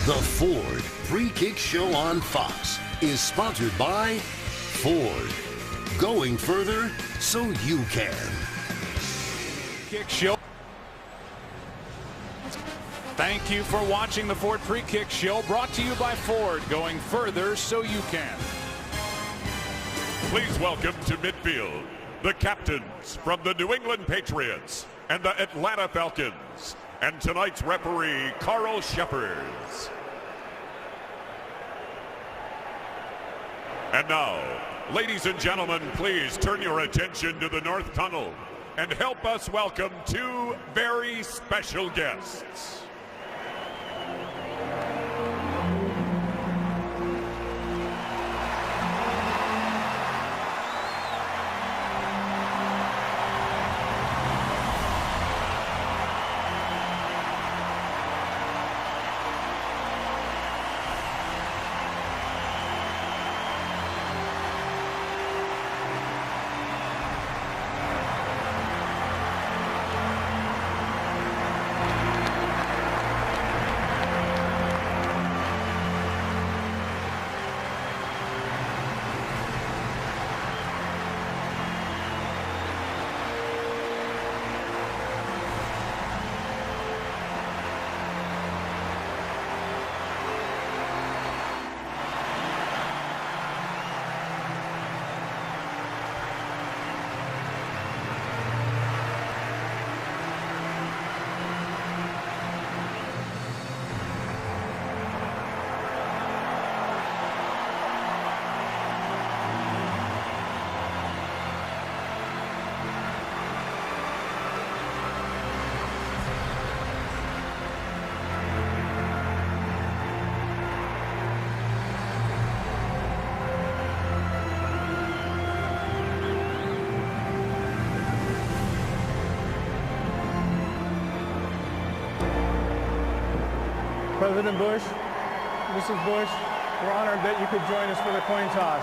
The Ford Pre-Kick Show on Fox is sponsored by Ford. Going further so you can. Kick Show. Thank you for watching the Ford Pre-Kick Show, brought to you by Ford. Going further so you can. Please welcome to midfield the captains from the New England Patriots and the Atlanta Falcons, and tonight's referee, Carl Shepherds. And now, ladies and gentlemen, please turn your attention to the North Tunnel and help us welcome two very special guests. President Bush, Mrs. Bush, we're honored that you could join us for the coin toss.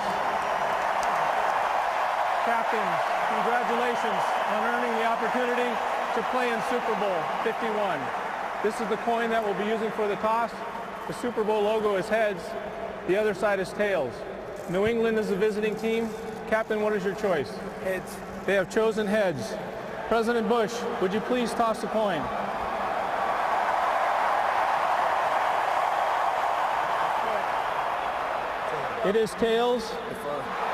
Captains, congratulations on earning the opportunity to play in Super Bowl 51. This is the coin that we'll be using for the toss. The Super Bowl logo is heads, the other side is tails. New England is the visiting team. Captain, what is your choice? Heads. They have chosen heads. President Bush, would you please toss the coin? It is tails.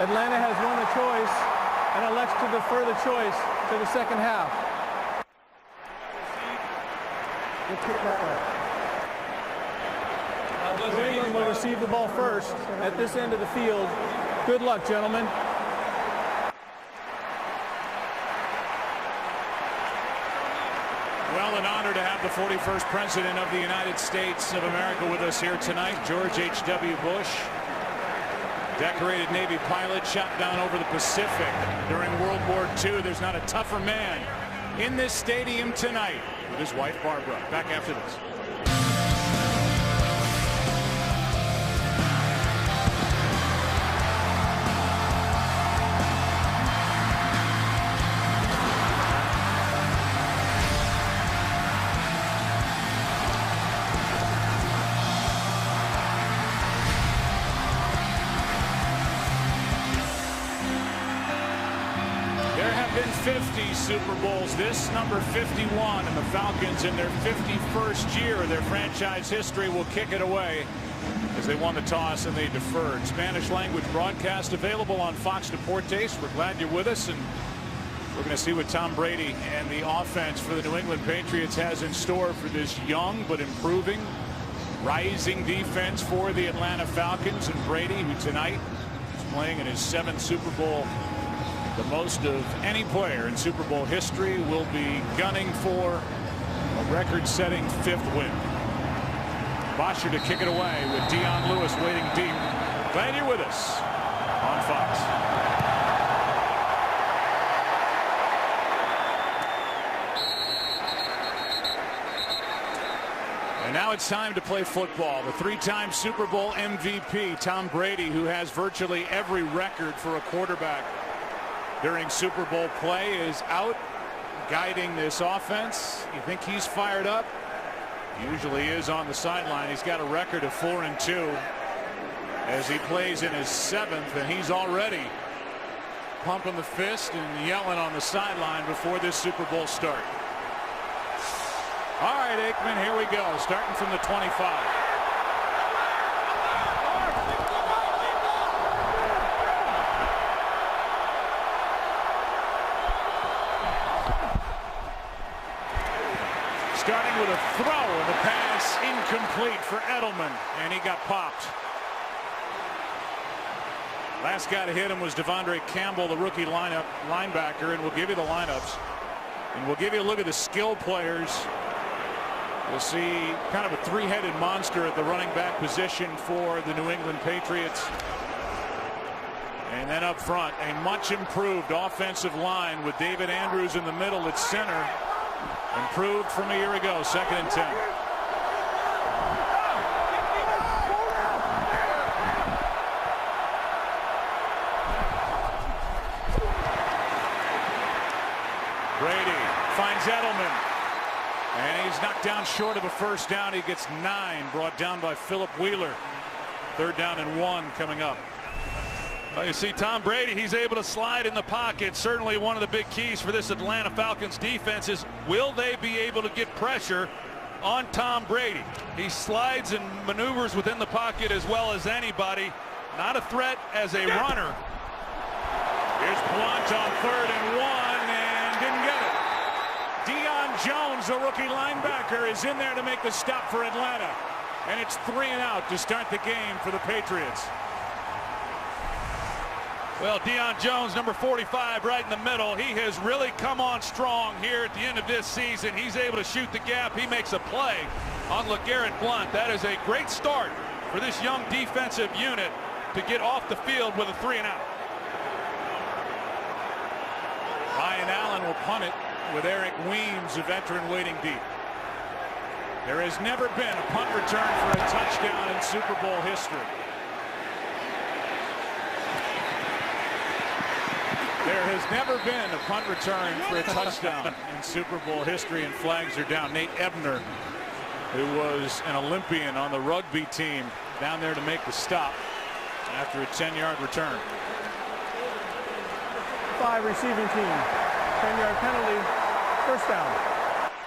Atlanta has won the choice and elects to defer the choice to the second half. New England will receive the ball first at this end of the field. Good luck, gentlemen. Well, an honor to have the 41st President of the United States of America with us here tonight, George H.W. Bush. Decorated Navy pilot, shot down over the Pacific during World War II. There's not a tougher man in this stadium tonight with his wife, Barbara. Back after this. There have been 50 Super Bowls. This number 51, and the Falcons in their 51st year of their franchise history will kick it away as they won the toss and they deferred. Spanish language broadcast available on Fox Deportes. We're glad you're with us, and we're going to see what Tom Brady and the offense for the New England Patriots has in store for this young but improving, rising defense for the Atlanta Falcons. And Brady, who tonight is playing in his 7th Super Bowl, the most of any player in Super Bowl history, will be gunning for a record-setting 5th win. Bosher to kick it away with Dion Lewis waiting deep. Glad you're with us on Fox. And now it's time to play football. The 3-time Super Bowl MVP, Tom Brady, who has virtually every record for a quarterback during Super Bowl play, is out guiding this offense. You think he's fired up? Usually is on the sideline. He's got a record of 4-2 as he plays in his 7th, and he's already pumping the fist and yelling on the sideline before this Super Bowl start. All right, Aikman, here we go, starting from the 25. Starting with a throw, and the pass incomplete for Edelman, and he got popped. Last guy to hit him was Devondre Campbell, the rookie linebacker, and we'll give you the lineups. And we'll give you a look at the skill players. We'll see kind of a three-headed monster at the running back position for the New England Patriots. And then up front, a much improved offensive line with David Andrews in the middle at center. Improved from a year ago, 2nd and 10. Brady finds Edelman, and he's knocked down short of a first down. He gets 9, brought down by Philip Wheeler. 3rd down and 1 coming up. Well, you see Tom Brady, he's able to slide in the pocket. Certainly one of the big keys for this Atlanta Falcons defense is, will they be able to get pressure on Tom Brady? He slides and maneuvers within the pocket as well as anybody. Not a threat as a runner. Here's Blunt on 3rd and 1 and didn't get it. Deion Jones, the rookie linebacker, is in there to make the stop for Atlanta. And it's 3 and out to start the game for the Patriots. Well, Deion Jones, number 45, right in the middle. He has really come on strong here at the end of this season. He's able to shoot the gap. He makes a play on LeGarrette Blount. That is a great start for this young defensive unit to get off the field with a 3 and out. Ryan Allen will punt it with Eric Weems, a veteran, waiting deep. There has never been a punt return for a touchdown in Super Bowl history. There has never been a punt return for a touchdown in Super Bowl history, and flags are down. Nate Ebner, who was an Olympian on the rugby team, down there to make the stop after a 10-yard return. 5 receiving team, 10-yard penalty, first down.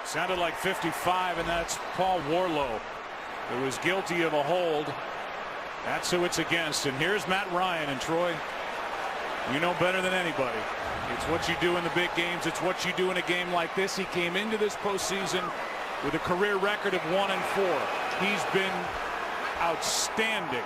Sounded like 55, and that's Paul Warlow, who was guilty of a hold. That's who it's against. And here's Matt Ryan. And Troy, you know better than anybody, it's what you do in the big games. It's what you do in a game like this. He came into this postseason with a career record of 1-4. He's been outstanding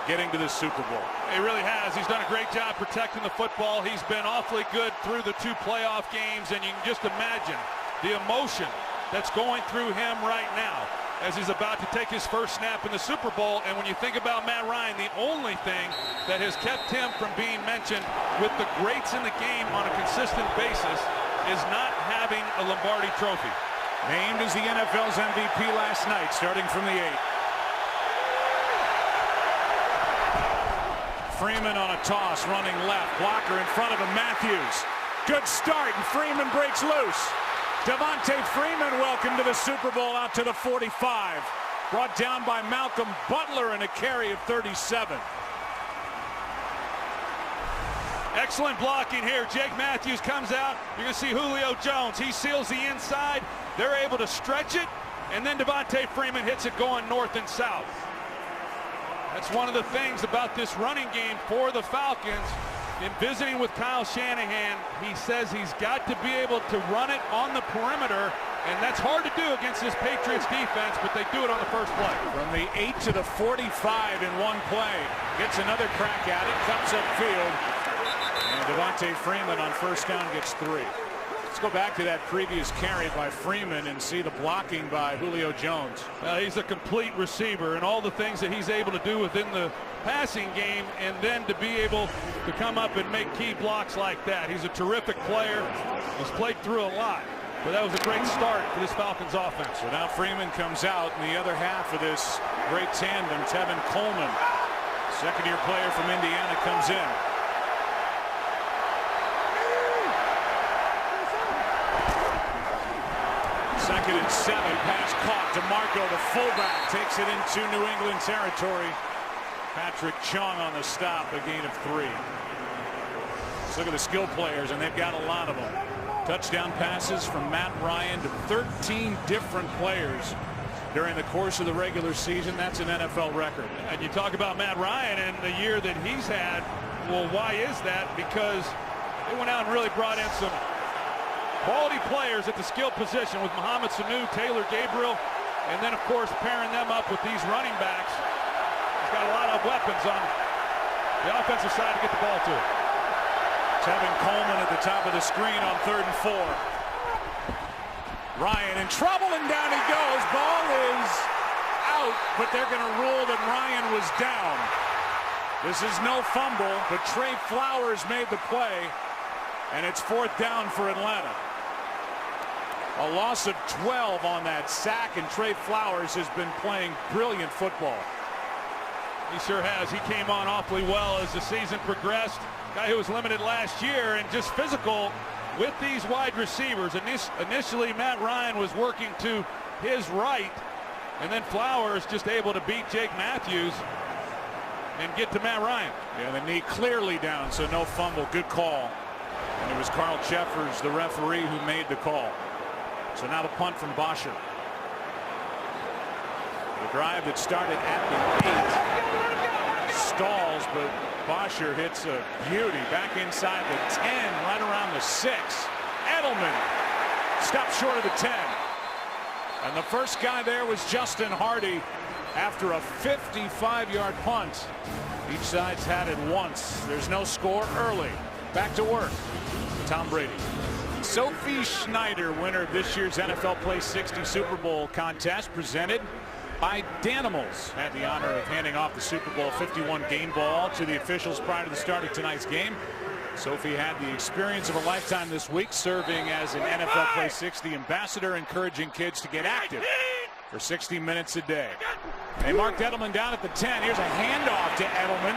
getting to this Super Bowl. He really has. He's done a great job protecting the football. He's been awfully good through the 2 playoff games, and you can just imagine the emotion that's going through him right now as he's about to take his first snap in the Super Bowl. And when you think about Matt Ryan, the only thing that has kept him from being mentioned with the greats in the game on a consistent basis is not having a Lombardi trophy. Named as the NFL's MVP last night, starting from the 8. Freeman on a toss, running left. Blocker in front of him, Matthews. Good start, and Freeman breaks loose. Devontae Freeman, welcome to the Super Bowl, out to the 45. Brought down by Malcolm Butler in a carry of 37. Excellent blocking here. Jake Matthews comes out. You're going to see Julio Jones. He seals the inside. They're able to stretch it, and then Devontae Freeman hits it going north and south. That's one of the things about this running game for the Falcons. In visiting with Kyle Shanahan, he says he's got to be able to run it on the perimeter, and that's hard to do against this Patriots defense, but they do it on the first play. From the 8 to the 45 in one play. Gets another crack at it, comes upfield, and Devontae Freeman on first down gets 3. Let's go back to that previous carry by Freeman and see the blocking by Julio Jones. He's a complete receiver, and all the things that he's able to do within the passing game, and then to be able to come up and make key blocks like that. He's a terrific player. He's played through a lot, but that was a great start for this Falcons offense. So now Freeman comes out in the other half of this great tandem. Tevin Coleman, second-year player from Indiana, comes in. 2nd and 7. Pass caught. DeMarco, the fullback, takes it into New England territory. Patrick Chung on the stop, a gain of 3. Let's look at the skill players, and they've got a lot of them. Touchdown passes from Matt Ryan to 13 different players during the course of the regular season. That's an NFL record. And you talk about Matt Ryan and the year that he's had. Well, why is that? Because they went out and really brought in some quality players at the skill position with Mohamed Sanu, Taylor Gabriel, and then, of course, pairing them up with these running backs. He's got a lot of weapons on the offensive side to get the ball to. Tevin Coleman at the top of the screen on 3rd and 4. Ryan in trouble, and down he goes. Ball is out, but they're going to rule that Ryan was down. This is no fumble, but Trey Flowers made the play, and it's 4th down for Atlanta. A loss of 12 on that sack, and Trey Flowers has been playing brilliant football. He sure has. He came on awfully well as the season progressed. Guy who was limited last year and just physical with these wide receivers. Initially, Matt Ryan was working to his right, and then Flowers just able to beat Jake Matthews and get to Matt Ryan. Yeah, the knee clearly down, so no fumble. Good call. And it was Carl Cheffers, the referee, who made the call. So now the punt from Bosher. The drive that started at the 8 stalls, but Bosher hits a beauty back inside the 10, right around the 6. Edelman stopped short of the 10. And the first guy there was Justin Hardy after a 55-yard punt. Each side's had it once. There's no score early. Back to work. Tom Brady. Sophie Schneider, winner of this year's NFL Play 60 Super Bowl contest, presented by Danimals. Had the honor of handing off the Super Bowl 51 game ball to the officials prior to the start of tonight's game. Sophie had the experience of a lifetime this week, serving as an NFL Play 60 ambassador, encouraging kids to get active for 60 minutes a day. They marked Edelman down at the 10. Here's a handoff to Edelman.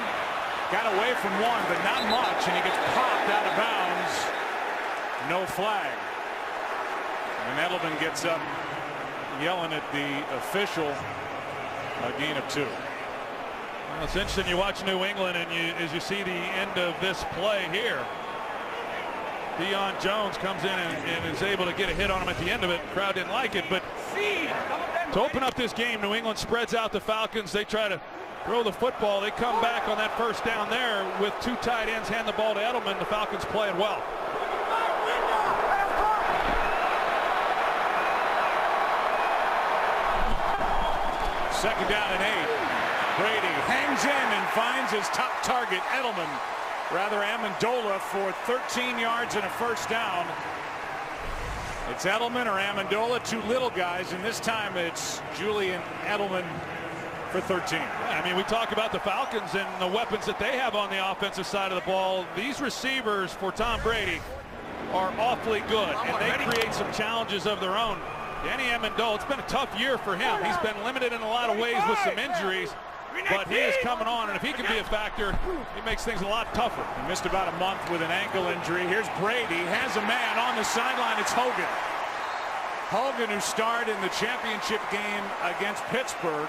Got away from one, but not much, and he gets popped out of bounds. No flag. And Edelman gets up yelling at the official. A gain of 2. Well, it's interesting. You watch New England, and as you see the end of this play here, Deion Jones comes in and is able to get a hit on him at the end of it. The crowd didn't like it, but to open up this game, New England spreads out the Falcons. They try to throw the football. They come back on that first down there with 2 tight ends, hand the ball to Edelman. The Falcons play it well. Second down and 8. Brady hangs in and finds his top target, Edelman. Rather, Amendola for 13 yards and a first down. It's Edelman or Amendola, 2 little guys, and this time it's Julian Edelman for 13. I mean, we talk about the Falcons and the weapons that they have on the offensive side of the ball. These receivers for Tom Brady are awfully good, and they create some challenges of their own. Danny Amendola, it's been a tough year for him. He's been limited in a lot of ways with some injuries, but he is coming on, and if he can be a factor, he makes things a lot tougher. He missed about a month with an ankle injury. Here's Brady, has a man on the sideline. It's Hogan. Hogan, who starred in the championship game against Pittsburgh.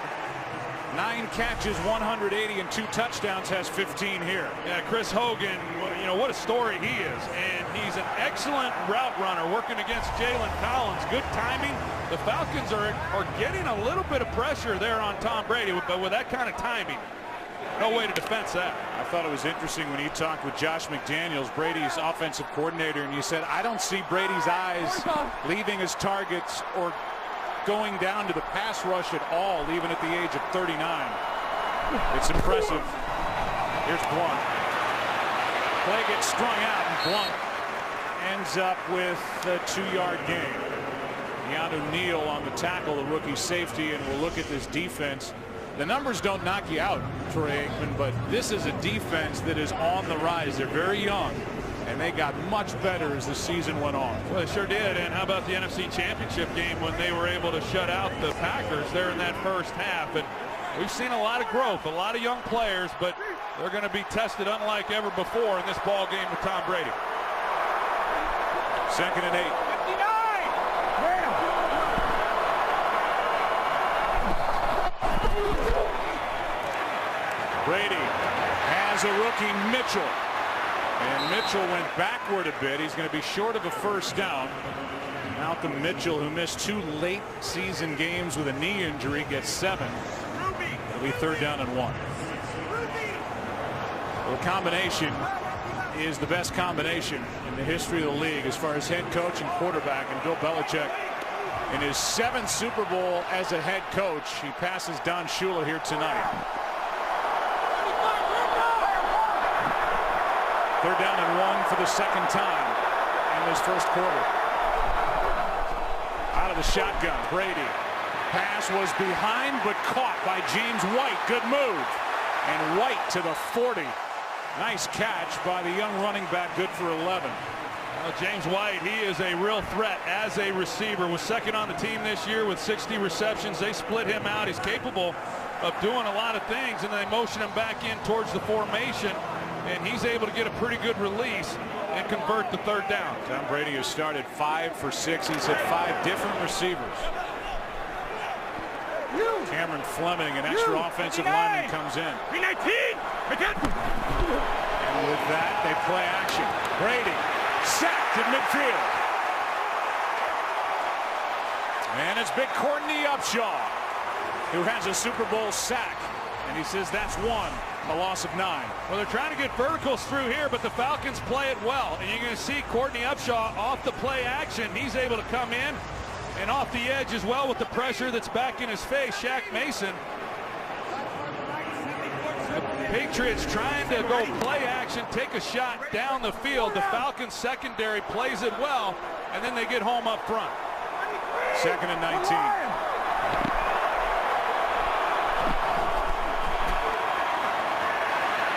9 catches, 180, and 2 touchdowns, has 15 here. Yeah, Chris Hogan, you know, what a story he is. And he's an excellent route runner working against Jalen Collins. Good timing. The Falcons are getting a little bit of pressure there on Tom Brady, but with that kind of timing, no way to defense that. I thought it was interesting when he talked with Josh McDaniels, Brady's offensive coordinator, and he said, I don't see Brady's eyes leaving his targets or going down to the pass rush at all, even at the age of 39. It's impressive. Here's Blunt. Play gets strung out, and Blunt ends up with a 2-yard gain. Keanu Neal on the tackle, the rookie safety, and we'll look at this defense. The numbers don't knock you out, Troy Aikman, but this is a defense that is on the rise. They're very young, and they got much better as the season went on. Well, they sure did. And how about the NFC Championship game when they were able to shut out the Packers there in that first half? And we've seen a lot of growth, a lot of young players, but they're going to be tested unlike ever before in this ball game with Tom Brady. 2nd and 8. Brady has a rookie, Mitchell. And Mitchell went backward a bit. He's going to be short of a first down. Malcolm Mitchell, who missed 2 late season games with a knee injury, gets 7. It'll be 3rd down and 1. Well, the combination is the best combination in the history of the league as far as head coach and quarterback. And Bill Belichick, in his 7th Super Bowl as a head coach, he passes Don Shula here tonight. 3rd down and 1 for the 2nd time in this first quarter. Out of the shotgun, Brady. Pass was behind but caught by James White. Good move. And White to the 40. Nice catch by the young running back, good for 11. Well, James White, he is a real threat as a receiver. Was 2nd on the team this year with 60 receptions. They split him out. He's capable of doing a lot of things, and they motion him back in towards the formation, and he's able to get a pretty good release and convert the 3rd down. Tom Brady has started 5 for 6. He's had 5 different receivers. Cameron Fleming, an extra offensive lineman, comes in. And with that, they play action. Brady sacked at midfield. And it's big Courtney Upshaw, who has a Super Bowl sack. And he says that's 1, a loss of 9. Well, they're trying to get verticals through here, but the Falcons play it well. And you're going to see Courtney Upshaw off the play action. He's able to come in and off the edge as well with the pressure that's back in his face. Shaq Mason. The Patriots trying to go play action, take a shot down the field. The Falcons secondary plays it well, and then they get home up front. 2nd and 19.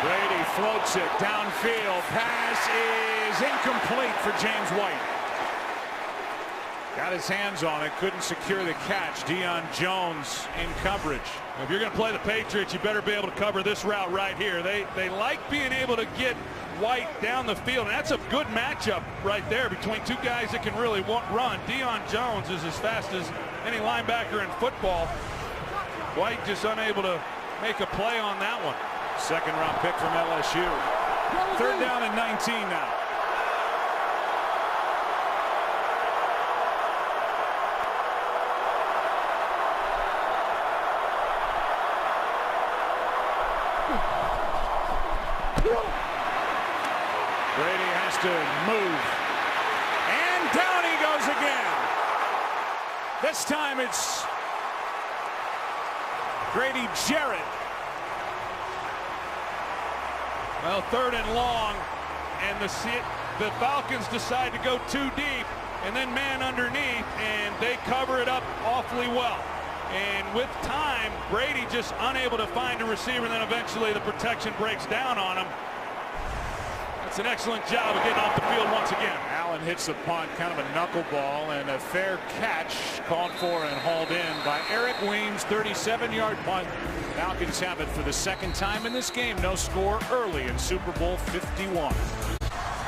Brady floats it downfield. Pass is incomplete for James White. Got his hands on it, couldn't secure the catch. Deion Jones in coverage. If you're going to play the Patriots, you better be able to cover this route right here. They like being able to get White down the field, and that's a good matchup right there between 2 guys that can really run. Deion Jones is as fast as any linebacker in football. White just unable to make a play on that one. 2nd round pick from LSU. 3rd down and 19 now. Brady has to move. And down he goes again. This time it's Grady Jarrett. Well, 3rd and long, and the Falcons decide to go too deep and then man underneath, and they cover it up awfully well. And with time, Brady just unable to find a receiver, and then eventually the protection breaks down on him. That's an excellent job of getting off the field once again. Allen hits the punt, kind of a knuckleball, and a fair catch called for and hauled in by Eric Weems. 37-yard punt. Falcons have it for the 2nd time in this game. No score early in Super Bowl 51.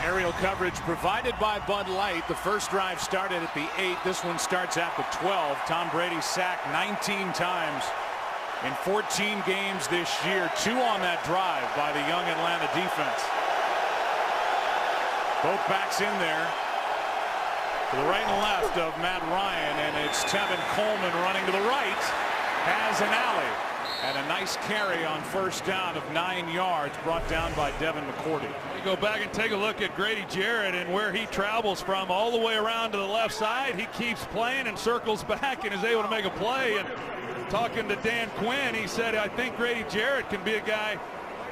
Aerial coverage provided by Bud Light. The first drive started at the 8. This one starts at the 12. Tom Brady sacked 19 times in 14 games this year. 2 on that drive by the young Atlanta defense. Both backs in there to the right and left of Matt Ryan, and it's Tevin Coleman running to the right. Has an alley and a nice carry on 1st down of 9 yards, brought down by Devin McCourty. You go back and take a look at Grady Jarrett and where he travels from all the way around to the left side. He keeps playing and circles back and is able to make a play. And talking to Dan Quinn, he said, I think Grady Jarrett can be a guy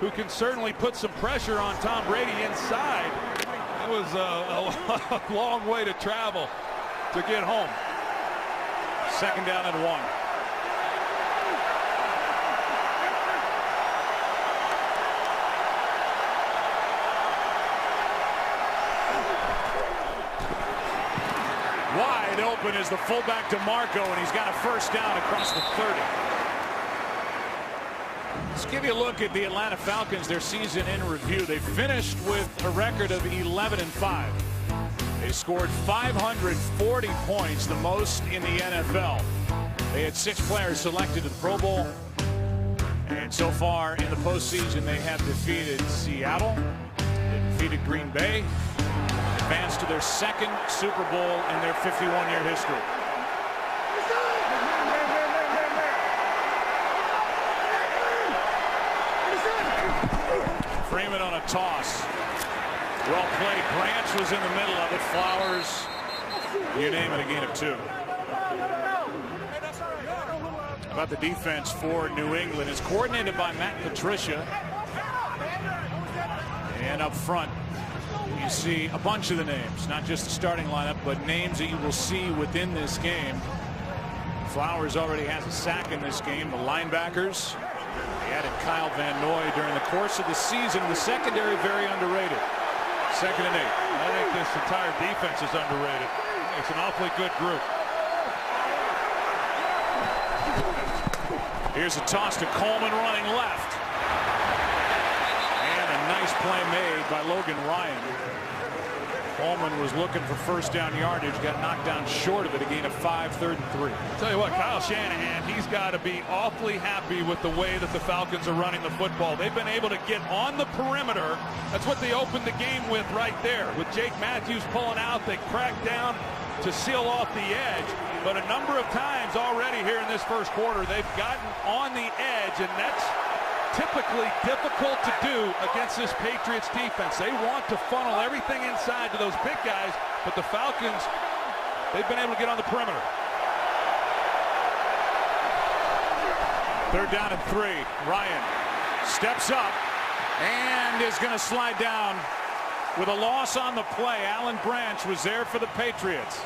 who can certainly put some pressure on Tom Brady inside. That was a long way to travel to get home. 2nd down and 1. Wide open is the fullback DeMarco, and he's got a 1st down across the 30. Let's give you a look at the Atlanta Falcons, their season in review. They finished with a record of 11-5. They scored 540 points, the most in the NFL. They had 6 players selected to the Pro Bowl, And so far in the postseason, they have defeated Seattle, they defeated Green Bay, advanced to their second Super Bowl in their 51-year history. Freeman on a toss. Well played. Branch was in the middle of it. Flowers, you name it, a gain of 2. About the defense for New England is coordinated by Matt Patricia. And up front, you see a bunch of the names, not just the starting lineup, but names that you will see within this game. Flowers already has a sack in this game. The linebackers, they added Kyle Van Noy during the course of the season. The secondary, very underrated. 2nd and 8. I think this entire defense is underrated. It's an awfully good group. Here's a toss to Coleman running left. And a nice play made by Logan Ryan. Coleman was looking for first down yardage, got knocked down short of it, a gain of 5, 3rd and 3. I'll tell you what, Kyle Shanahan, he's got to be awfully happy with the way that the Falcons are running the football. They've been able to get on the perimeter. That's what they opened the game with right there. With Jake Matthews pulling out, they cracked down to seal off the edge. But a number of times already here in this first quarter, they've gotten on the edge, and that's typically difficult to do against this Patriots defense. They want to funnel everything inside to those big guys, but the Falcons, they've been able to get on the perimeter. 3rd down and 3. Ryan steps up and is going to slide down with a loss on the play. Alan Branch was there for the Patriots.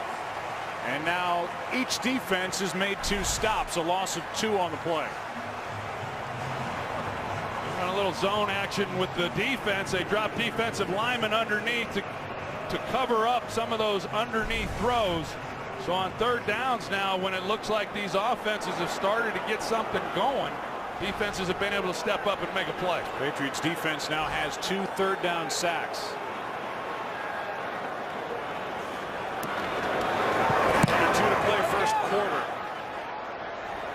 And now each defense has made 2 stops, a loss of 2 on the play. A little zone action with the defense. They drop defensive linemen underneath to cover up some of those underneath throws. So on 3rd downs now, when it looks like these offenses have started to get something going, defenses have been able to step up and make a play. Patriots defense now has 2 3rd down sacks. Under 2 to play first quarter.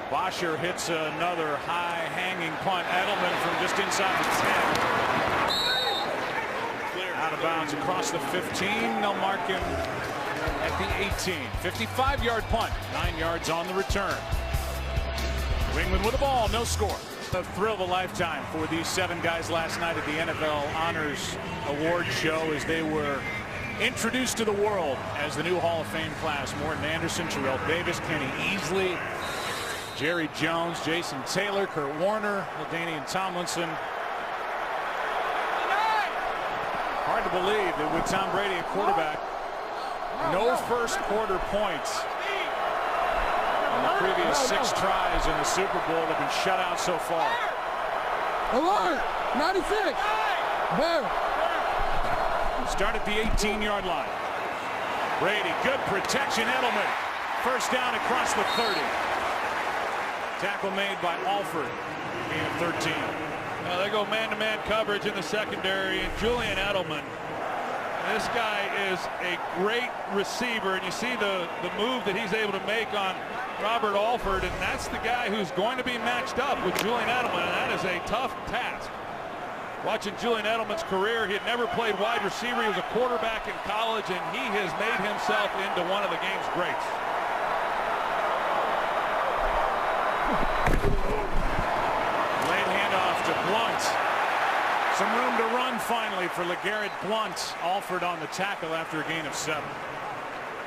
Bosher hits another high-hanging punt. Edelman from just inside the 10. Clear out of bounds across the 15. They'll mark him at the 18. 55-yard punt. 9 yards on the return. New England with the ball. No score. The thrill of a lifetime for these 7 guys last night at the NFL Honors Award Show as they were introduced to the world as the new Hall of Fame class. Morton Anderson, Terrell Davis, Kenny Easley, Jerry Jones, Jason Taylor, Kurt Warner, LaDainian Tomlinson. Hard to believe that with Tom Brady at quarterback, no first quarter points in the previous 6 tries in the Super Bowl have been shut out so far. Alert! 96! Bear! Start at the 18-yard line. Brady, good protection. Edelman, first down across the 30. Tackle made by Alford, gain of 13. They go man-to-man coverage in the secondary, and Julian Edelman, this guy is a great receiver, and you see the move that he's able to make on Robert Alford, and that's the guy who's going to be matched up with Julian Edelman, and that is a tough task. Watching Julian Edelman's career, he had never played wide receiver. He was a quarterback in college, and he has made himself into one of the game's greats. Late handoff to Blunt. Some room to run finally for LeGarrette Blunt. Alford on the tackle after a gain of 7.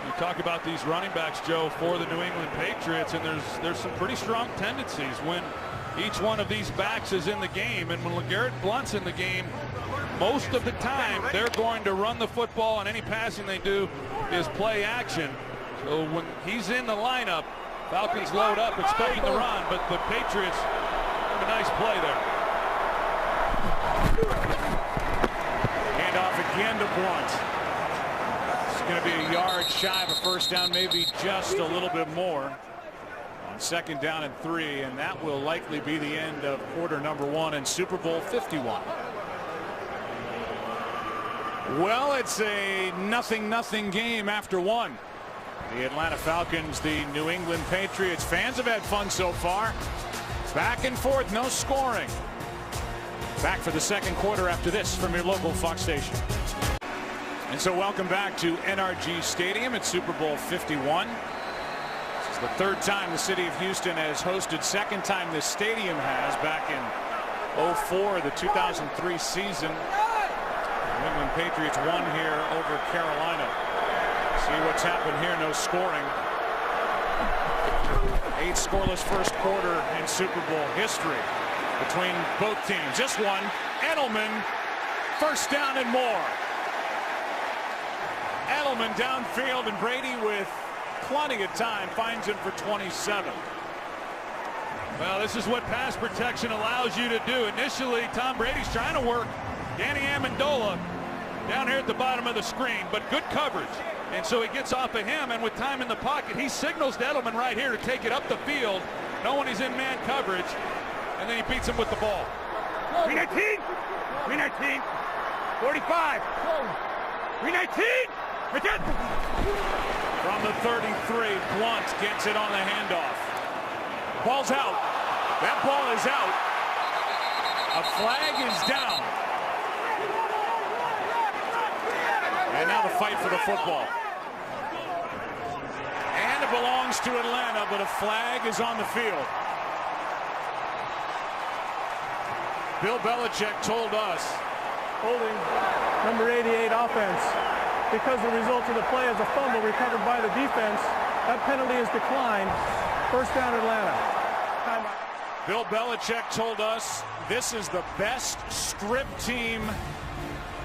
You talk about these running backs, Joe, for the New England Patriots, and there's some pretty strong tendencies when each one of these backs is in the game. And when LeGarrette Blunt's in the game, most of the time they're going to run the football, and any passing they do is play action. So when he's in the lineup, Falcons load up expecting to run, but the Patriots have a nice play there. Hand off again to Blunt. It's going to be a yard shy of a first down, maybe just a little bit more. On 2nd down and 3, and that will likely be the end of quarter number 1 in Super Bowl 51. Well, it's a 0-0 game after 1. The Atlanta Falcons, the New England Patriots. Fans have had fun so far. Back and forth, no scoring. Back for the second quarter after this from your local Fox station. And so welcome back to NRG Stadium at Super Bowl 51. This is the third time the city of Houston has hosted, second time this stadium has, back in 04, the 2003 season. New England Patriots won here over Carolina. See what's happened here, no scoring. 8 scoreless first quarter in Super Bowl history between both teams. Just one. Edelman, first down and more. Edelman downfield, and Brady with plenty of time finds him for 27. Well, this is what pass protection allows you to do. Initially, Tom Brady's trying to work Danny Amendola down here at the bottom of the screen, but good coverage. And so he gets off of him, and with time in the pocket, he signals to Edelman right here to take it up the field, knowing he's in man coverage, and then he beats him with the ball. 319, 319, 45, 319. From the 33, Blunt gets it on the handoff. Ball's out. That ball is out. A flag is down. And now the fight for the football. And it belongs to Atlanta, but a flag is on the field. Bill Belichick told us. Holding number 88 offense. Because the result of the play is a fumble recovered by the defense, that penalty is declined. First down, Atlanta. Timeout. Bill Belichick told us this is the best strip team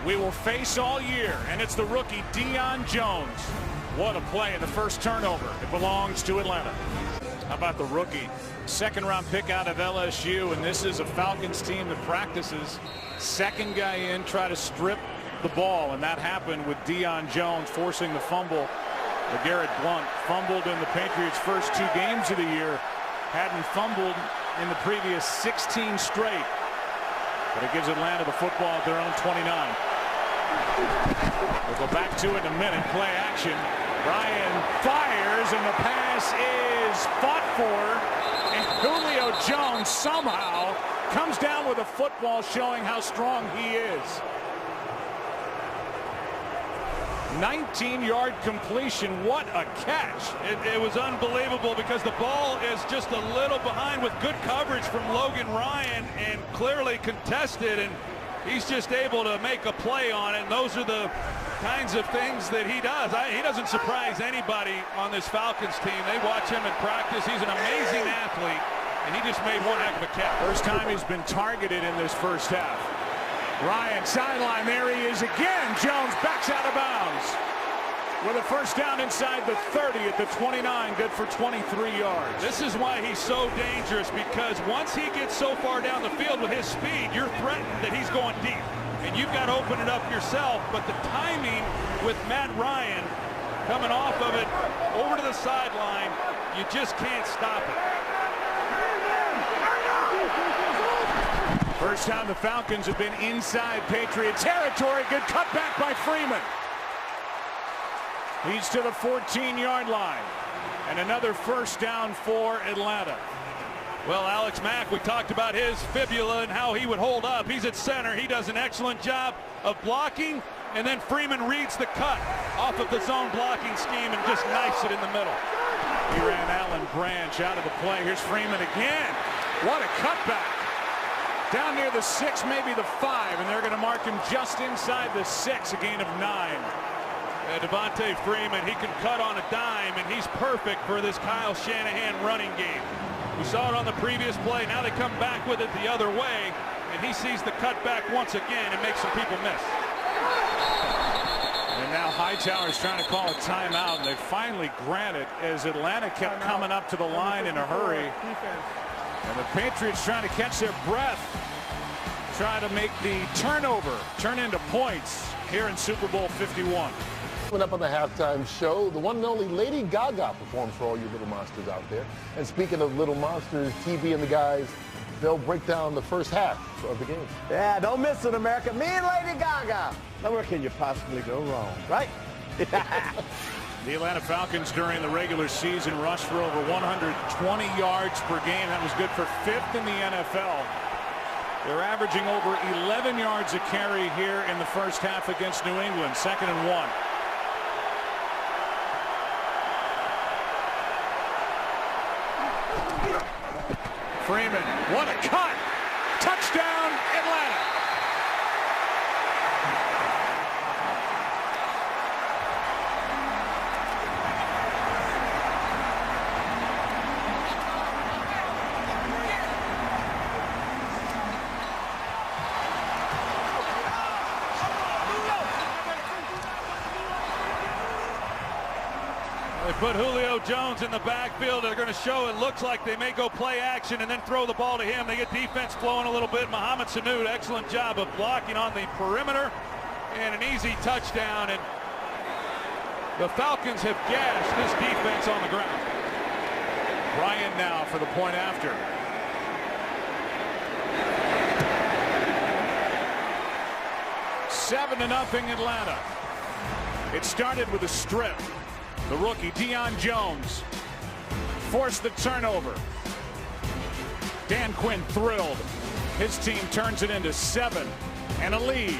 we will face all year, and it's the rookie Deion Jones. What a play in the first turnover. It belongs to Atlanta. How about the rookie? Second-round pick out of LSU, and this is a Falcons team that practices. Second guy in, try to strip the ball, and that happened with Deion Jones forcing the fumble. LeGarrette Blount fumbled in the Patriots' first 2 games of the year. Hadn't fumbled in the previous 16 straight. But it gives Atlanta the football at their own 29. We'll go back to it in a minute. Play action. Ryan fires, and the pass is fought for. And Julio Jones somehow comes down with a football, showing how strong he is. 19-yard completion. What a catch. It was unbelievable because the ball is just a little behind with good coverage from Logan Ryan and clearly contested, and he's just able to make a play on it. And those are the kinds of things that he does. He doesn't surprise anybody on this Falcons team. They watch him in practice. He's an amazing athlete, and he just made one heck of a catch. First time he's been targeted in this first half. Ryan sideline, there he is again. Jones backs out of bounds with a first down inside the 30 at the 29, good for 23 yards. This is why he's so dangerous, because once he gets so far down the field with his speed, you're threatened that he's going deep, and you've got to open it up yourself. But the timing with Matt Ryan coming off of it over to the sideline, you just can't stop it. First time the Falcons have been inside Patriot territory. Good cutback by Freeman. He's to the 14-yard line. And another first down for Atlanta. Well, Alex Mack, we talked about his fibula and how he would hold up. He's at center. He does an excellent job of blocking. And then Freeman reads the cut off of the zone blocking scheme and just knifes it in the middle. He ran Alan Branch out of the play. Here's Freeman again. What a cutback. Down near the 6, maybe the 5, and they're going to mark him just inside the 6, a gain of 9. Devontae Freeman, he can cut on a dime, and he's perfect for this Kyle Shanahan running game. We saw it on the previous play. Now they come back with it the other way, and he sees the cutback once again and makes some people miss. And now Hightower's trying to call a timeout, and they finally grant it as Atlanta kept coming up to the line in a hurry. And the Patriots trying to catch their breath, try to make the turnover turn into points here in Super Bowl 51. Coming up on the halftime show, the one and only Lady Gaga performs for all you little monsters out there. And speaking of little monsters, TV and the guys, they'll break down the first half of the game. Yeah, don't miss it, America. Me and Lady Gaga. Now where can you possibly go wrong, right? The Atlanta Falcons during the regular season rushed for over 120 yards per game. That was good for 5th in the NFL. They're averaging over 11 yards a carry here in the first half against New England. 2nd and 1. Freeman, what a cut! Touchdown, Atlanta! They put Julio Jones in the backfield. They're going to show it looks like they may go play action and then throw the ball to him. They get defense flowing a little bit. Mohamed Sanu, excellent job of blocking on the perimeter and an easy touchdown. And the Falcons have gashed this defense on the ground. Bryant now for the point after. Seven to nothing Atlanta. It started with a strip. The rookie Deion Jones forced the turnover. Dan Quinn thrilled. His team turns it into 7 and a lead.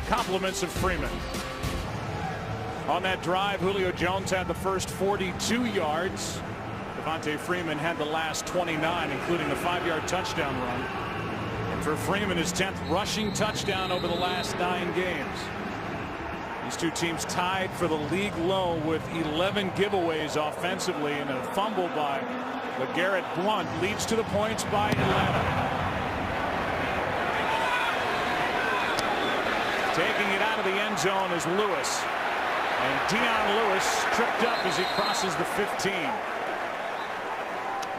Compliments of Freeman. On that drive, Julio Jones had the first 42 yards. Devontae Freeman had the last 29, including a 5-yard touchdown run. And for Freeman, his 10th rushing touchdown over the last 9 games. These two teams tied for the league low with 11 giveaways offensively, and a fumble by LeGarrette Blount leads to the points by Atlanta. Taking it out of the end zone is Lewis. And Dion Lewis tripped up as he crosses the 15.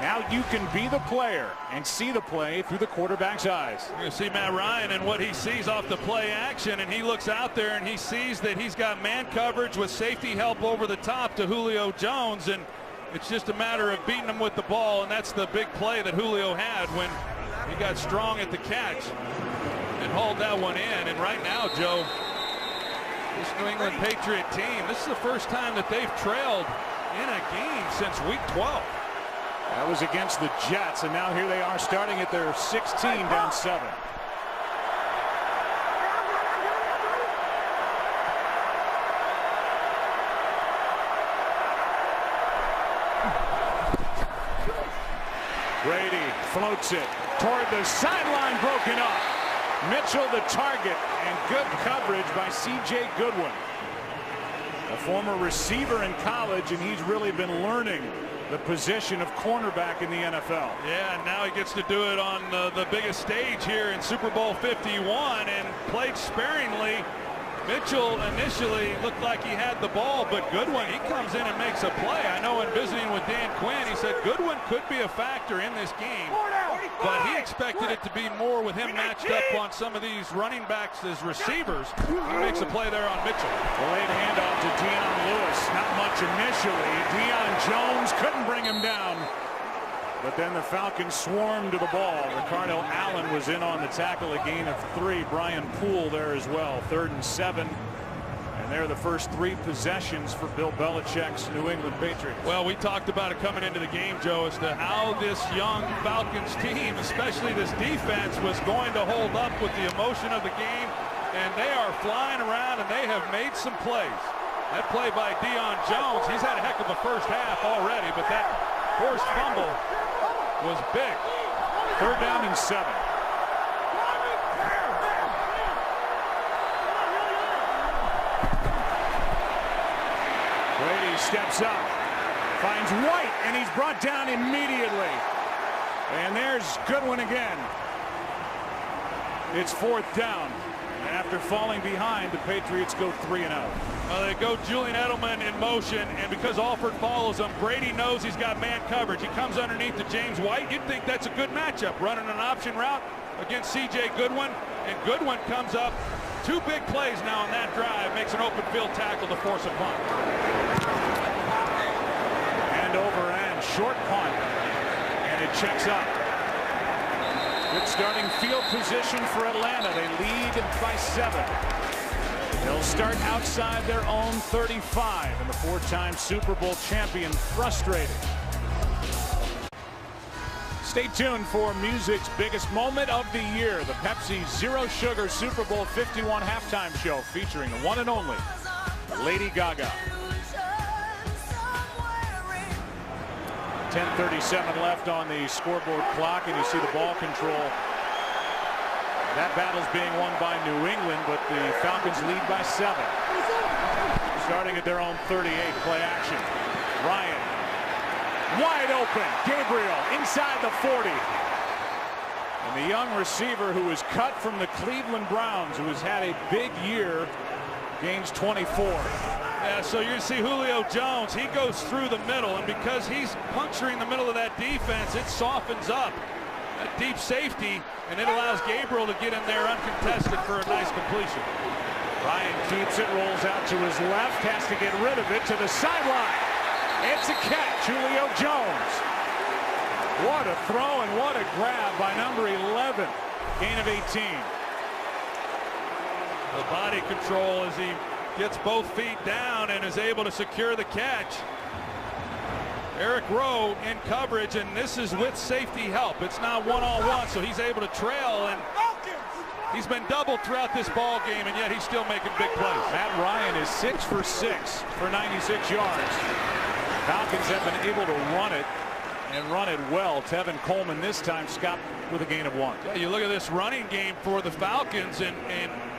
Now you can be the player and see the play through the quarterback's eyes. You're going to see Matt Ryan and what he sees off the play action, and he looks out there and he sees that he's got man coverage with safety help over the top to Julio Jones, and it's just a matter of beating him with the ball, and that's the big play that Julio had when he got strong at the catch and hauled that one in. And right now, Joe, this New England Patriot team, this is the first time that they've trailed in a game since week 12. That was against the Jets, and now here they are starting at their 16 down 7. Brady floats it toward the sideline, broken up. Mitchell the target, and good coverage by C.J. Goodwin. A former receiver in college, and he's really been learning the position of cornerback in the NFL. Yeah, and now he gets to do it on the biggest stage here in Super Bowl 51, and played sparingly. Mitchell initially looked like he had the ball, but Goodwin, he comes in and makes a play. I know in visiting with Dan Quinn, he said Goodwin could be a factor in this game, but he expected it to be more with him matched up on some of these running backs as receivers. He makes a play there on Mitchell. Delayed handoff to Deion Lewis. Not much initially. Deion Jones couldn't bring him down, but then the Falcons swarmed to the ball. Ricardo Allen was in on the tackle, a gain of 3. Brian Poole there as well. 3rd and 7. And they're the first 3 possessions for Bill Belichick's New England Patriots. Well, we talked about it coming into the game, Joe, as to how this young Falcons team, especially this defense, was going to hold up with the emotion of the game. And they are flying around, and they have made some plays. That play by Deion Jones, he's had a heck of a first half already, but that forced fumble was big. 3rd down and 7. Brady steps up, finds White, and he's brought down immediately. And there's Goodwin again. It's 4th down. And after falling behind, the Patriots go 3-0. They go Julian Edelman in motion, and because Alford follows him, Brady knows he's got man coverage. He comes underneath to James White. You'd think that's a good matchup, running an option route against C.J. Goodwin, and Goodwin comes up. 2 big plays now on that drive, makes an open field tackle to force a punt. And over and short punt, and it checks up. Good starting field position for Atlanta. They lead by 7. They'll start outside their own 35, and the four-time Super Bowl champion frustrated. Stay tuned for music's biggest moment of the year, the Pepsi Zero Sugar Super Bowl 51 halftime show featuring the one and only Lady Gaga. 10:37 left on the scoreboard clock, and you see the ball control. That battle's being won by New England, but the Falcons lead by 7. Starting at their own 38, play action. Ryan, wide open. Gabriel inside the 40. And the young receiver who was cut from the Cleveland Browns, who has had a big year, gains 24. Yeah, so you see Julio Jones, he goes through the middle, and because he's puncturing the middle of that defense, it softens up a deep safety, and it allows Gabriel to get in there uncontested for a nice completion. Ryan keeps it, rolls out to his left, has to get rid of it to the sideline. It's a catch, Julio Jones. What a throw and what a grab by number 11. Gain of 18. The body control as he gets both feet down and is able to secure the catch. Eric Rowe in coverage, and this is with safety help. It's now one-on-one, so he's able to trail, and he's been doubled throughout this ball game, and yet he's still making big plays. Matt Ryan is 6 for 6 for 96 yards. Falcons have been able to run it and run it well. Tevin Coleman this time stopped with a gain of 1. Yeah, you look at this running game for the Falcons, and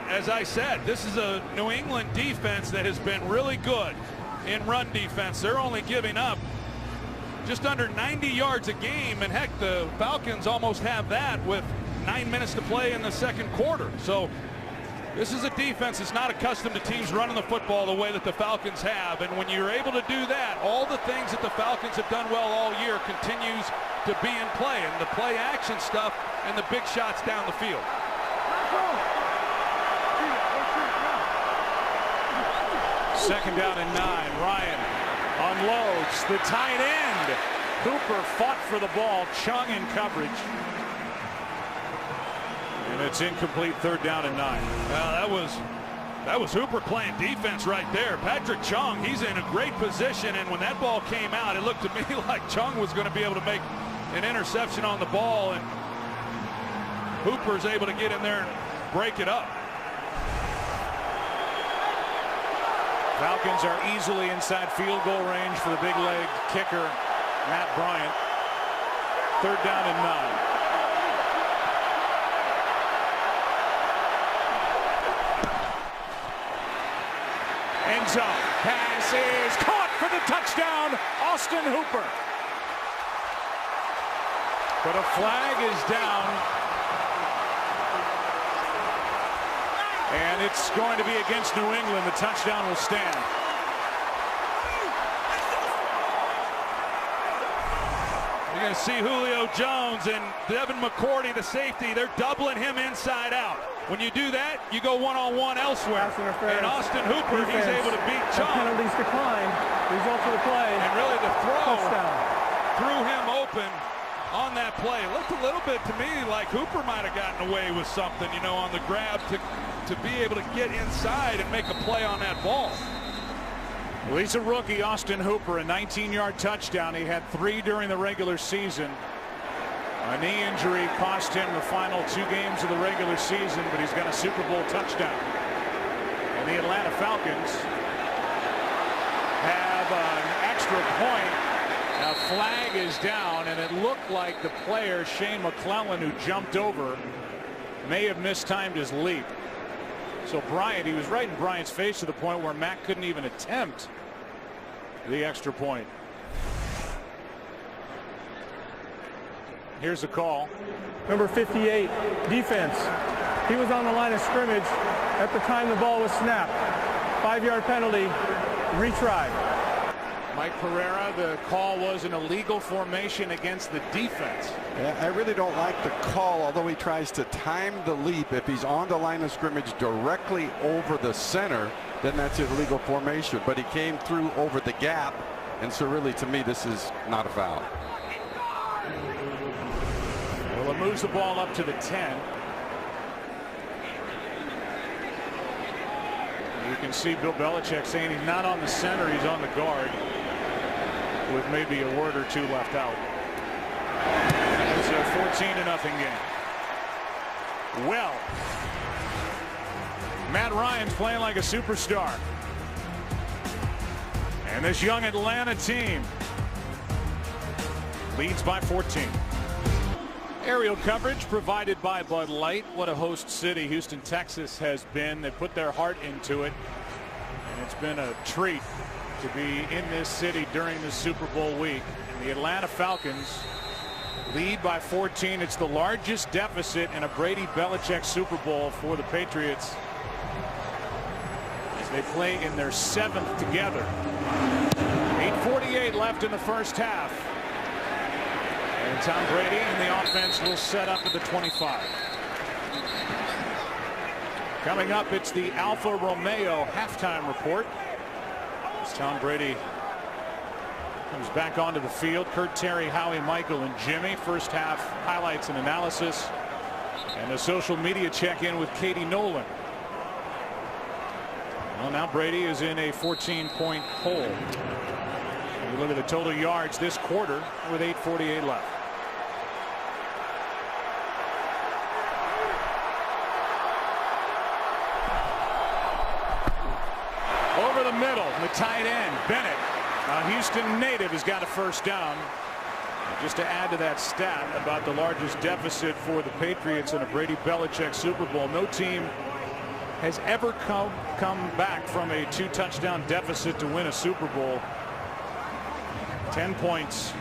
as I said, this is a New England defense that has been really good in run defense. They're only giving up just under 90 yards a game, and heck, the Falcons almost have that with 9 minutes to play in the second quarter. So this is a defense that's not accustomed to teams running the football the way that the Falcons have, and when you're able to do that, all the things that the Falcons have done well all year continues to be in play, and the play action stuff and the big shots down the field. Second down and 9. Ryan unloads the tight end. Cooper fought for the ball. Chung in coverage. And it's incomplete. Third down and 9. That was Hooper playing defense right there. Patrick Chung, he's in a great position, and when that ball came out, it looked to me like Chung was going to be able to make an interception on the ball, and Hooper's able to get in there and break it up. Falcons are easily inside field goal range for the big leg kicker, Matt Bryant. Third down and 9. End zone. Pass is caught for the touchdown, Austin Hooper. But a flag is down. And it's going to be against New England. The touchdown will stand. You're going to see Julio Jones and Devin McCourty, the safety. They're doubling him inside out. When you do that, you go one-on-one elsewhere. And Austin Hooper, he's able to beat Chung. Penalties declined. Result of the play. And really the throw Touchdown. threw him open on that play. It looked a little bit to me like Hooper might have gotten away with something, you know, on the grab to be able to get inside and make a play on that ball. Well, he's a rookie, Austin Hooper, a 19-yard touchdown. He had 3 during the regular season. A knee injury cost him the final 2 games of the regular season, but he's got a Super Bowl touchdown. And the Atlanta Falcons have an extra point. A flag is down, and it looked like the player, Shane McClellan, who jumped over, may have mistimed his leap. So Bryant, he was right in Bryant's face to the point where Mack couldn't even attempt the extra point. Here's a call. Number 58, defense. He was on the line of scrimmage at the time the ball was snapped. 5-yard penalty, retry. Mike Pereira, the call was an illegal formation against the defense. Yeah, I really don't like the call, although he tries to time the leap. If he's on the line of scrimmage directly over the center, then that's an illegal formation. But he came through over the gap, and so really to me this is not a foul. Well, it moves the ball up to the 10. You can see Bill Belichick saying he's not on the center, he's on the guard, with maybe a word or two left out. It's a 14-0 game. Well, Matt Ryan's playing like a superstar. And this young Atlanta team leads by 14. Aerial coverage provided by Bud Light. What a host city Houston, Texas has been. They put their heart into it. And it's been a treat to be in this city during the Super Bowl week. And the Atlanta Falcons lead by 14. It's the largest deficit in a Brady Belichick Super Bowl for the Patriots as they play in their 7th together. 8:48 left in the first half. And Tom Brady and the offense will set up at the 25. Coming up, it's the Alfa Romeo halftime report. As Tom Brady comes back onto the field. Kurt, Terry, Howie, Michael, and Jimmy. First half highlights and analysis. And a social media check-in with Katie Nolan. Well, now Brady is in a 14-point hole. You look at the total yards this quarter with 8:48 left. Over the middle, the tight end, Bennett. A Houston native has got a first down. Just to add to that stat about the largest deficit for the Patriots in a Brady Belichick Super Bowl, no team has ever come back from a 2-touchdown deficit to win a Super Bowl. 10 points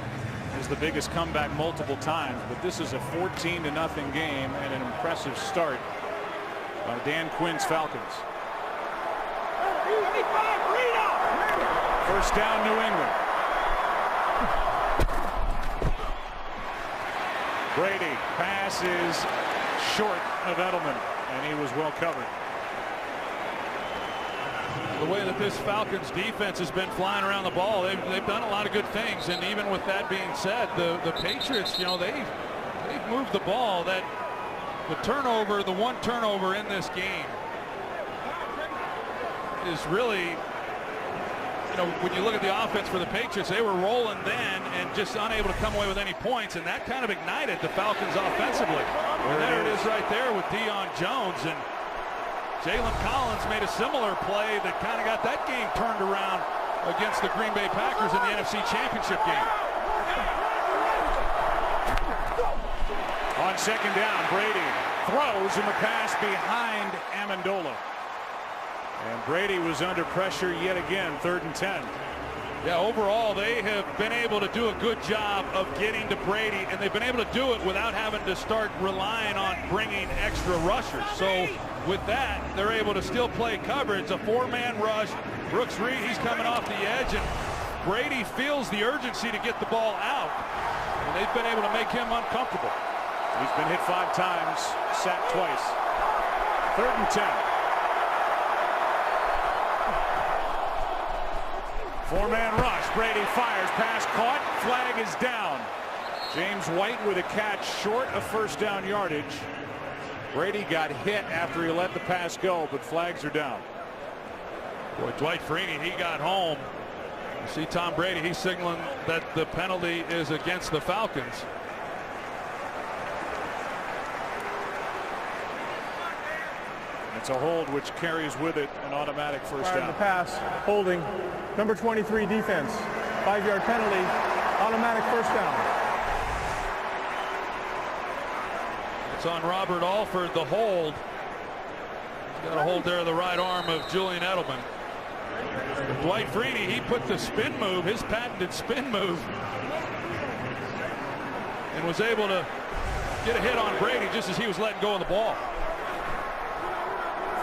is the biggest comeback multiple times, but this is a 14-0 game and an impressive start by Dan Quinn's Falcons. First down, New England. Brady passes short of Edelman, and he was well covered. The way that this Falcons defense has been flying around the ball, they've done a lot of good things. And even with that being said, the Patriots, you know, they've moved the ball. That the turnover, the one turnover in this game is really, you know, when you look at the offense for the Patriots, they were rolling then and just unable to come away with any points, and that kind of ignited the Falcons offensively. And there it is right there with Deion Jones, and Jalen Collins made a similar play that kind of got that game turned around against the Green Bay Packers in the NFC Championship game. On second down, Brady throws in the pass behind Amendola. And Brady was under pressure yet again, 3rd and 10. Yeah, overall, they have been able to do a good job of getting to Brady, and they've been able to do it without having to start relying on bringing extra rushers. So with that, they're able to still play coverage. A 4-man rush. Brooks Reed, he's coming off the edge, and Brady feels the urgency to get the ball out. And they've been able to make him uncomfortable. He's been hit 5 times, sacked twice. 3rd and 10. 4-man rush. Brady fires. Pass caught. Flag is down. James White with a catch short of first down yardage. Brady got hit after he let the pass go, but flags are down. Boy, Dwight Freeney, he got home. You see Tom Brady, he's signaling that the penalty is against the Falcons. It's a hold which carries with it an automatic first down. The pass, holding, number 23 defense, 5-yard penalty, automatic first down. It's on Robert Alford, the hold. He's got a hold there of the right arm of Julian Edelman. But Dwight Freeney, he put the spin move, his patented spin move, and was able to get a hit on Brady just as he was letting go of the ball.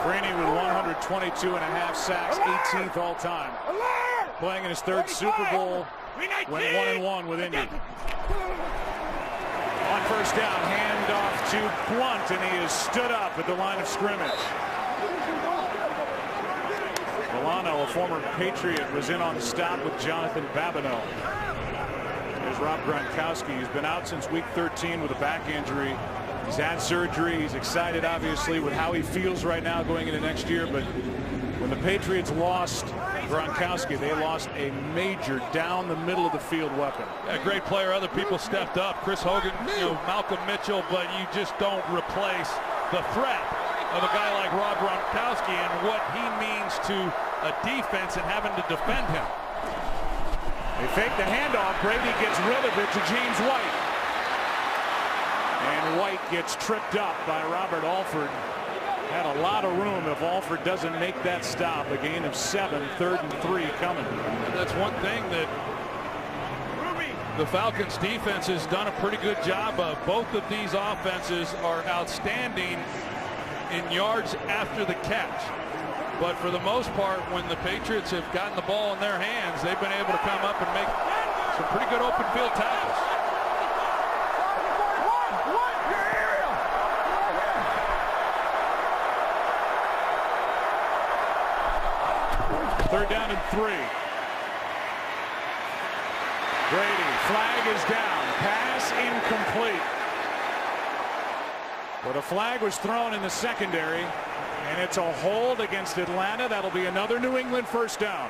Freeney with 122.5 sacks, 18th all time. Playing in his 3rd Super Bowl, went 1-1 with Indy. On first down, handoff to Blunt, and he is stood up at the line of scrimmage. Milano, a former Patriot, was in on the stop with Jonathan Babineau. There's Rob Gronkowski. He's been out since week 13 with a back injury. He's had surgery. He's excited, obviously, with how he feels right now going into next year. But when When the Patriots lost Gronkowski, they lost a major down the middle of the field weapon. A great player. Other people stepped up. Chris Hogan, Malcolm Mitchell, but you just don't replace the threat of a guy like Rob Gronkowski and what he means to a defense and having to defend him. They fake the handoff. Brady gets rid of it to James White. And White gets tripped up by Robert Alford. Had a lot of room if Alford doesn't make that stop. A gain of 7, 3rd and 3 coming. And that's one thing that the Falcons defense has done a pretty good job of. Both of these offenses are outstanding in yards after the catch. But for the most part, when the Patriots have gotten the ball in their hands, they've been able to come up and make some pretty good open field tackles. Third down and 3. Brady, flag is down. Pass incomplete. But a flag was thrown in the secondary, and it's a hold against Atlanta. That'll be another New England first down.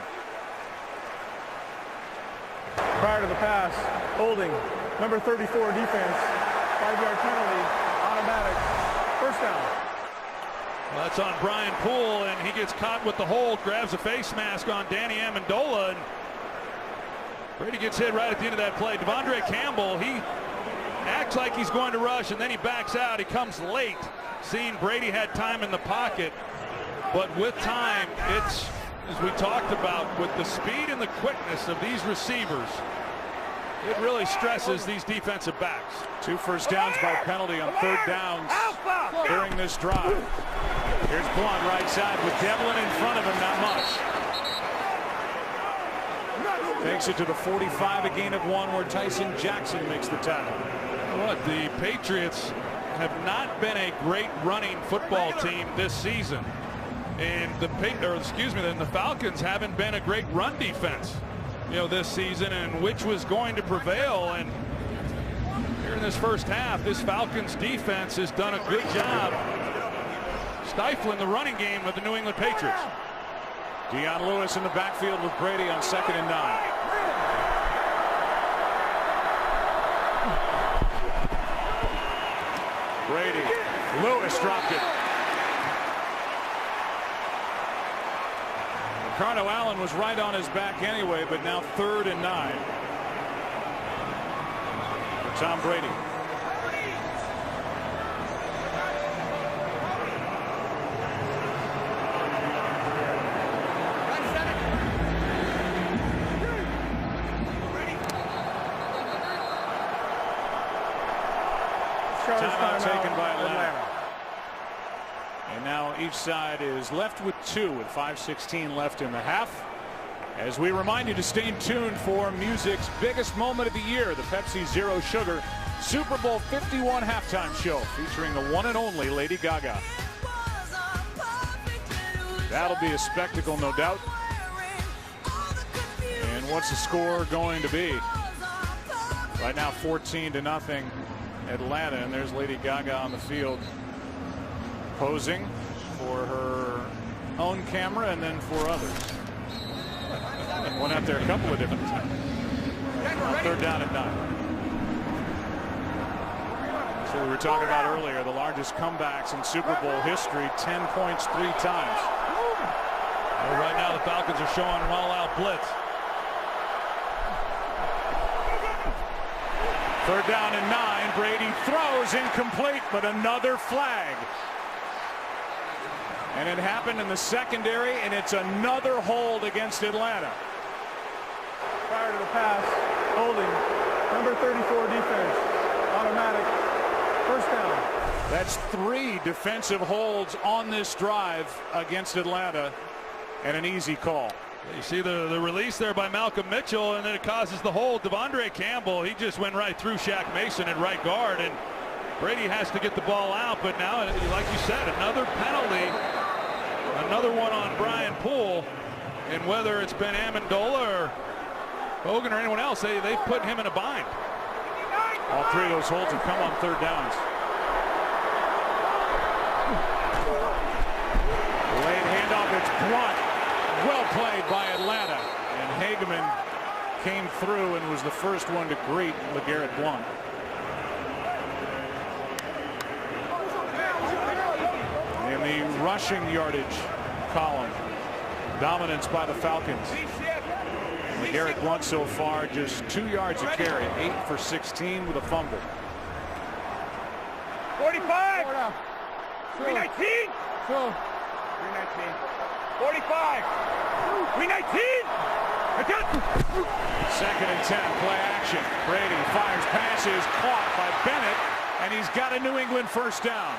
Prior to the pass, holding, number 34 defense, 5-yard penalty, automatic, first down. Well, that's on Brian Poole, and he gets caught with the hold, grabs a face mask on Danny Amendola, and Brady gets hit right at the end of that play. Devondre Campbell, he acts like he's going to rush, and then he backs out. He comes late, seeing Brady had time in the pocket, but with time, it's, as we talked about, with the speed and the quickness of these receivers, it really stresses these defensive backs. 2 first downs by penalty on 3rd downs during this drive. Here's Blunt right side with Devlin in front of him, not much. Takes it to the 45, a gain of 1, where Tyson Jackson makes the tackle. Look, the Patriots have not been a great running football team this season, and the Falcons haven't been a great run defense, this season, and which was going to prevail. And here in this first half, this Falcons defense has done a good job stifling the running game of the New England Patriots. Dion Lewis in the backfield with Brady on 2nd and 9. Brady, Lewis dropped it. Ricardo Allen was right on his back anyway, but now 3rd and 9 for Tom Brady. Timeout taken by Atlanta. And now each side is left with 2 with 5:16 left in the half. As we remind you to stay tuned for music's biggest moment of the year, the Pepsi Zero Sugar Super Bowl 51 halftime show featuring the one and only Lady Gaga. That'll be a spectacle, no doubt. And what's the score going to be? Right now 14-0 Atlanta, and there's Lady Gaga on the field posing for her own camera and then for others. Went out there a couple of different times. 3rd down and 9. So we were talking about earlier, the largest comebacks in Super Bowl history, 10 points 3 times. Well, right now the Falcons are showing an all-out blitz. 3rd down and 9. Brady throws incomplete, but another flag. And it happened in the secondary, and it's another hold against Atlanta. Prior to the pass, holding, number 34 defense, automatic, first down. That's 3 defensive holds on this drive against Atlanta, and an easy call. You see the release there by Malcolm Mitchell, and then it causes the hold. Devondre Campbell, he just went right through Shaq Mason at right guard, and Brady has to get the ball out. But now, like you said, another penalty, another one on Brian Poole, and whether it's been Amendola or Hogan or anyone else, they've put him in a bind. All 3 of those holds have come on 3rd downs. Late handoff, it's Blunt. Well played by Atlanta. And Hageman came through and was the first one to greet LeGarrette Blount. In the rushing yardage column, dominance by the Falcons. LeGarrette Blount so far just 2 yards a carry, 8 for 16 with a fumble. 45. 319. 319. 45. 319. Second and 10, play action. Brady fires passes, caught by Bennett, and he's got a New England first down.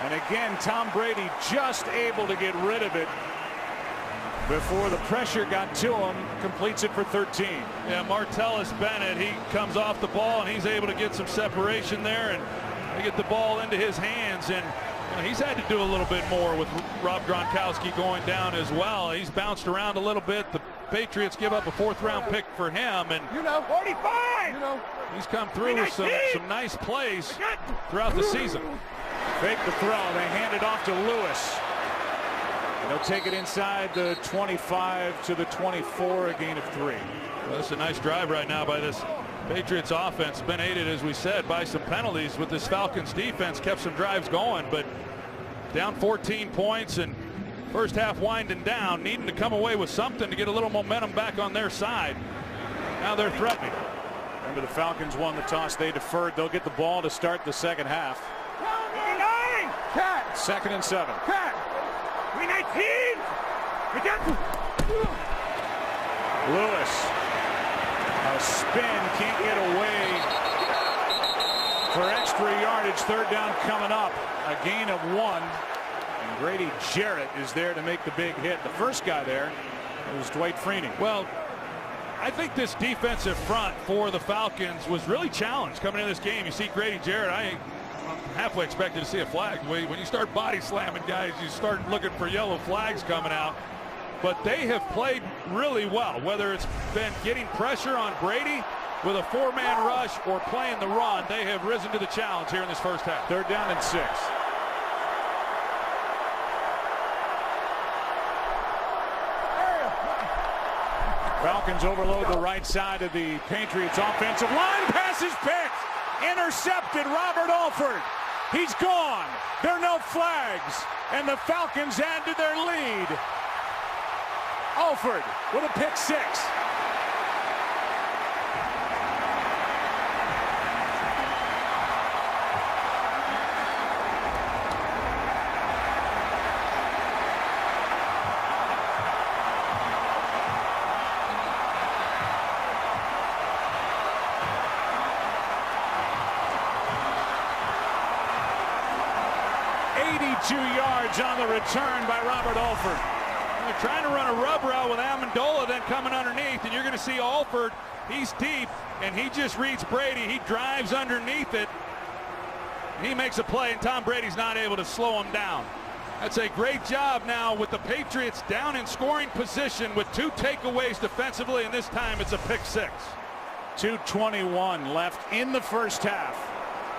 And again, Tom Brady just able to get rid of it before the pressure got to him. Completes it for 13. Yeah, Martellus Bennett, he comes off the ball and he's able to get some separation there and they get the ball into his hands. And he's had to do a little bit more with Rob Gronkowski going down as well. He's bounced around a little bit. The Patriots give up a 4th-round pick for him, and 45. He's come through with some nice plays throughout the season. Fake the throw. They hand it off to Lewis. And they'll take it inside the 25 to the 24, a gain of 3. Well, that's a nice drive right now by this Patriots offense. Been aided, as we said, by some penalties with this Falcons defense. Kept some drives going, but down 14 points and first half winding down, needing to come away with something to get a little momentum back on their side. Now they're threatening. Remember, the Falcons won the toss. They deferred. They'll get the ball to start the second half. Cat. 2nd and 7. Cat. 319. Lewis. A spin. Can't get away for extra yardage. 3rd down coming up. A gain of 1. And Grady Jarrett is there to make the big hit. The first guy there was Dwight Freeney. Well, I think this defensive front for the Falcons was really challenged coming into this game. You see Grady Jarrett, I'm halfway expected to see a flag. When you start body slamming guys, you start looking for yellow flags coming out. But they have played really well, whether it's been getting pressure on Brady with a 4-man rush or playing the run. They have risen to the challenge here in this first half. 3rd down and 6. Falcons overload the right side of the Patriots offensive line. Pass is picked. Intercepted. Robert Alford. He's gone. There are no flags. And the Falcons add to their lead. Alford with a pick 6. Yards on the return by Robert Alford. They're trying to run a rub route with Amendola, then coming underneath, and you're going to see Alford. He's deep, and he just reads Brady. He drives underneath it. He makes a play, and Tom Brady's not able to slow him down. That's a great job now with the Patriots down in scoring position with 2 takeaways defensively, and this time it's a pick 6. 2:21 left in the first half,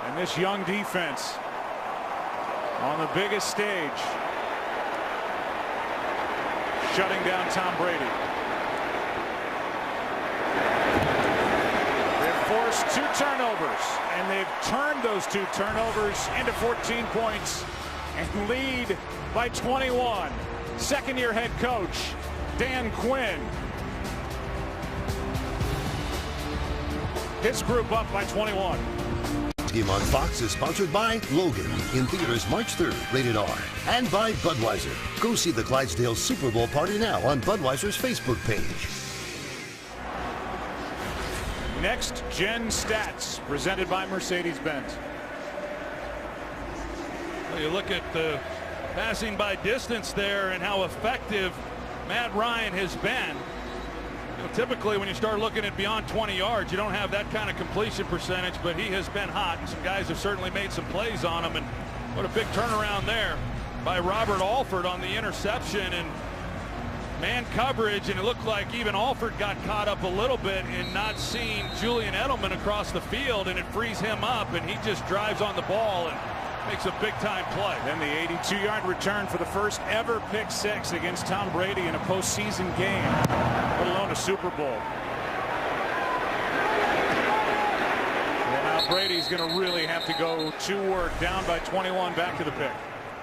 and this young defense on the biggest stage, shutting down Tom Brady. They've forced 2 turnovers, and they've turned those 2 turnovers into 14 points and lead by 21. Second-year head coach Dan Quinn. His group up by 21. Game on Fox is sponsored by Logan, in theaters March 3rd, rated R, and by Budweiser. Go see the Clydesdale Super Bowl party now on Budweiser's Facebook page. Next Gen Stats, presented by Mercedes-Benz. Well, you look at the passing by distance there and how effective Matt Ryan has been. Typically, when you start looking at beyond 20 yards, you don't have that kind of completion percentage, but he has been hot. Some guys have certainly made some plays on him, and what a big turnaround there by Robert Alford on the interception and man coverage, and it looked like even Alford got caught up a little bit in not seeing Julian Edelman across the field, and it frees him up, and he just drives on the ball and makes a big-time play. Then the 82-yard return for the first ever pick six against Tom Brady in a postseason game, let alone a Super Bowl. And now Brady's going to really have to go to work, down by 21, back to the pick.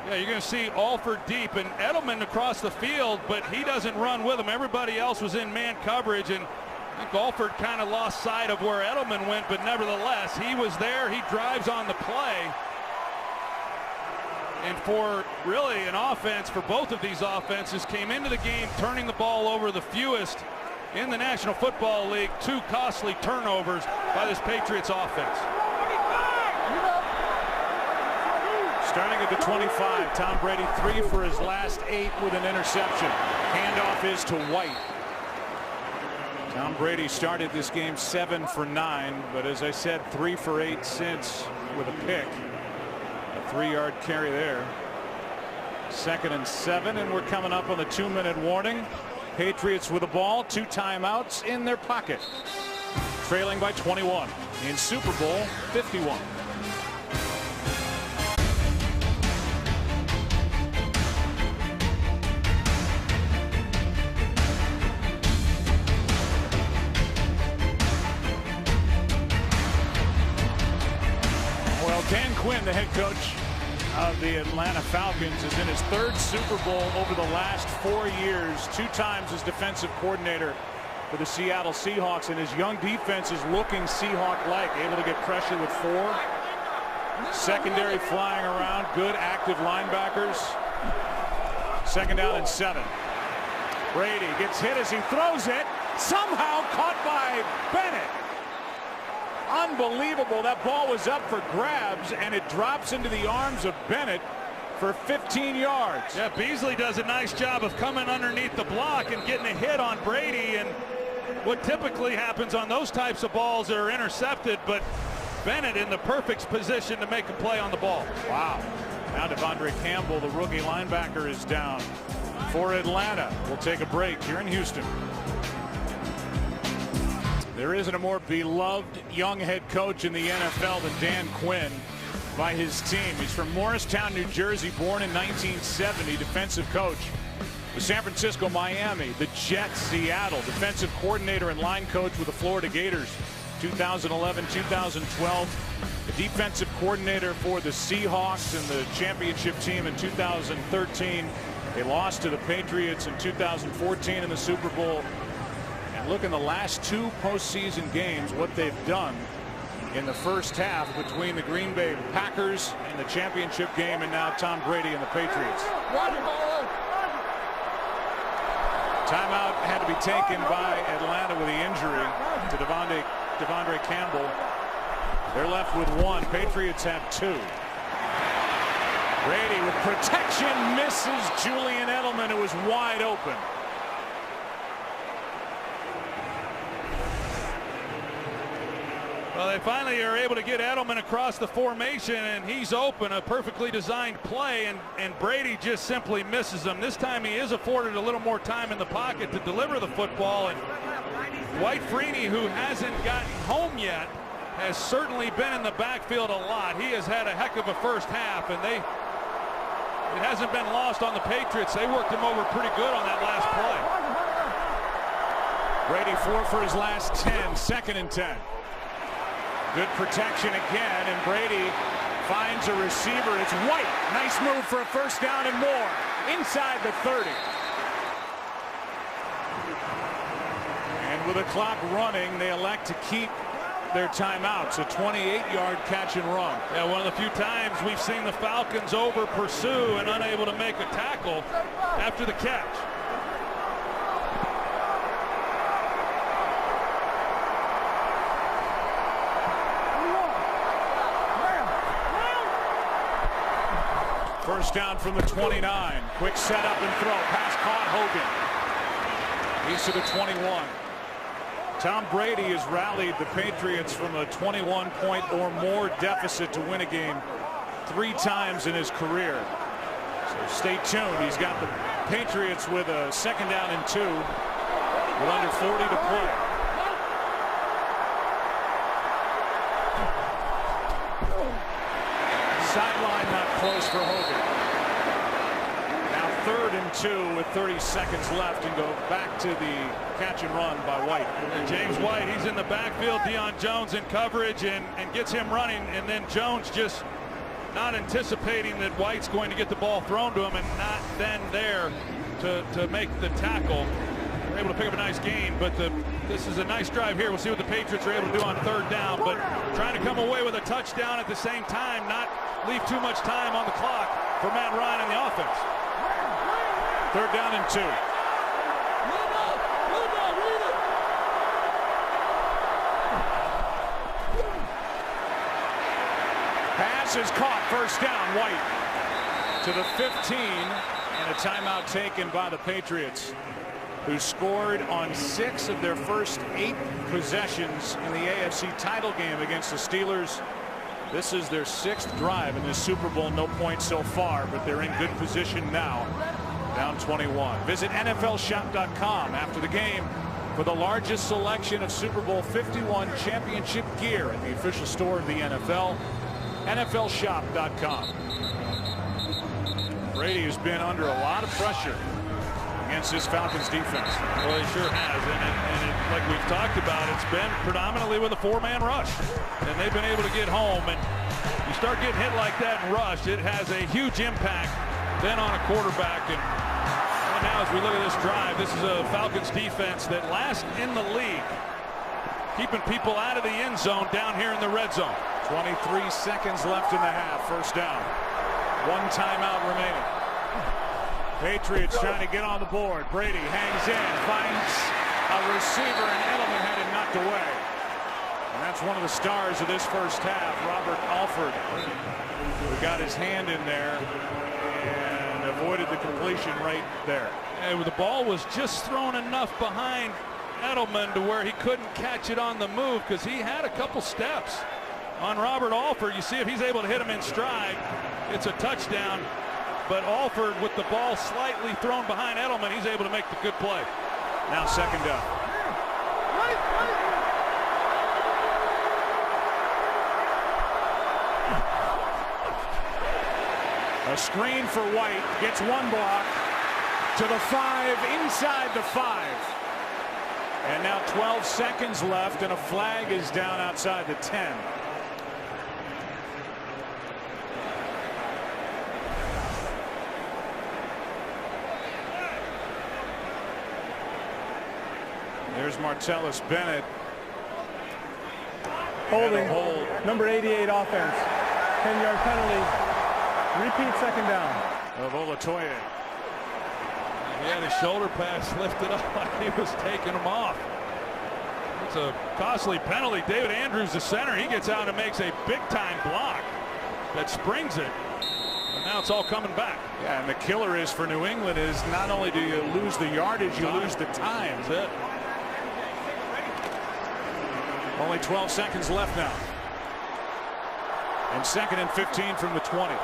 Yeah, you're going to see Alford deep and Edelman across the field, but he doesn't run with him. Everybody else was in man coverage, and I think Alford kind of lost sight of where Edelman went, but nevertheless, he was there. He drives on the play. And for really an offense, for both of these offenses, came into the game turning the ball over the fewest in the National Football League. 2 costly turnovers by this Patriots offense. Starting at the 25, Tom Brady 3 for his last 8 with an interception. Handoff is to White. Tom Brady started this game 7 for 9, but as I said, 3 for 8 since with a pick. A 3-yard carry there. 2nd and 7, and we're coming up on the 2-minute warning. Patriots with the ball, 2 timeouts in their pocket. Trailing by 21 in Super Bowl 51. Dan Quinn, the head coach of the Atlanta Falcons, is in his 3rd Super Bowl over the last 4 years. 2 times as defensive coordinator for the Seattle Seahawks, and his young defense is looking Seahawk-like, able to get pressure with 4. Secondary flying around, good active linebackers. 2nd down and 7. Brady gets hit as he throws it, somehow caught by Bennett. Unbelievable. That ball was up for grabs, and it drops into the arms of Bennett for 15 yards. Yeah, Beasley does a nice job of coming underneath the block and getting a hit on Brady, and what typically happens on those types of balls are intercepted, but Bennett in the perfect position to make a play on the ball. Wow. Now Devondre Campbell, the rookie linebacker, is down for Atlanta. We'll take a break here in Houston. There isn't a more beloved young head coach in the NFL than Dan Quinn by his team. He's from Morristown, New Jersey, born in 1970, defensive coach with San Francisco, Miami, the Jets, Seattle, defensive coordinator and line coach with the Florida Gators, 2011, 2012, the defensive coordinator for the Seahawks and the championship team in 2013. They lost to the Patriots in 2014 in the Super Bowl. Look in the last 2 postseason games, what they've done in the first half between the Green Bay Packers and the championship game, and now Tom Brady and the Patriots. Timeout had to be taken by Atlanta with the injury to Devondre Campbell. They're left with 1. Patriots have 2. Brady with protection misses Julian Edelman, who was wide open. Well, they finally are able to get Edelman across the formation, and he's open. A perfectly designed play, and Brady just simply misses him. This time he is afforded a little more time in the pocket to deliver the football, and Dwight Freeney, who hasn't gotten home yet, has certainly been in the backfield a lot. He has had a heck of a first half, and it hasn't been lost on the Patriots. They worked him over pretty good on that last play. Brady 4 for his last 10, 2nd and 10. Good protection again, and Brady finds a receiver. It's White. Nice move for a first down and more. Inside the 30. And with the clock running, they elect to keep their timeouts. A 28-yard catch and run. Yeah, one of the few times we've seen the Falcons over pursue and unable to make a tackle after the catch. First down from the 29. Quick setup and throw. Pass caught. Hogan. He's to the 21. Tom Brady has rallied the Patriots from a 21-point or more deficit to win a game 3 times in his career. So stay tuned. He's got the Patriots with a 2nd down and 2 with under 40 to play. Sideline close for Hogan. Now 3rd and 2 with 30 seconds left, and go back to the catch and run by White. And James White, he's in the backfield. Deion Jones in coverage and gets him running, and then Jones just not anticipating that White's going to get the ball thrown to him and not then there to make the tackle. They're able to pick up a nice gain, but this is a nice drive here. We'll see what the Patriots are able to do on 3rd down, but trying to come away with a touchdown at the same time, not leave too much time on the clock for Matt Ryan and the offense. 3rd down and 2. Pass is caught. 1st down. White to the 15, and a timeout taken by the Patriots, who scored on 6 of their first 8 possessions in the AFC title game against the Steelers. This is their 6th drive in this Super Bowl. No points so far, but they're in good position now. Down 21. Visit NFLshop.com after the game for the largest selection of Super Bowl 51 championship gear at the official store of the NFL. NFLshop.com. Brady has been under a lot of pressure against this Falcons defense. Well, he sure has, and like we've talked about, it's been predominantly with a 4-man rush, and they've been able to get home. And you start getting hit like that and rushed, it has a huge impact then on a quarterback. And now as we look at this drive, this is a Falcons defense that last in the league, keeping people out of the end zone down here in the red zone. 23 seconds left in the half. 1st down. 1 timeout remaining. Patriots trying to get on the board. Brady hangs in, finds a receiver, and Edelman had it knocked away. And that's one of the stars of this first half, Robert Alford, who got his hand in there and avoided the completion right there. And the ball was just thrown enough behind Edelman to where he couldn't catch it on the move, because he had a couple steps on Robert Alford. You see if he's able to hit him in stride, it's a touchdown. But Alford, with the ball slightly thrown behind Edelman, he's able to make the good play. Now 2nd down. A screen for White, gets 1 block to the 5, inside the 5. And now 12 seconds left, and a flag is down outside the 10. There's Martellus Bennett. Holding. Hold. Number 88 offense. 10-yard penalty. Repeat 2nd down. Of Olatoye. He had his shoulder pads lifted up like he was taking them off. It's a costly penalty. David Andrews, the center, he gets out and makes a big-time block that springs it. And now it's all coming back. Yeah, and the killer is for New England is not only do you lose the yardage, you lose the time. That's it. Only 12 seconds left now. And 2nd and 15 from the 20.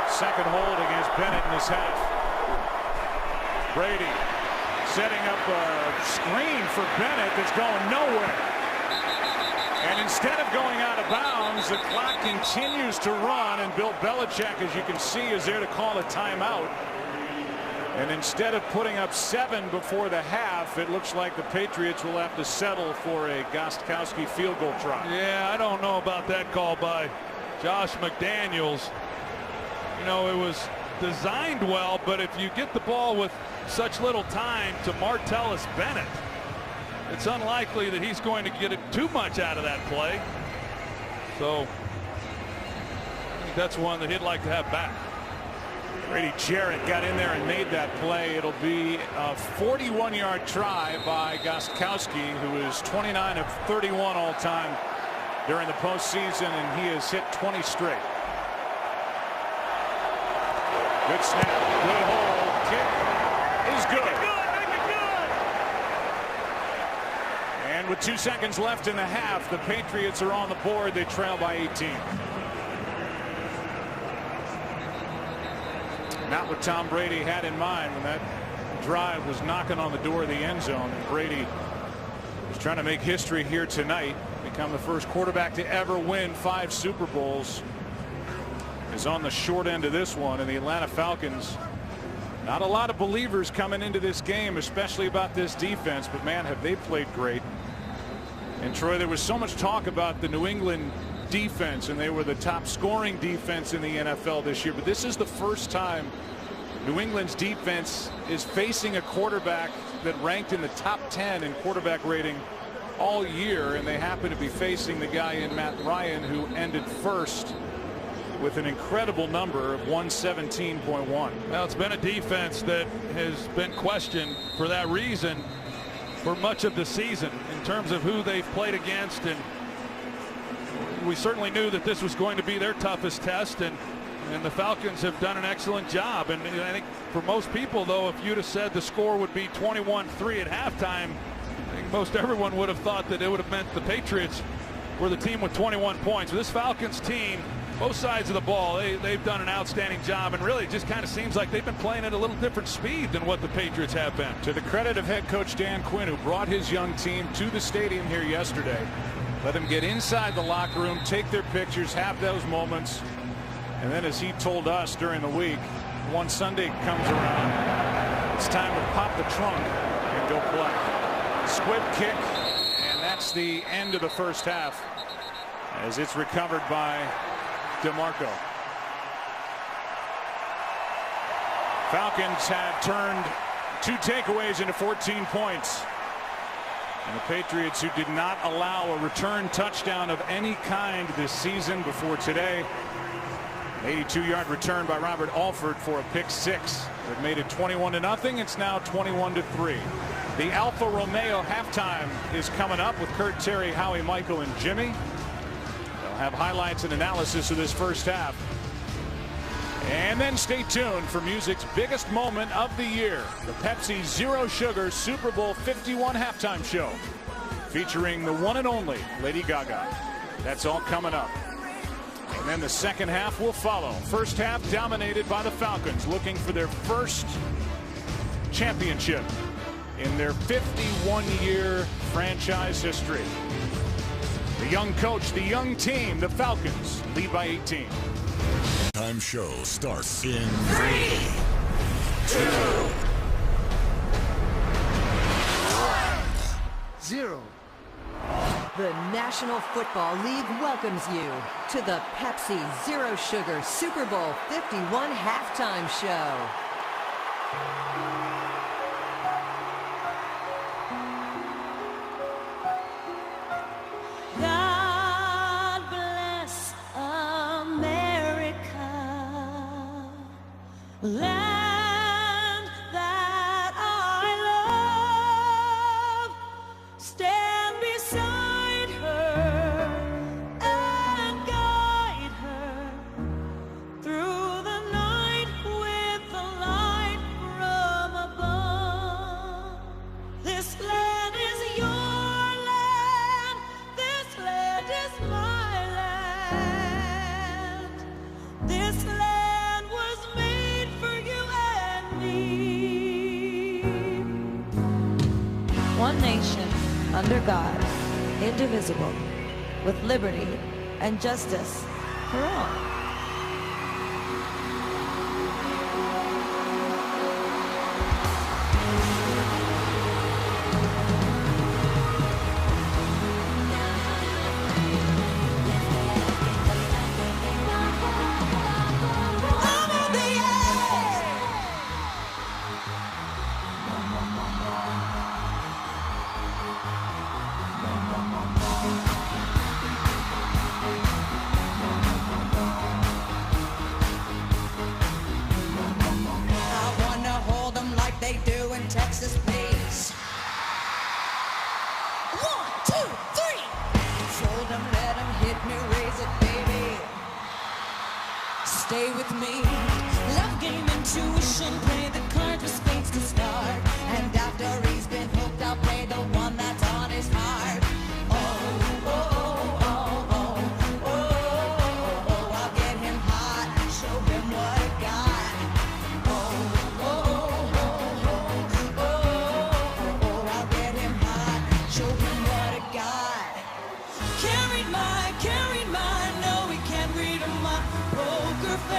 Second hold against Bennett in this half. Brady setting up a screen for Bennett that's going nowhere. And instead of going out of bounds, the clock continues to run, and Bill Belichick, as you can see, is there to call a timeout. And instead of putting up 7 before the half, it looks like the Patriots will have to settle for a Gostkowski field goal try. Yeah, I don't know about that call by Josh McDaniels. You know, it was designed well, but if you get the ball with such little time to Martellus Bennett, it's unlikely that he's going to get it too much out of that play. So I think that's one that he'd like to have back. Grady Jarrett got in there and made that play. It'll be a 41-yard try by Gostkowski, who is 29 of 31 all time during the postseason, and he has hit 20 straight. Good snap, good hold, kick is good. And with 2 seconds left in the half, the Patriots are on the board. They trail by 18. Not what Tom Brady had in mind when that drive was knocking on the door of the end zone. And Brady was trying to make history here tonight, become the first quarterback to ever win 5 Super Bowls is on the short end of this one, and the Atlanta Falcons, not a lot of believers coming into this game, especially about this defense, but man, have they played great. And Troy, there was so much talk about the New England defense, and they were the top scoring defense in the NFL this year, but this is the first time New England's defense is facing a quarterback that ranked in the top 10 in quarterback rating all year, and they happen to be facing the guy in Matt Ryan, who ended first with an incredible number of 117.1. Well, it's been a defense that has been questioned for that reason for much of the season in terms of who they've played against, and we certainly knew that this was going to be their toughest test, and the Falcons have done an excellent job. And I think for most people, though, if you'd have said the score would be 21-3 at halftime, I think most everyone would have thought that it would have meant the Patriots were the team with 21 points. This Falcons team, both sides of the ball, they've done an outstanding job, and really it just kind of seems like they've been playing at a little different speed than what the Patriots have been. To the credit of head coach Dan Quinn, who brought his young team to the stadium here yesterday, let them get inside the locker room, take their pictures, have those moments. And then, as he told us during the week, once Sunday comes around, it's time to pop the trunk and go play. Squib kick, and that's the end of the first half as it's recovered by DeMarco. Falcons had turned 2 takeaways into 14 points. And the Patriots, who did not allow a return touchdown of any kind this season before today, 82-yard return by Robert Alford for a pick 6 that made it 21-0. It's now 21-3. The Alfa Romeo halftime is coming up with Kurt, Terry, Howie, Michael, and Jimmy. They'll have highlights and analysis of this first half. And then stay tuned for music's biggest moment of the year, the Pepsi Zero Sugar Super Bowl 51 halftime show, featuring the one and only Lady Gaga. That's all coming up. And then the second half will follow. First half dominated by the Falcons, looking for their first championship in their 51-year franchise history. The young coach, the young team, the Falcons lead by 18. Time show starts in 3, 2, 1, 0. The National Football League welcomes you to the Pepsi Zero Sugar Super Bowl 51 halftime show. God bless America, land that I love. Stand beside her and guide her through the night with the light from above. This land is your land, this land is my land. This land was made for you and me. One nation, under God, indivisible, with liberty and justice for all. I'm on the edge. I wanna hold them like they do in Texas, please. 1, 2, 3. Fold them, let them hit me, raise it, baby. Stay with me. Love game, intuition, play the cards with spades to start. And after he's been hooked, I'll play the one that's on his heart. Oh, oh, oh, oh, oh, oh, oh, oh, I'll get him hot, show him what I got. Oh, oh, oh, oh, oh, oh, oh, I'll get him hot, show him what I got. Can't read my, no, he can't read my poker face.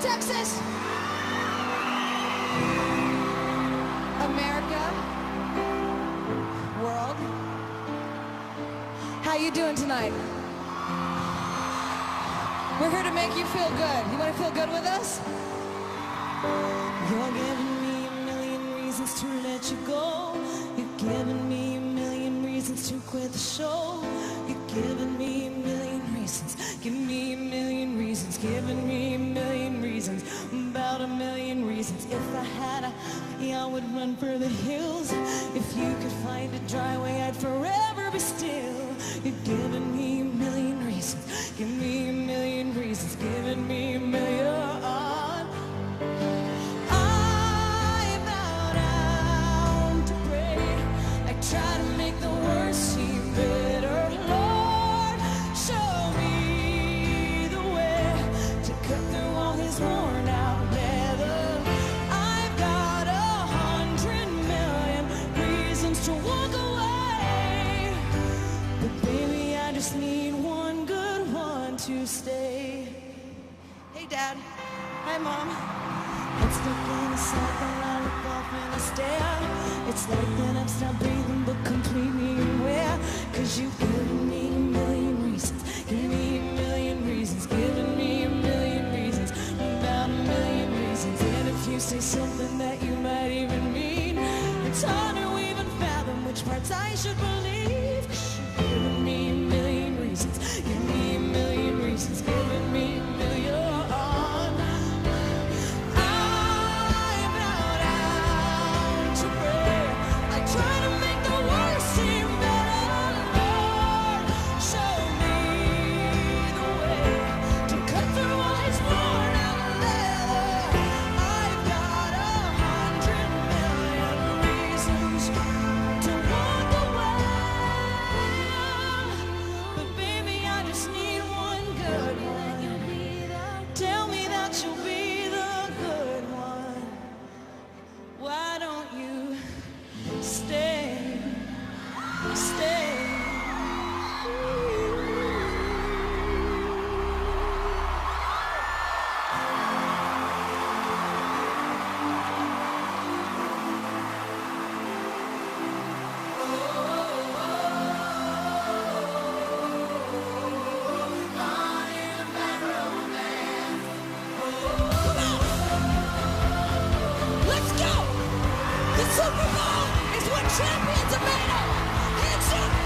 doing, Texas? America? World? How you doing tonight? We're here to make you feel good. You want to feel good with us? You're giving me a million reasons to let you go. You're giving me a million reasons to quit the show. You're giving me a million reasons. Give me a million reasons. Giving me a million reasons. About a million reasons. If I had a, I would run for the hills. If you could find a dry way, I'd forever be still. You're giving me a million reasons. Give me a million reasons. Giving me a million. I bow down to pray. I try to make the worst seem better. Lord, show me the way to cut through all his worn out leather. I've got 100 million reasons to walk away, but baby, I just need one good one to stay. Hey, Dad. Hi, Mom. I'm stuck in a cycle, I look off and I stare. It's like that I'm stopped breathing, but completely aware. Cause you've given me a million reasons. Give me a million reasons. Giving me a million reasons. About a million reasons. And if you say something that you might even mean, it's hard to even fathom which parts I should believe. Cause you've given me a million reasons. Give me a million reasons. Giving me a million. Super Bowl is what champions are made of. Hands up.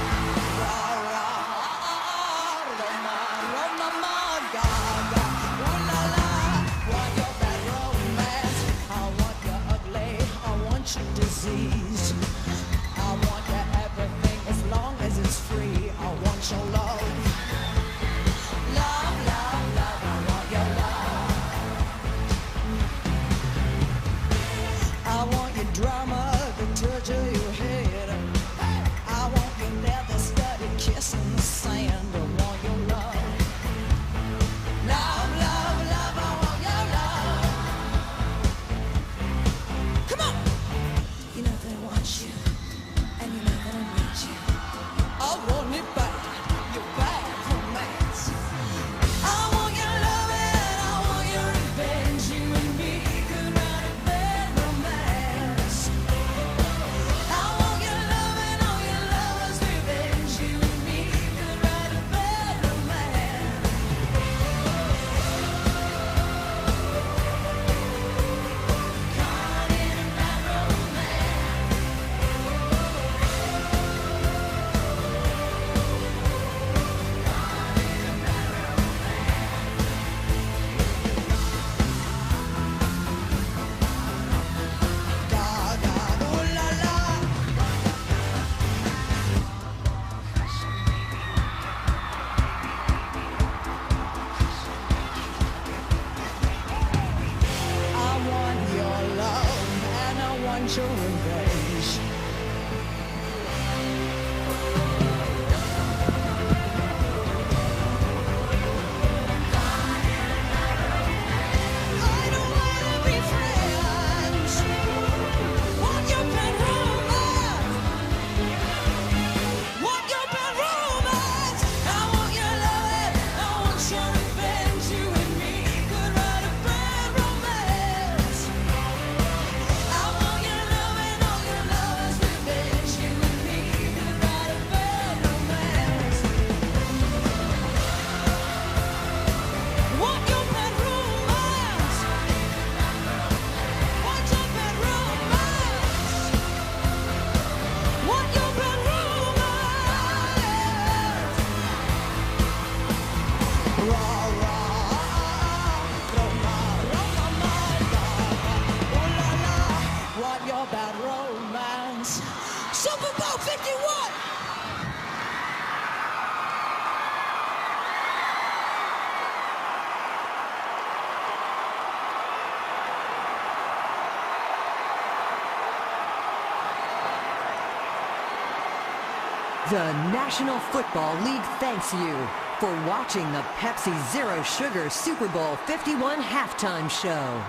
The National Football League thanks you for watching the Pepsi Zero Sugar Super Bowl 51 halftime show.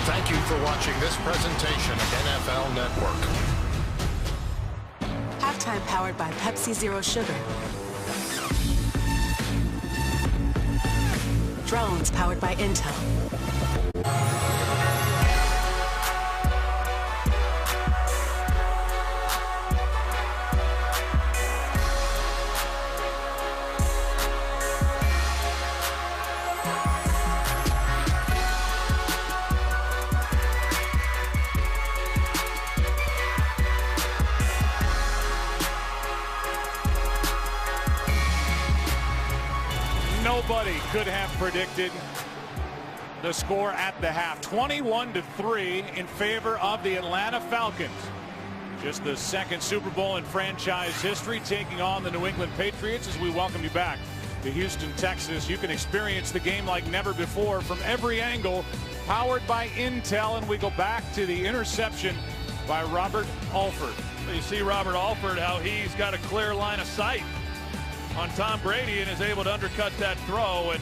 Thank you for watching this presentation of NFL Network. Halftime powered by Pepsi Zero Sugar. Drones powered by Intel. Nobody could have predicted the score at the half. 21-3 in favor of the Atlanta Falcons. Just the second Super Bowl in franchise history, taking on the New England Patriots. As we welcome you back to Houston, Texas, you can experience the game like never before from every angle, powered by Intel. And we go back to the interception by Robert Alford. So you see Robert Alford, how he's got a clear line of sight on Tom Brady and is able to undercut that throw, and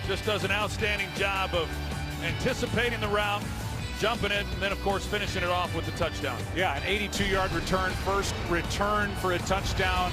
just does an outstanding job of anticipating the route, jumping it, and then of course finishing it off with the touchdown. Yeah, an 82-yard return, first return for a touchdown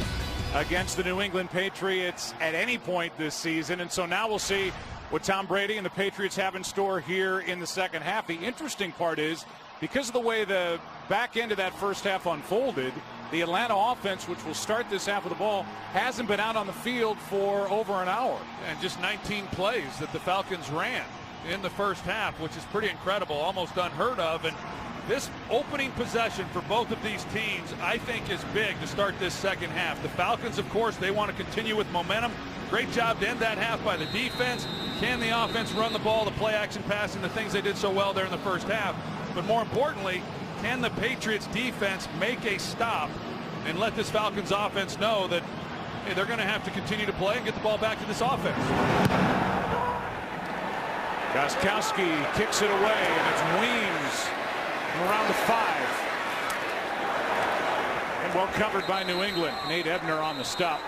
against the New England Patriots at any point this season. And so now we'll see what Tom Brady and the Patriots have in store here in the second half. The interesting part is, because of the way the back end of that first half unfolded, the Atlanta offense, which will start this half of the ball, hasn't been out on the field for over an hour. And just 19 plays that the Falcons ran in the first half, which is pretty incredible, almost unheard of. And this opening possession for both of these teams, I think, is big to start this second half. The Falcons, of course, they want to continue with momentum. Great job to end that half by the defense. Can the offense run the ball, the play action passing, the things they did so well there in the first half? But more importantly, can the Patriots defense make a stop and let this Falcons offense know that, hey, they're going to have to continue to play and get the ball back to this offense? Gostkowski kicks it away, and it's Weems from around the 5. And well covered by New England. Nate Ebner on the stop.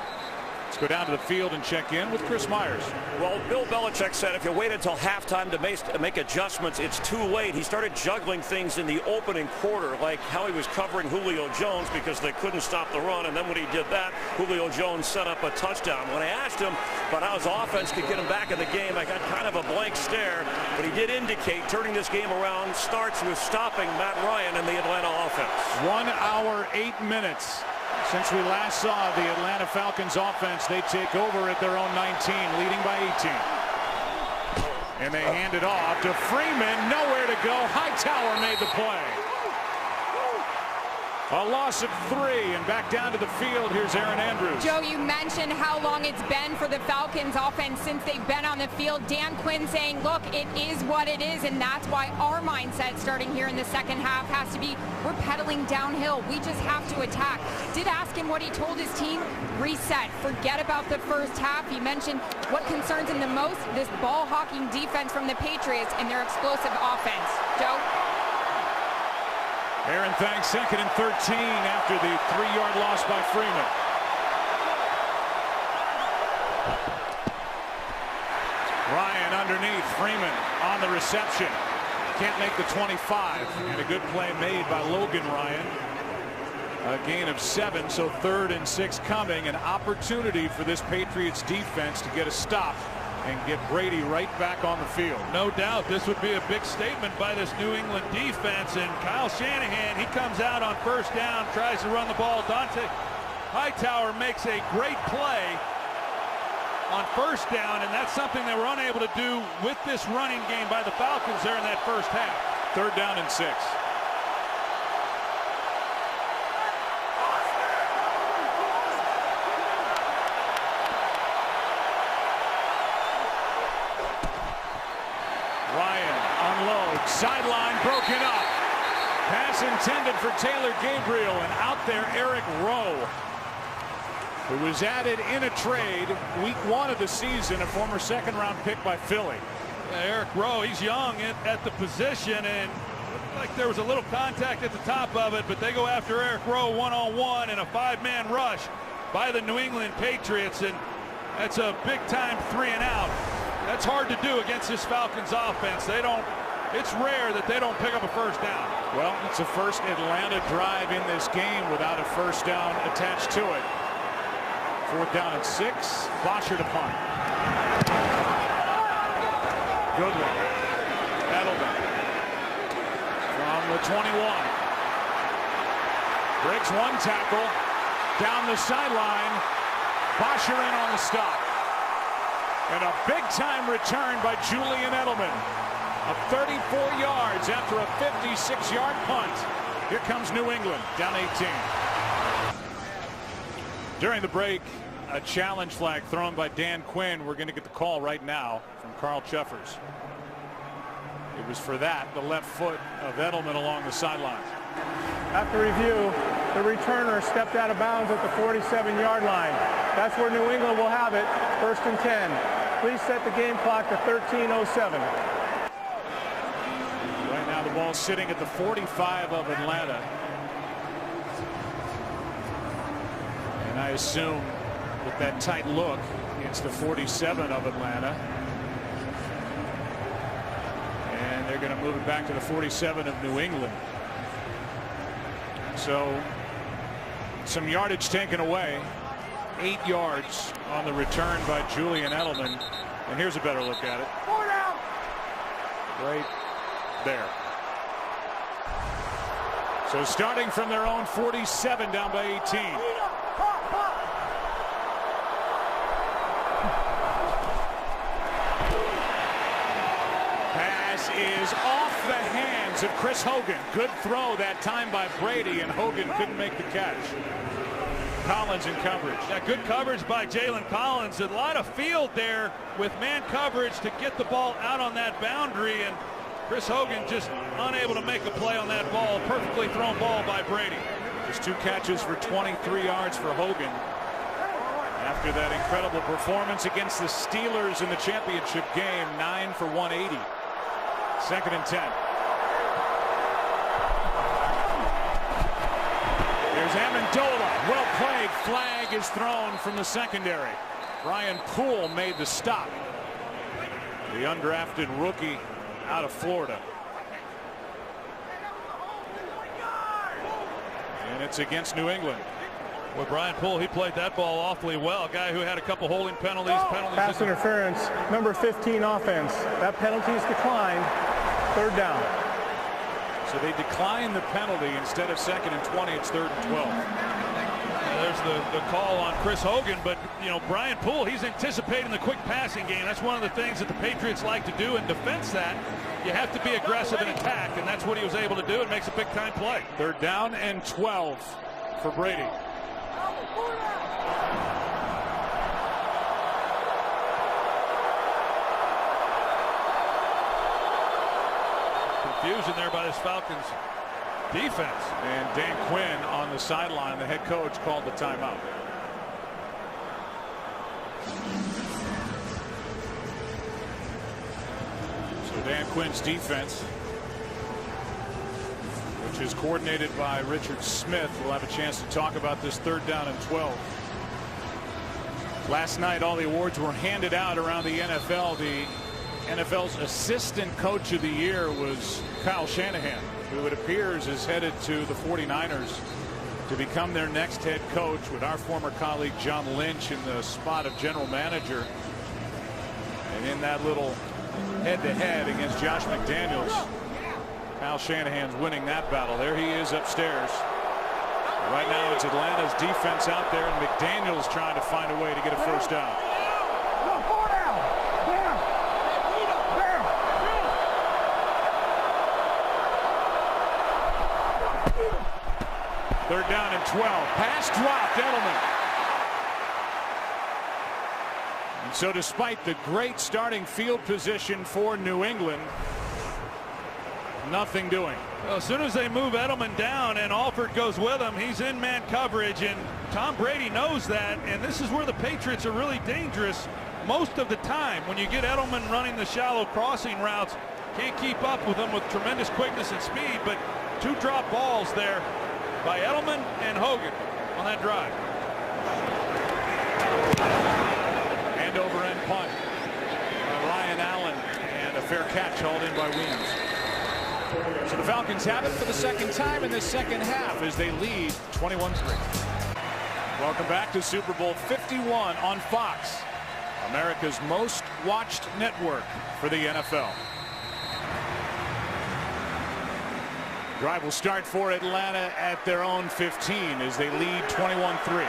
Let's go down to the field and check in with Chris Myers. Well, Bill Belichick said if you wait until halftime to make adjustments, it's too late. He started juggling things in the opening quarter, like how he was covering Julio Jones because they couldn't stop the run. And then when he did that, Julio Jones set up a touchdown. When I asked him about how his offense could get him back in the game, I got kind of a blank stare. But he did indicate turning this game around starts with stopping Matt Ryan and the Atlanta offense. 1 hour, 8 minutes. Since we last saw the Atlanta Falcons offense, they take over at their own 19, leading by 18. And they hand it off to Freeman. Nowhere to go. Hightower made the play. A loss of 3, and back down to the field. Here's Aaron Andrews. Joe, you mentioned how long it's been for the Falcons offense since they've been on the field. Dan Quinn saying, look, it is what it is, and that's why our mindset starting here in the second half has to be, we're pedaling downhill. We just have to attack. Did ask him what he told his team. Reset. Forget about the first half. He mentioned what concerns him the most, this ball-hawking defense from the Patriots and their explosive offense. Joe? Aaron thanks 2nd and 13 after the 3-yard loss by Freeman. Ryan underneath, Freeman on the reception. Can't make the 25, and a good play made by Logan Ryan. A gain of 7, so 3rd and 6 coming. An opportunity for this Patriots defense to get a stop and get Brady right back on the field. No doubt this would be a big statement by this New England defense, and Kyle Shanahan, he comes out on first down, tries to run the ball. Dante Hightower makes a great play on first down, and that's something they were unable to do with this running game by the Falcons there in that first half. 3rd down and 6. Sideline broken up. Pass intended for Taylor Gabriel, and out there Eric Rowe, who was added in a trade week 1 of the season, a former 2nd-round pick by Philly. Eric Rowe, he's young at the position, and Like there was a little contact at the top of it, but they go after Eric Rowe one-on-one in a 5-man rush by the New England Patriots, and that's a big-time 3-and-out. That's hard to do against this Falcons offense. It's rare that they don't pick up a first down. Well, it's the first Atlanta drive in this game without a first down attached to it. 4th down and 6. Bosher to punt. Goodwin. Edelman. From the 21. Breaks 1 tackle. Down the sideline. Bosher in on the stop. And a big-time return by Julian Edelman. Of 34 yards after a 56-yard punt. Here comes New England, down 18. During the break, a challenge flag thrown by Dan Quinn. We're going to get the call right now from Carl Cheffers. It was for that, the left foot of Edelman along the sideline. After review, the returner stepped out of bounds at the 47-yard line. That's where New England will have it, 1st and 10. Please set the game clock to 13:07. Right now the ball sitting at the 45 of Atlanta. And I assume with that tight look, it's the 47 of Atlanta. And they're going to move it back to the 47 of New England. So some yardage taken away. 8 yards on the return by Julian Edelman. And here's a better look at it. Right there. So starting from their own 47, down by 18. Pass is off the hands of Chris Hogan. Good throw that time by Brady, and Hogan couldn't make the catch. Collins in coverage. Yeah, good coverage by Jalen Collins. A lot of field there with man coverage to get the ball out on that boundary, and Chris Hogan just unable to make a play on that ball. Perfectly thrown ball by Brady. Just 2 catches for 23 yards for Hogan. After that incredible performance against the Steelers in the championship game, 9 for 180. 2nd and 10. There's Amendola. Well played. Flag is thrown from the secondary. Brian Poole made the stop. The undrafted rookie out of Florida. And it's against New England. Well, Brian Poole, he played that ball awfully well. A guy who had a couple holding penalties. Pass interference, number 15 offense. That penalty is declined. 3rd down. So they decline the penalty. Instead of 2nd and 20, it's 3rd and 12. There's the call on Chris Hogan, but you know, Brian Poole, he's anticipating the quick passing game. That's one of the things that the Patriots like to do in defense. That you have to be aggressive in attack, and that's what he was able to do. It makes a big time play. 3rd down and 12 for Brady. Confusion there by this Falcons defense. And Dan Quinn on the sideline, the head coach, called the timeout. So Dan Quinn's defense, which is coordinated by Richard Smith, will have a chance to talk about this 3rd down and 12. Last night all the awards were handed out around the NFL. The NFL's assistant coach of the year was Kyle Shanahan, who it appears is headed to the 49ers to become their next head coach, with our former colleague John Lynch in the spot of general manager. And in that little head-to-head against Josh McDaniels, Kyle Shanahan's winning that battle. There he is upstairs. Right now it's Atlanta's defense out there, and McDaniels trying to find a way to get a first down. 3rd down and 12. Pass dropped. Edelman. And so despite the great starting field position for New England, nothing doing. Well, as soon as they move Edelman down and Alford goes with him, he's in man coverage, and Tom Brady knows that, and this is where the Patriots are really dangerous most of the time. When you get Edelman running the shallow crossing routes, Can't keep up with them with tremendous quickness and speed, but 2 drop balls there by Edelman and Hogan on that drive. End over end punt by Ryan Allen, and a fair catch hauled in by Weems. So the Falcons have it for the second time in this second half as they lead 21-3. Welcome back to Super Bowl 51 on Fox, America's most watched network for the NFL. Drive will start for Atlanta at their own 15 as they lead 21-3.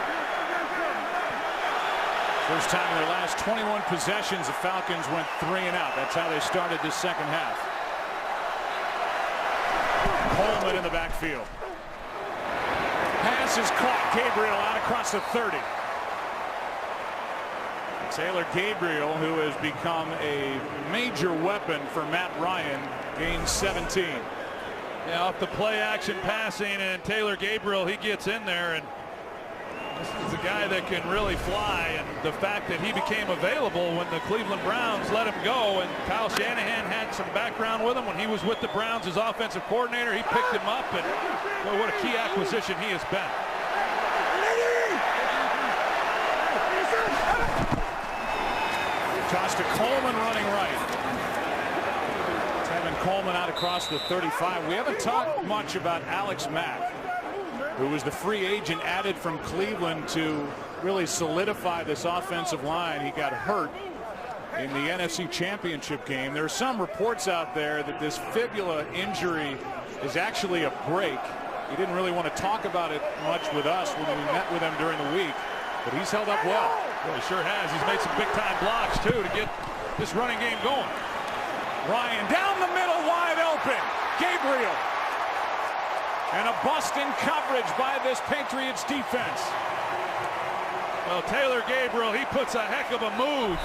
First time in their last 21 possessions, the Falcons went 3 and out. That's how they started this second half. Coleman in the backfield. Pass is caught. Gabriel out across the 30. Taylor Gabriel, who has become a major weapon for Matt Ryan, gains 17. Yeah, off the play action passing, and Taylor Gabriel, he gets in there, and this is a guy that can really fly, and the fact that he became available when the Cleveland Browns let him go, and Kyle Shanahan had some background with him when he was with the Browns as offensive coordinator. He picked him up, and boy, what a key acquisition he has been. Toss to Coleman running right. Coleman out across the 35. We haven't talked much about Alex Mack, who was the free agent added from Cleveland to really solidify this offensive line. He got hurt in the NFC Championship game. There are some reports out there that this fibula injury is actually a break. He didn't really want to talk about it much with us when we met with him during the week, but he's held up well. Well, he sure has. He's made some big-time blocks, too, to get this running game going. Ryan down the middle, wide open. Gabriel. And a busting coverage by this Patriots defense. Well, Taylor Gabriel, he puts a heck of a move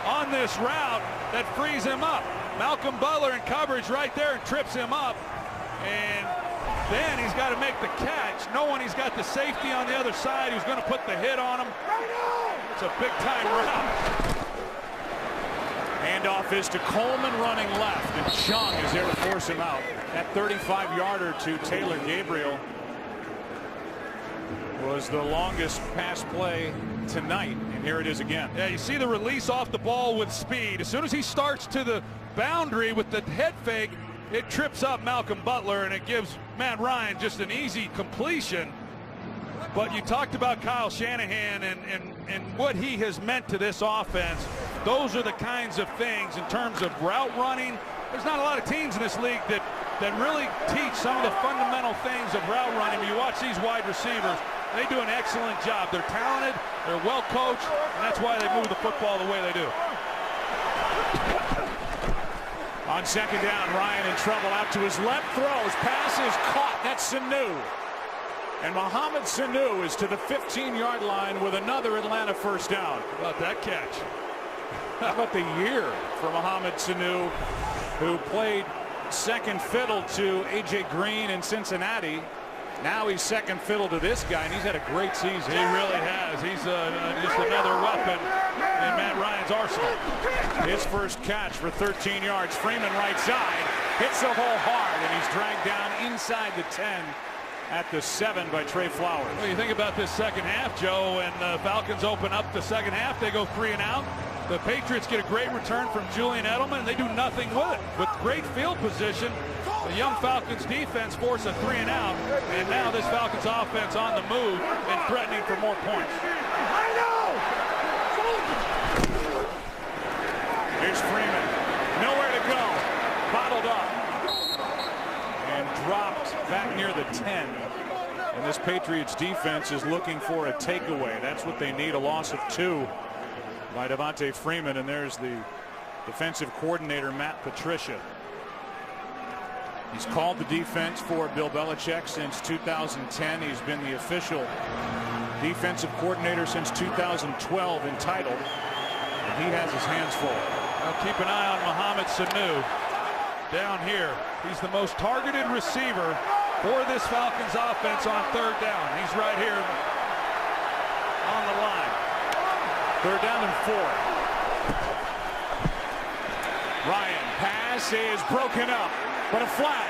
on this route that frees him up. Malcolm Butler in coverage right there and trips him up. And then he's got to make the catch, knowing he's got the safety on the other side who's going to put the hit on him. It's a big-time route. Handoff is to Coleman running left, and Chung is there to force him out. That 35-yarder to Taylor Gabriel was the longest pass play tonight, and here it is again. Yeah, you see the release off the ball with speed. As soon as he starts to the boundary with the head fake, it trips up Malcolm Butler, and it gives Matt Ryan just an easy completion. But you talked about Kyle Shanahan and what he has meant to this offense. Those are the kinds of things in terms of route running. There's not a lot of teams in this league that really teach some of the fundamental things of route running. When you watch these wide receivers, they do an excellent job. They're talented, they're well coached, and that's why they move the football the way they do. On second down, Ryan in trouble out to his left, throws, pass is caught. That's Sanu. And Mohamed Sanu is to the 15-yard line with another Atlanta first down. How about that catch? How about the year for Mohamed Sanu, who played second fiddle to A.J. Green in Cincinnati. Now he's second fiddle to this guy, and he's had a great season. He really has. He's just another weapon in Matt Ryan's arsenal. His first catch for 13 yards. Freeman right side, hits the hole hard, and he's dragged down inside the 10 at the 7 by Trey Flowers. Well, you think about this second half, Joe, and the Falcons open up the second half. They go 3 and out. The Patriots get a great return from Julian Edelman, and they do nothing with it. With great field position, the young Falcons defense force a 3 and out, and now this Falcons offense on the move and threatening for more points. Here's Freeman, nowhere to go, bottled up, and dropped back near the 10. And this Patriots defense is looking for a takeaway. That's what they need, a loss of 2 by Devontae Freeman, and there's the defensive coordinator, Matt Patricia. He's called the defense for Bill Belichick since 2010. He's been the official defensive coordinator since 2012 entitled, and he has his hands full. Now keep an eye on Mohamed Sanu down here. He's the most targeted receiver for this Falcons offense on third down. He's right here on the line. Third down and 4. Ryan Pass is broken up, but a flag.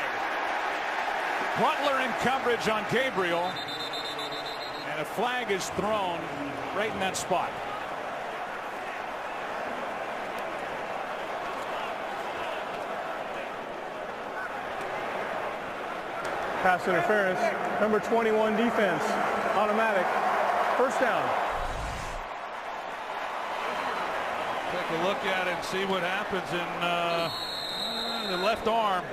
Butler in coverage on Gabriel, and a flag is thrown right in that spot. Pass interference. Number 21 defense. Automatic. First down. Take a look at it and see what happens in the left arm.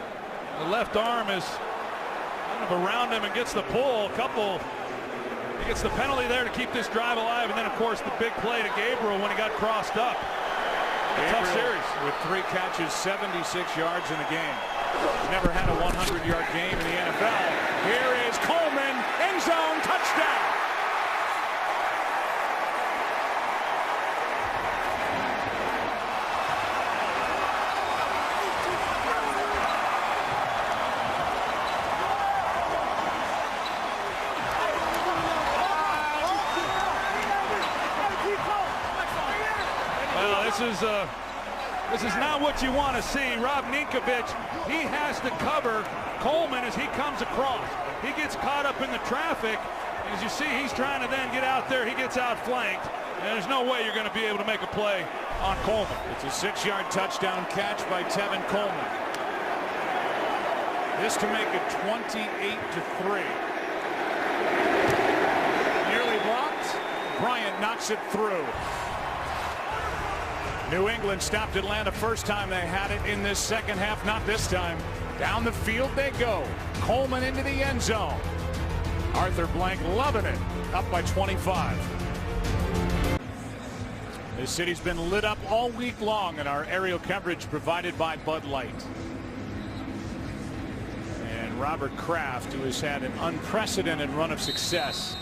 The left arm is kind of around him and gets the pull. He gets the penalty there to keep this drive alive. And then, of course, the big play to Gabriel when he got crossed up. A tough series. With 3 catches, 76 yards in the game. He's never had a 100-yard game in the NFL. Here is Coleman, end zone, touchdown. Well, this is not what you want to see. Rob Ninkovich, he has to cover Coleman as he comes across. He gets caught up in the traffic. As you see, he's trying to then get out there. He gets outflanked. And there's no way you're going to be able to make a play on Coleman. It's a 6-yard touchdown catch by Tevin Coleman. This to make it 28-3. Nearly blocked. Bryant knocks it through. New England stopped Atlanta first time they had it in this second half. Not this time. Down the field they go. Coleman into the end zone. Arthur Blank loving it. Up by 25. This city's been lit up all week long in our aerial coverage provided by Bud Light. And Robert Kraft, who has had an unprecedented run of success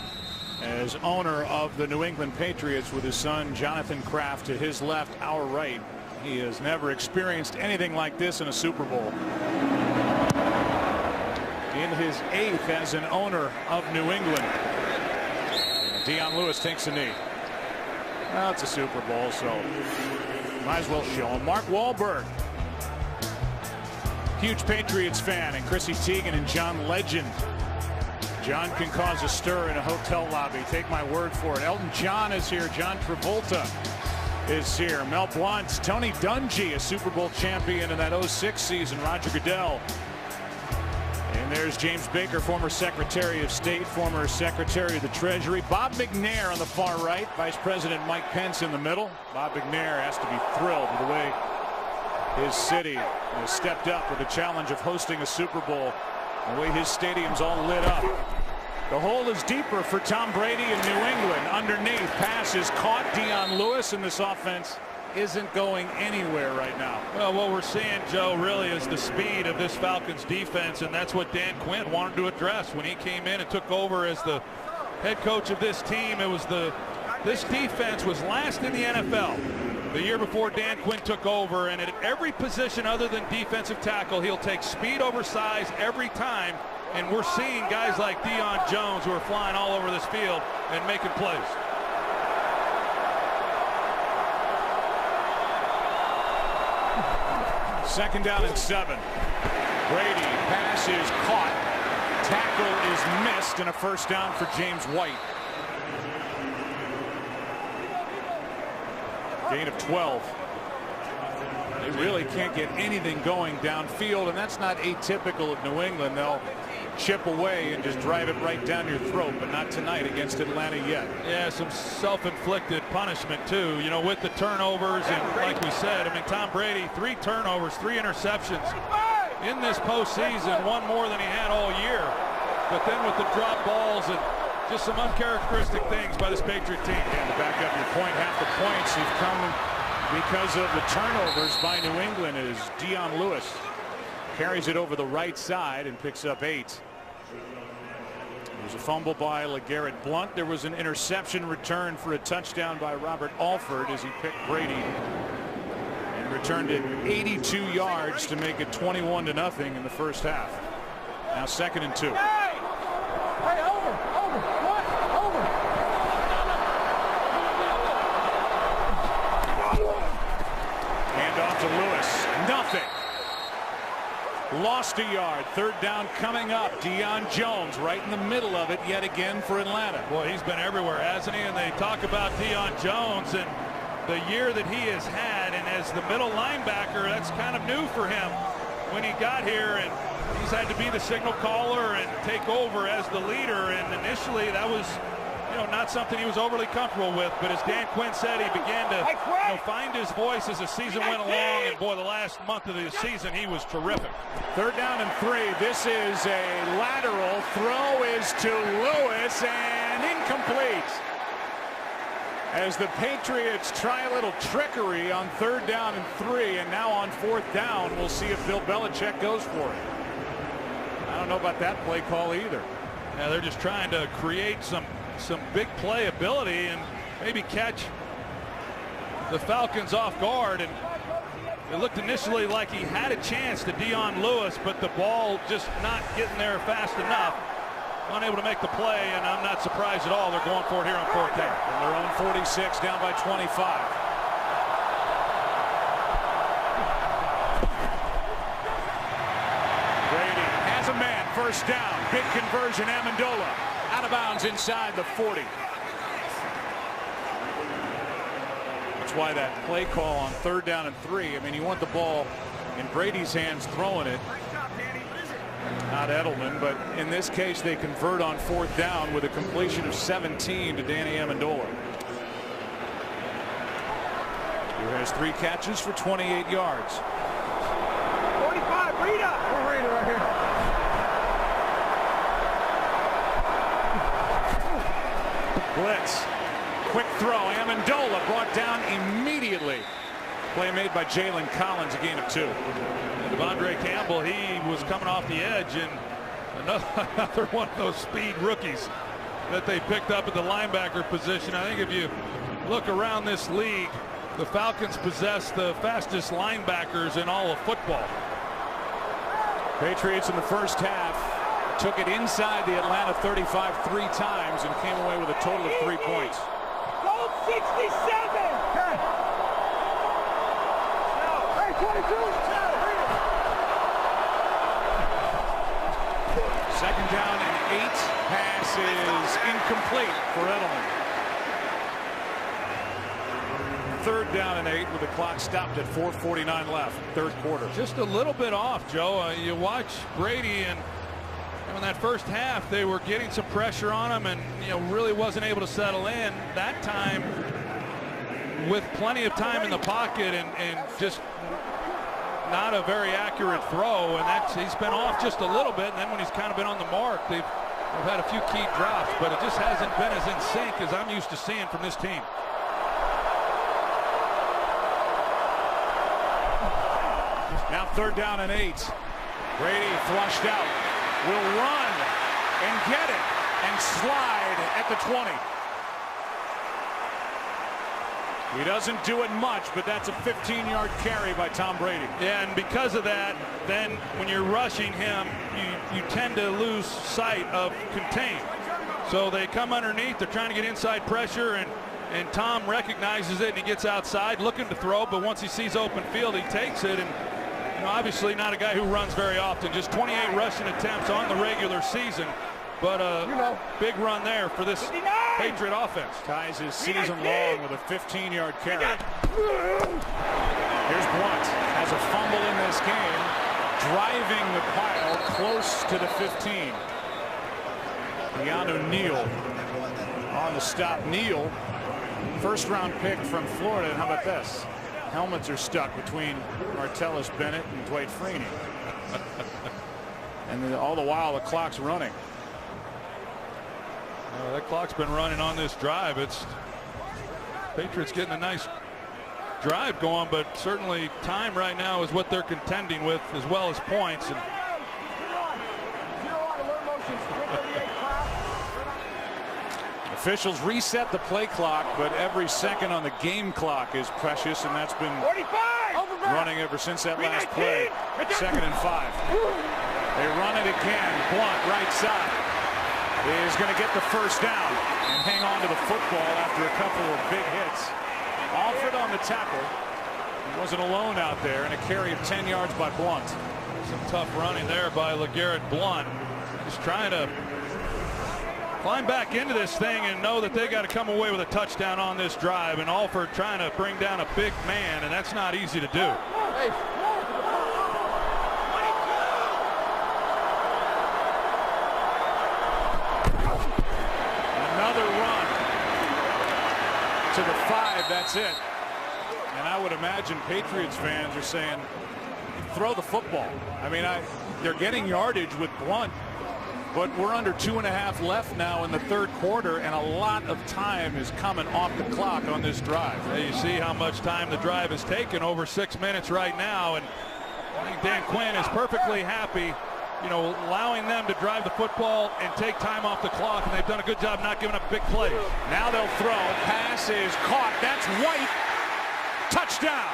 as owner of the New England Patriots with his son Jonathan Kraft to his left, our right. He has never experienced anything like this in a Super Bowl. In his 8th as an owner of New England. Dion Lewis takes a knee. Well, it's a Super Bowl, so might as well show him. Mark Wahlberg, huge Patriots fan, and Chrissy Teigen and John Legend. John can cause a stir in a hotel lobby. Take my word for it. Elton John is here. John Travolta is here. Mel Blount, Tony Dungy, a Super Bowl champion in that 06 season. Roger Goodell. And there's James Baker, former Secretary of State, former Secretary of the Treasury. Bob McNair on the far right. Vice President Mike Pence in the middle. Bob McNair has to be thrilled with the way his city has stepped up with the challenge of hosting a Super Bowl. The way his stadium's all lit up. The hole is deeper for Tom Brady in New England. Underneath, pass is caught. Dion Lewis, and this offense isn't going anywhere right now. Well, what we're seeing, Joe, really is the speed of this Falcons defense, and that's what Dan Quinn wanted to address when he came in and took over as the head coach of this team. This defense was last in the NFL the year before Dan Quinn took over, and at every position other than defensive tackle, he'll take speed over size every time, and we're seeing guys like Deion Jones who are flying all over this field and making plays. Second down and 7. Brady, pass is caught. Tackle is missed, and a first down for James White. Gain of 12. They really can't get anything going downfield, and that's not atypical of New England. They'll chip away and just drive it right down your throat, but not tonight against Atlanta yet. Yeah, some self-inflicted punishment too, you know, with the turnovers, and like we said, I mean, Tom Brady, 3 turnovers, 3 interceptions in this postseason, one more than he had all year. But then with the drop balls and just some uncharacteristic things by this Patriot team. And to back up your point, half the points have come because of the turnovers by New England as Dion Lewis carries it over the right side and picks up 8. There's a fumble by LeGarrette Blount. There was an interception return for a touchdown by Robert Alford as he picked Brady and returned it 82 yards to make it 21-0 in the first half. Now 2nd and 2. Hand off to Lewis. Nothing. 60-yard. Third down coming up. Deion Jones right in the middle of it yet again for Atlanta. Boy, he's been everywhere, hasn't he? And they talk about Deion Jones and the year that he has had, and as the middle linebacker, that's kind of new for him when he got here, and he's had to be the signal caller and take over as the leader, and initially that was not something he was overly comfortable with, but as Dan Quinn said, he began to find his voice as the season went along, and boy, the last month of the season he was terrific. Third down and 3. This is a lateral. Throw is to Lewis and incomplete. As the Patriots try a little trickery on third down and 3, and now on fourth down, we'll see if Bill Belichick goes for it. I don't know about that play call either. Yeah, they're just trying to create some big play ability and maybe catch the Falcons off guard, and it looked initially like he had a chance to Dion Lewis, but the ball just not getting there fast enough, unable to make the play, and I'm not surprised at all they're going for it here on fourth down. And they're on 46, down by 25. Brady has a man, first down, big conversion. Amendola out of bounds inside the 40. That's why that play call on third down and 3. I mean, you want the ball in Brady's hands throwing it, not Edelman, but in this case they convert on fourth down with a completion of 17 to Danny Amendola, who has 3 catches for 28 yards. 45, Rita! Oh, Rita right here. Blitz. Quick throw. Amendola brought down immediately. Play made by Jalen Collins, a gain of 2. Devondre Campbell, he was coming off the edge, and another one of those speed rookies that they picked up at the linebacker position. I think if you look around this league, the Falcons possess the fastest linebackers in all of football. Patriots in the first half took it inside the Atlanta 35 3 times and came away with a total of 3 points. Gold 67! Okay. Hey, 22! Second down and 8. Pass is incomplete for Edelman. Third down and 8 with the clock stopped at 4:49 left, third quarter. Just a little bit off, Joe. You watch Brady, and in that first half they were getting some pressure on him, and really wasn't able to settle in. That time, with plenty of time in the pocket and just not a very accurate throw, and he's been off just a little bit, and then when he's kind of been on the mark, they've had a few key drops, but it just hasn't been as in sync as I'm used to seeing from this team. Now third down and 8. Brady flushed out, will run and get it and slide at the 20. He doesn't do it much, but that's a 15-yard carry by Tom Brady. Yeah, and because of that, then when you're rushing him, you tend to lose sight of contain. So they come underneath, they're trying to get inside pressure, and Tom recognizes it, and he gets outside looking to throw, but once he sees open field, he takes it. And obviously not a guy who runs very often, just 28 rushing attempts on the regular season, but a big run there for this Patriot offense. Ties his season long with a 15-yard carry. Here's Blunt, has a fumble in this game, driving the pile close to the 15. Keanu Neal on the stop. Neal, first-round pick from Florida, and how about this? Helmets are stuck between Martellus Bennett and Dwight Freeney. And all the while the clock's running. That clock's been running on this drive. Patriots getting a nice drive going, but certainly time right now is what they're contending with, as well as points. And officials reset the play clock, but every second on the game clock is precious, and that's been running ever since that last play. Second and 5. They run it again. Blunt, right side, is going to get the first down and hang on to the football after a couple of big hits. Alford on the tackle. He wasn't alone out there, and a carry of 10 yards by Blunt. Some tough running there by LeGarrette Blount. He's trying to climb back into this thing and know that they got to come away with a touchdown on this drive, and Alford trying to bring down a big man, and that's not easy to do. Another run to the 5, that's it. And I would imagine Patriots fans are saying, throw the football. I mean, they're getting yardage with Blount, but we're under 2.5 left now in the third quarter, and a lot of time is coming off the clock on this drive. You see how much time the drive has taken, over 6 minutes right now, and I think Dan Quinn is perfectly happy, you know, allowing them to drive the football and take time off the clock, and they've done a good job not giving up big plays. Now they'll throw. Pass is caught. That's White. Touchdown.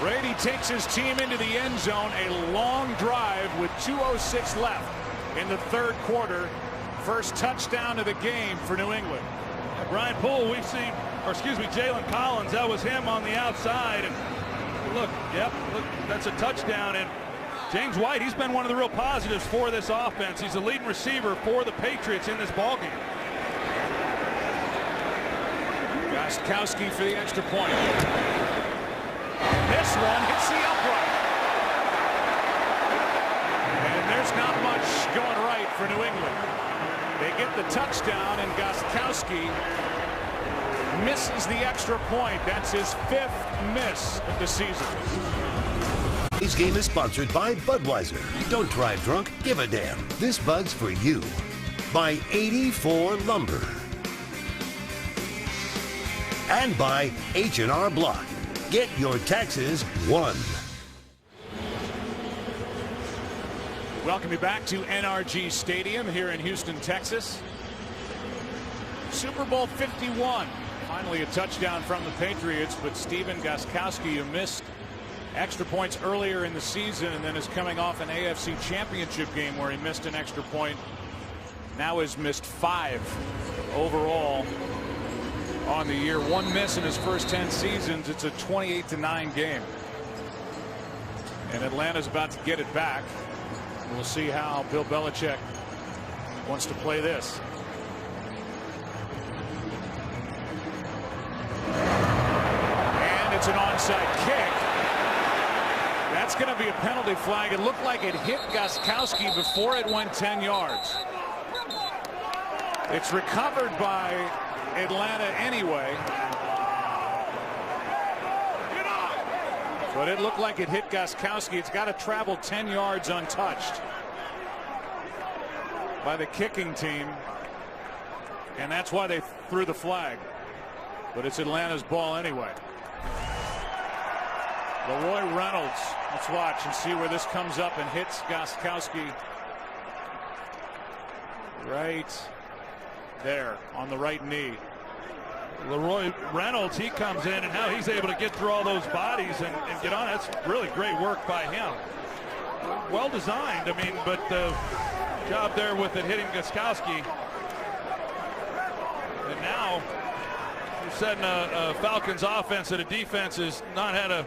Brady takes his team into the end zone. A long drive with 2:06 left in the third quarter. First touchdown of the game for New England. Brian Poole, we've seen, or excuse me, Jalen Collins, that was him on the outside. And look, look, that's a touchdown. And James White, he's been one of the real positives for this offense. He's the leading receiver for the Patriots in this ballgame. Gostkowski for the extra point. This one hits the upright. And there's not much going right for New England. They get the touchdown, and Gostkowski misses the extra point. That's his 5th miss of the season. Today's game is sponsored by Budweiser. Don't drive drunk, give a damn. This Bud's for you. By 84 Lumber. And by H&R Block. Get your taxes won. Welcome you back to NRG Stadium here in Houston, Texas. Super Bowl 51. Finally a touchdown from the Patriots, but Stephen Gostkowski, who missed extra points earlier in the season and then is coming off an AFC Championship game where he missed an extra point, now has missed 5 overall on the year. 1 miss in his first 10 seasons. It's a 28-9 game. And Atlanta's about to get it back. We'll see how Bill Belichick wants to play this. And it's an onside kick. That's going to be a penalty flag. It looked like it hit Gostkowski before it went 10 yards. It's recovered by Atlanta anyway. But it looked like it hit Gostkowski. It's got to travel 10 yards untouched by the kicking team. And that's why they threw the flag. But it's Atlanta's ball anyway. Leroy Reynolds. Let's watch and see where this comes up and hits Gostkowski right there on the right knee. Leroy Reynolds, he comes in, and how he's able to get through all those bodies and get on. That's really great work by him. Well designed, I mean, but the job there with it hitting Gostkowski. And now you're setting a Falcons offense that a defense has not had a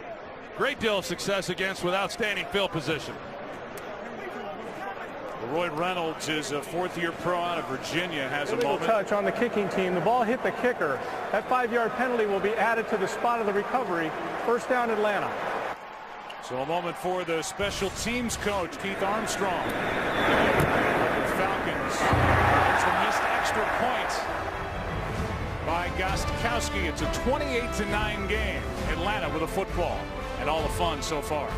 great deal of success against with outstanding field position. Leroy Reynolds is a 4th-year pro out of Virginia, has a moment. Touch on the kicking team. The ball hit the kicker. That 5-yard penalty will be added to the spot of the recovery. First down, Atlanta. So a moment for the special teams coach, Keith Armstrong. The Falcons. It's a missed extra point by Gostkowski. It's a 28-9 game. Atlanta with a football and all the fun so far.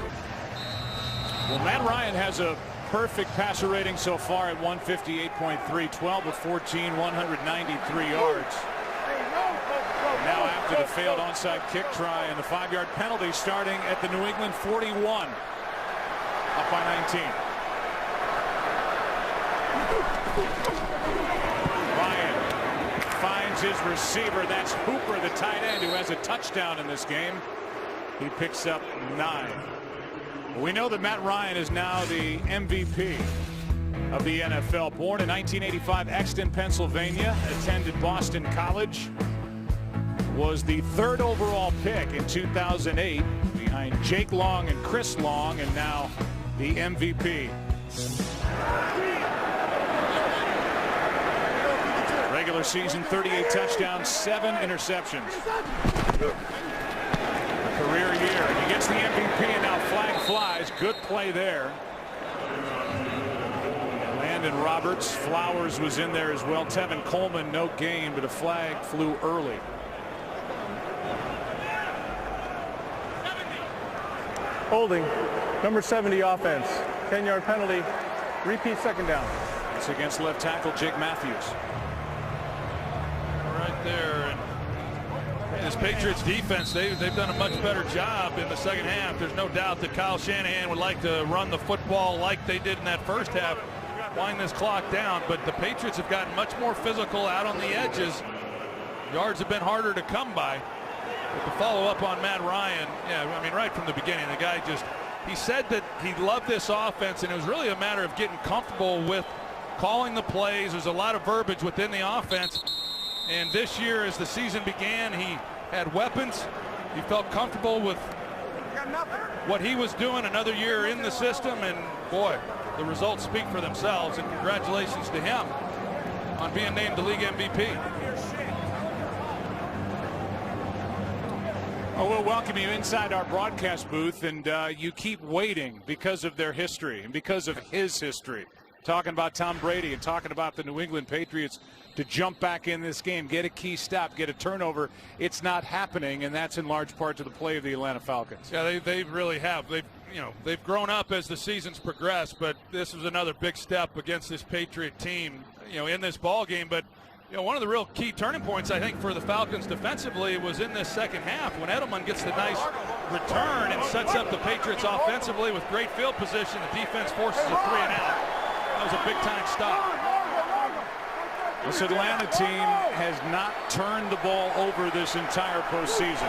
Well, Matt Ryan has a perfect passer rating so far at 158.3, 12 of 14, 193 yards. Now after the failed onside kick try and the 5-yard penalty starting at the New England 41, up by 19. Ryan finds his receiver. That's Hooper, the tight end, who has a touchdown in this game. He picks up 9. We know that Matt Ryan is now the MVP of the NFL. Born in 1985, Exton, Pennsylvania, attended Boston College. Was the 3rd overall pick in 2008 behind Jake Long and Chris Long, and now the MVP. Regular season, 38 touchdowns, 7 interceptions. Career year, and he gets the MVP, and now flag flies. Good play there. Landon Roberts, Flowers was in there as well. Tevin Coleman, no gain, but a flag flew early. Holding, number 70 offense. 10-yard penalty, repeat second down. It's against left tackle Jake Matthews. Right there. And this Patriots defense, they've done a much better job in the second half. There's no doubt that Kyle Shanahan would like to run the football like they did in that first half, wind this clock down, but the Patriots have gotten much more physical out on the edges. Yards have been harder to come by. But to follow up on Matt Ryan, yeah, I mean, right from the beginning, the guy he said that he loved this offense, and it was really a matter of getting comfortable with calling the plays. There's a lot of verbiage within the offense, and this year, as the season began, he had weapons. He felt comfortable with what he was doing. Another year in the system, and boy, the results speak for themselves, and congratulations to him on being named the league MVP. Oh, we'll welcome you inside our broadcast booth, and you keep waiting because of their history and because of his history. Talking about Tom Brady and talking about the New England Patriots to jump back in this game, get a key stop, get a turnover. It's not happening, and that's in large part to the play of the Atlanta Falcons. Yeah, they really have. They've grown up as the seasons progressed, but this was another big step against this Patriot team, in this ball game. But one of the real key turning points, I think, for the Falcons defensively was in this second half when Edelman gets the nice return and sets up the Patriots offensively with great field position. The defense forces a 3-and-out. That was a big-time stop. This Atlanta team has not turned the ball over this entire postseason.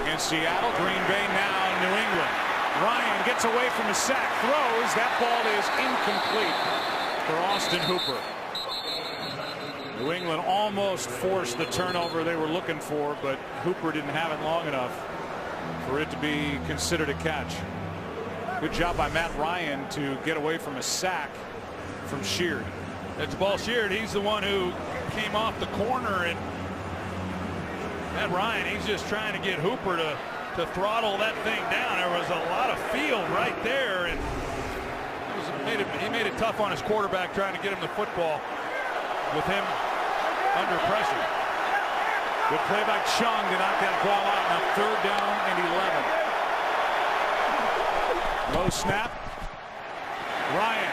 Against Seattle, Green Bay, now New England. Ryan gets away from a sack, throws. That ball is incomplete for Austin Hooper. New England almost forced the turnover they were looking for, but Hooper didn't have it long enough for it to be considered a catch. Good job by Matt Ryan to get away from a sack from Sheard. It's ball Sheard. He's the one who came off the corner, and Matt Ryan, he's just trying to get Hooper to throttle that thing down. There was a lot of field right there, and he made it tough on his quarterback trying to get him the football with him under pressure. Good play by Chung to knock that ball out. Now 3rd down and 11. Low snap. Ryan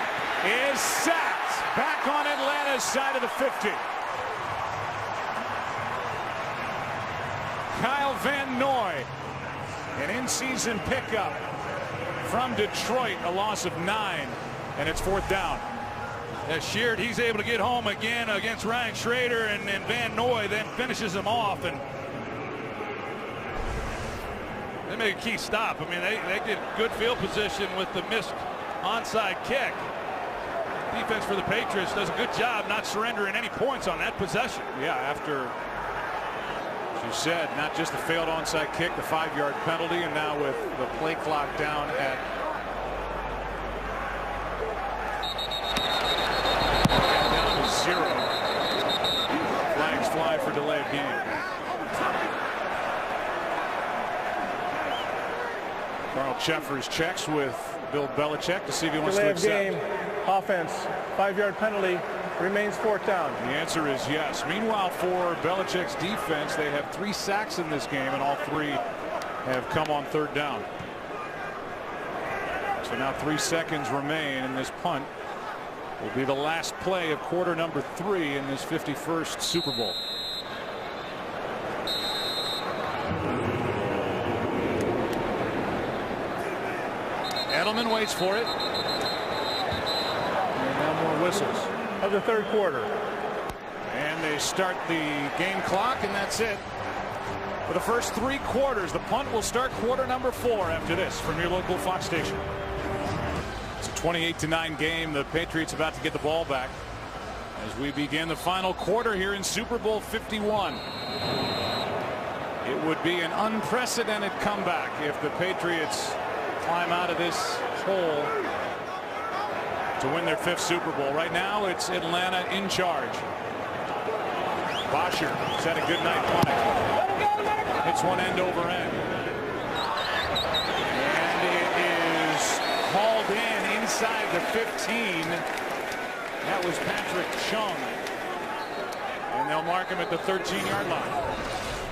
is sacked. Back on Atlanta's side of the 50. Kyle Van Noy, an in-season pickup from Detroit, a loss of 9, and it's 4th down. As Sheard, he's able to get home again against Ryan Schrader, and Van Noy then finishes him off, and they make a key stop. I mean, they get good field position with the missed onside kick. Defense for the Patriots does a good job not surrendering any points on that possession. Yeah, after, as you said, not just the failed onside kick, the 5-yard penalty, and now with the play clock down at down to 0. Flags fly for delay of game. Carl Cheffers checks with Bill Belichick to see if he wants to accept. Delay of game, offense, 5-yard penalty, remains 4th down. The answer is yes. Meanwhile, for Belichick's defense, they have 3 sacks in this game, and all 3 have come on 3rd down. So now 3 seconds remain, and this punt will be the last play of quarter number 3 in this 51st Super Bowl. Edelman waits for it. And now more whistles. Of the 3rd quarter. And they start the game clock, and that's it. For the first 3 quarters, the punt will start quarter number 4 after this from your local Fox station. It's a 28-9 game. The Patriots about to get the ball back as we begin the final quarter here in Super Bowl 51. It would be an unprecedented comeback if the Patriots climb out of this hole to win their 5th Super Bowl. Right now it's Atlanta in charge. Bosher has had a good night punting. Hits one end over end. And it is hauled in inside the 15. That was Patrick Chung. And they'll mark him at the 13-yard line.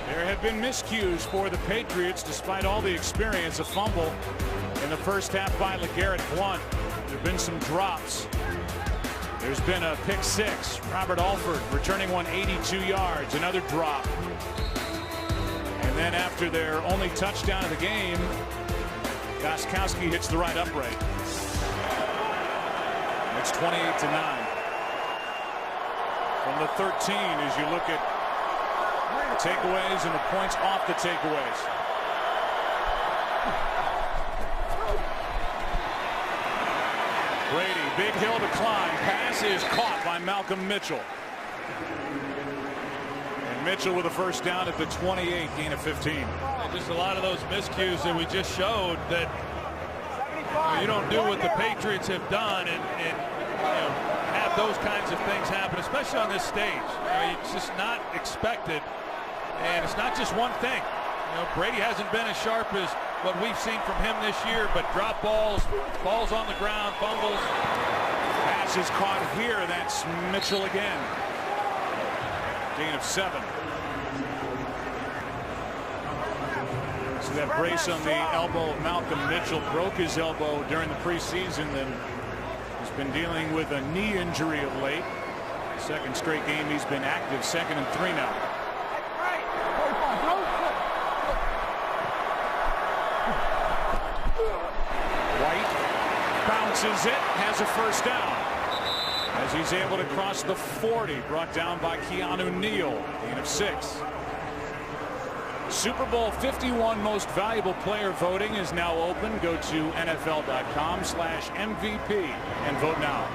There have been miscues for the Patriots despite all the experience. A fumble in the first half by LeGarrette Blount. There have been some drops. There's been a pick 6. Robert Alford returning one 82 yards. Another drop. And then after their only touchdown of the game, Gostkowski hits the right upright. It's 28-9. From the 13 as you look at takeaways and the points off the takeaways. Brady, big hill to climb. Pass is caught by Malcolm Mitchell. And Mitchell with a first down at the 28, gain of 15. And just a lot of those miscues that we just showed that you don't do what the Patriots have done and have those kinds of things happen, especially on this stage. It's just not expected, and it's not just one thing. Brady hasn't been as sharp as what we've seen from him this year, but drop balls, balls on the ground, fumbles. Pass is caught here. That's Mitchell again. Gain of 7. See that brace on the elbow of Malcolm Mitchell. Broke his elbow during the preseason, and he's been dealing with a knee injury of late. Second straight game he's been active. 2nd and 3 now. Bounces it, has a first down as he's able to cross the 40, brought down by Keanu Neal. Gain of 6. Super Bowl 51 most valuable player voting is now open. Go to NFL.com/MVP and vote now.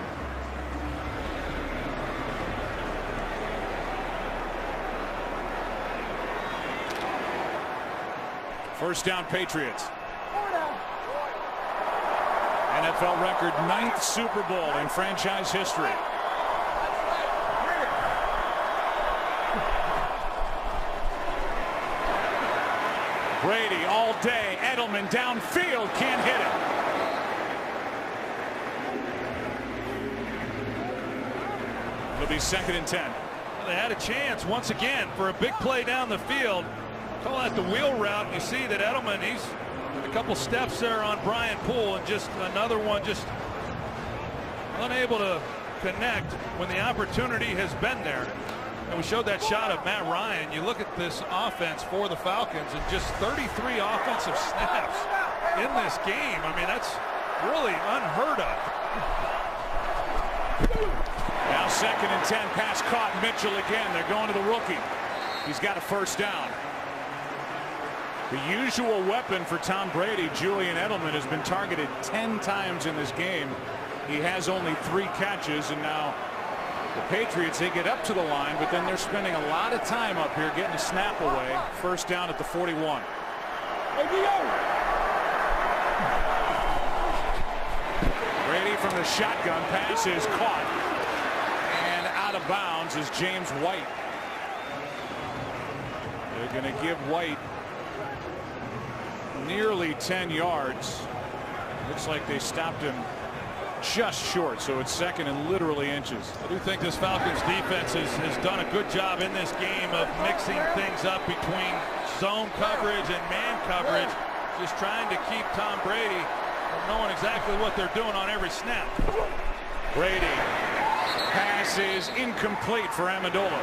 First down, Patriots. NFL record 9th Super Bowl in franchise history. Brady all day. Edelman downfield, can't hit it. It'll be 2nd and 10. Well, they had a chance once again for a big play down the field. Call that the wheel route, and you see that Edelman, he's a couple steps there on Brian Poole, and just another one just unable to connect when the opportunity has been there. And we showed that shot of Matt Ryan. You look at this offense for the Falcons and just 33 offensive snaps in this game. I mean, that's really unheard of. Now 2nd and 10, pass caught. Mitchell again. They're going to the rookie. He's got a first down. The usual weapon for Tom Brady, Julian Edelman, has been targeted 10 times in this game. He has only 3 catches, and now the Patriots, they get up to the line, but then they're spending a lot of time up here getting a snap away. First down at the 41. Brady from the shotgun, pass is caught, and out of bounds is James White. They're going to give White nearly 10 yards. Looks like they stopped him just short, so it's 2nd and literally inches. I do think this Falcons defense has done a good job in this game of mixing things up between zone coverage and man coverage, just trying to keep Tom Brady from knowing exactly what they're doing on every snap. Brady, pass is incomplete for Amendola.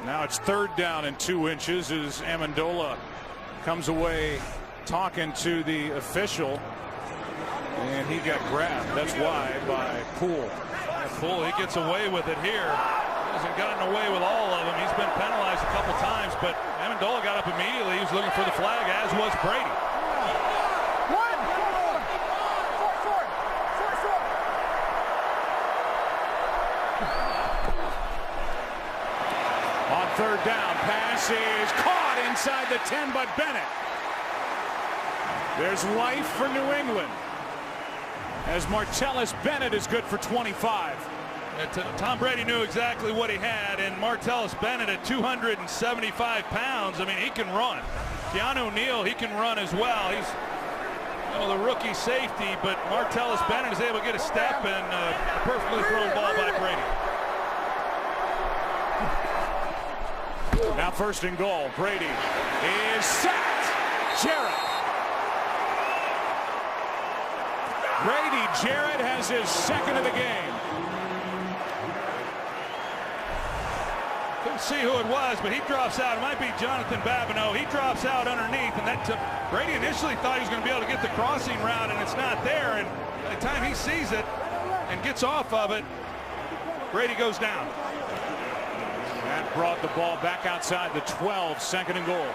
Now it's 3rd down and 2 inches as Amendola comes away talking to the official, and he got grabbed. That's why by Poole. Poole, he gets away with it here. He hasn't gotten away with all of them. He's been penalized a couple times, but Amendola got up immediately. He was looking for the flag, as was Brady. pass is caught inside the 10 by Bennett. There's life for New England, as Martellus Bennett is good for 25. Tom Brady knew exactly what he had, and Martellus Bennett at 275 pounds, I mean, he can run. Keanu Neal, he can run as well. He's the rookie safety, but Martellus Bennett is able to get a step and a perfectly thrown ball by Brady. Now first and goal. Brady is sacked. Jarrett. Grady Jarrett has his second of the game. Couldn't see who it was, but he drops out. It might be Jonathan Babineau. He drops out underneath, and that Brady initially thought he was going to be able to get the crossing route, and it's not there. And by the time he sees it and gets off of it, Brady goes down. That brought the ball back outside the 12, second and goal.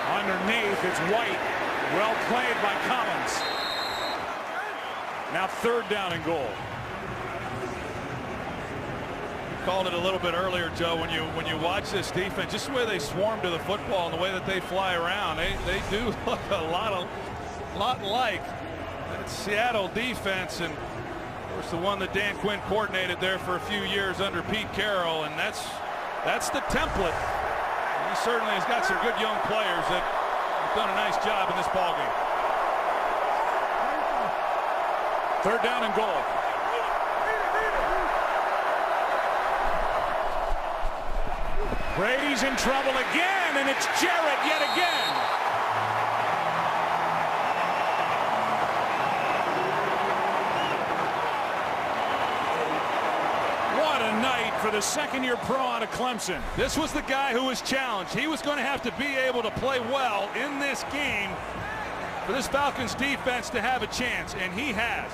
Underneath, it's White. Well played by Collins. Now third down and goal. Called it a little bit earlier, Joe, when you watch this defense, just the way they swarm to the football and the way that they fly around, they do look a lot like that Seattle defense, and of course the one that Dan Quinn coordinated there for a few years under Pete Carroll, and that's the template. He certainly has got some good young players that have done a nice job in this ballgame. Third down and goal. Brady's in trouble again, and it's Jarrett yet again. What a night for the second-year pro out of Clemson. This was the guy who was challenged. He was going to have to be able to play well in this game for this Falcons defense to have a chance, and he has.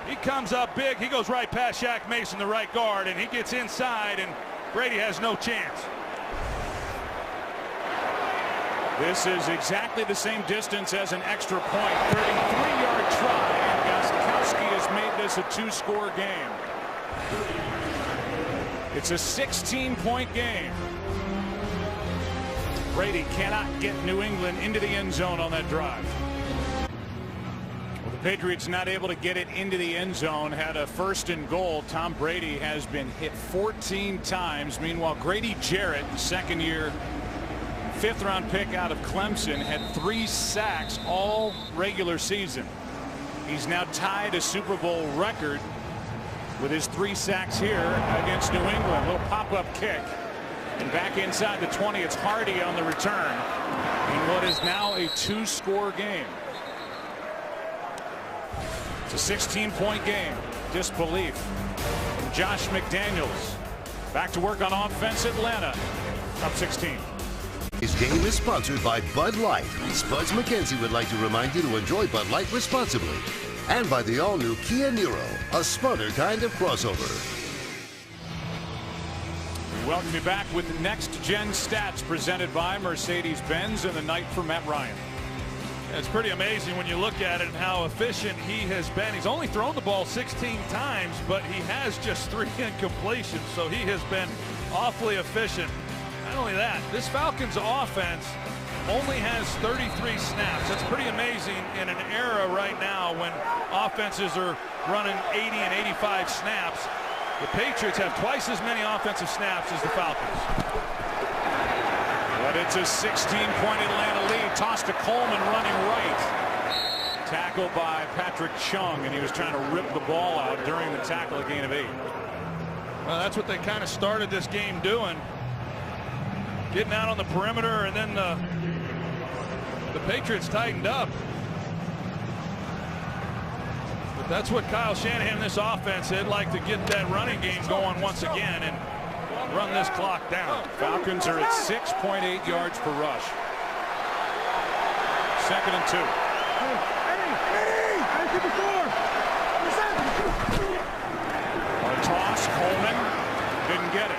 He comes up big. He goes right past Shaq Mason, the right guard, and he gets inside, and Brady has no chance. This is exactly the same distance as an extra point. 33-yard try, and Gostkowski has made this a two-score game. It's a 16-point game. Brady cannot get New England into the end zone on that drive. Well, the Patriots not able to get it into the end zone. Had a first and goal. Tom Brady has been hit 14 times. Meanwhile, Grady Jarrett, second-year, fifth-round pick out of Clemson, had 3 sacks all regular season. He's now tied a Super Bowl record with his 3 sacks here against New England. Little pop-up kick. And back inside the 20, it's Hardy on the return in what is now a 2-score game. It's a 16-point game. Disbelief from Josh McDaniels. Back to work on offense. Atlanta up 16. This game is sponsored by Bud Light. Spuds McKenzie would like to remind you to enjoy Bud Light responsibly. And by the all-new Kia Niro, a smarter kind of crossover. We welcome you back with the next-gen stats presented by Mercedes-Benz and the night for Matt Ryan. It's pretty amazing when you look at it and how efficient he has been. He's only thrown the ball 16 times, but he has just 3 incompletions, so he has been awfully efficient. Not only that, this Falcons offense only has 33 snaps. That's pretty amazing in an era right now when offenses are running 80 and 85 snaps. The Patriots have twice as many offensive snaps as the Falcons. But it's a 16-point Atlanta lead. Toss to Coleman running right. Tackled by Patrick Chung, and he was trying to rip the ball out during the tackle, a gain of 8. Well, that's what they kind of started this game doing. Getting out on the perimeter, and then the Patriots tightened up. But that's what Kyle Shanahan and this offense, they'd like to get that running game going once again and run this clock down. Falcons are at 6.8 yards per rush. Second and 2. A toss, Coleman didn't get it.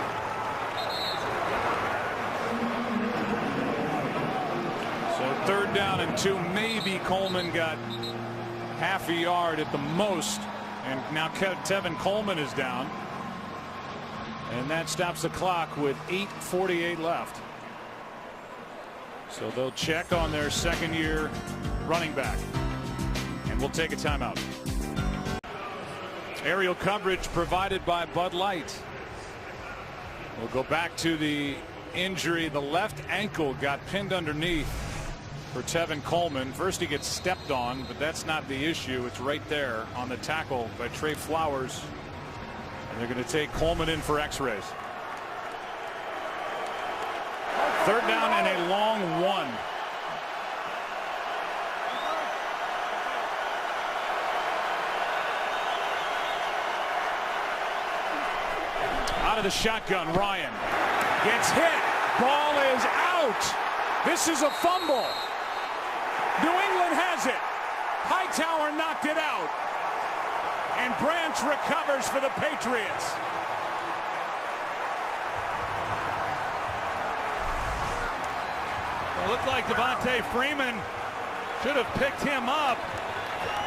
So third down and 2. Maybe Coleman got half a yard at the most. And now Tevin Coleman is down. And that stops the clock with 8:48 left. So they'll check on their second-year running back. And we'll take a timeout. Aerial coverage provided by Bud Light. We'll go back to the injury. The left ankle got pinned underneath for Tevin Coleman. First he gets stepped on, but that's not the issue. It's right there on the tackle by Trey Flowers. And they're going to take Coleman in for x-rays. Third down and a long one. Out of the shotgun, Ryan gets hit. Ball is out. This is a fumble. New England has it. Hightower knocked it out. And Branch recovers for the Patriots. Well, it looked like Devontae Freeman should have picked him up.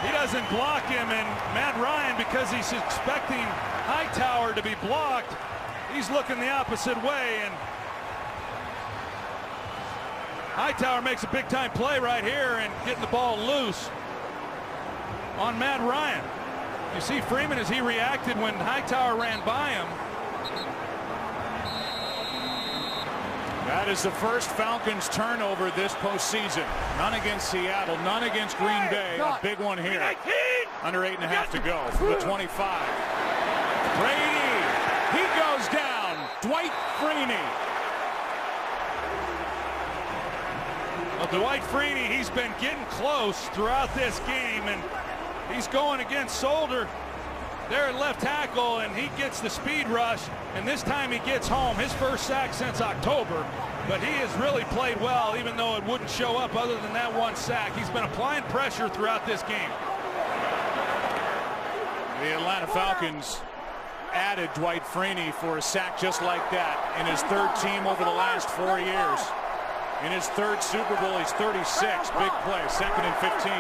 He doesn't block him, and Matt Ryan, because he's expecting Hightower to be blocked, he's looking the opposite way, and Hightower makes a big-time play right here and getting the ball loose on Matt Ryan. You see Freeman as he reacted when Hightower ran by him. That is the first Falcons turnover this postseason. None against Seattle, none against Green Bay. A big one here. Under 8.5 to go from the 25. Brady, he goes down. Dwight Freeney. Well, Dwight Freeney, he's been getting close throughout this game, and he's going against Solder there at left tackle, and he gets the speed rush, and this time he gets home. His first sack since October, but he has really played well, even though it wouldn't show up other than that one sack. He's been applying pressure throughout this game. The Atlanta Falcons added Dwight Freeney for a sack just like that in his third team over the last 4 years. In his third Super Bowl, he's 36. Big play, 2nd and 15.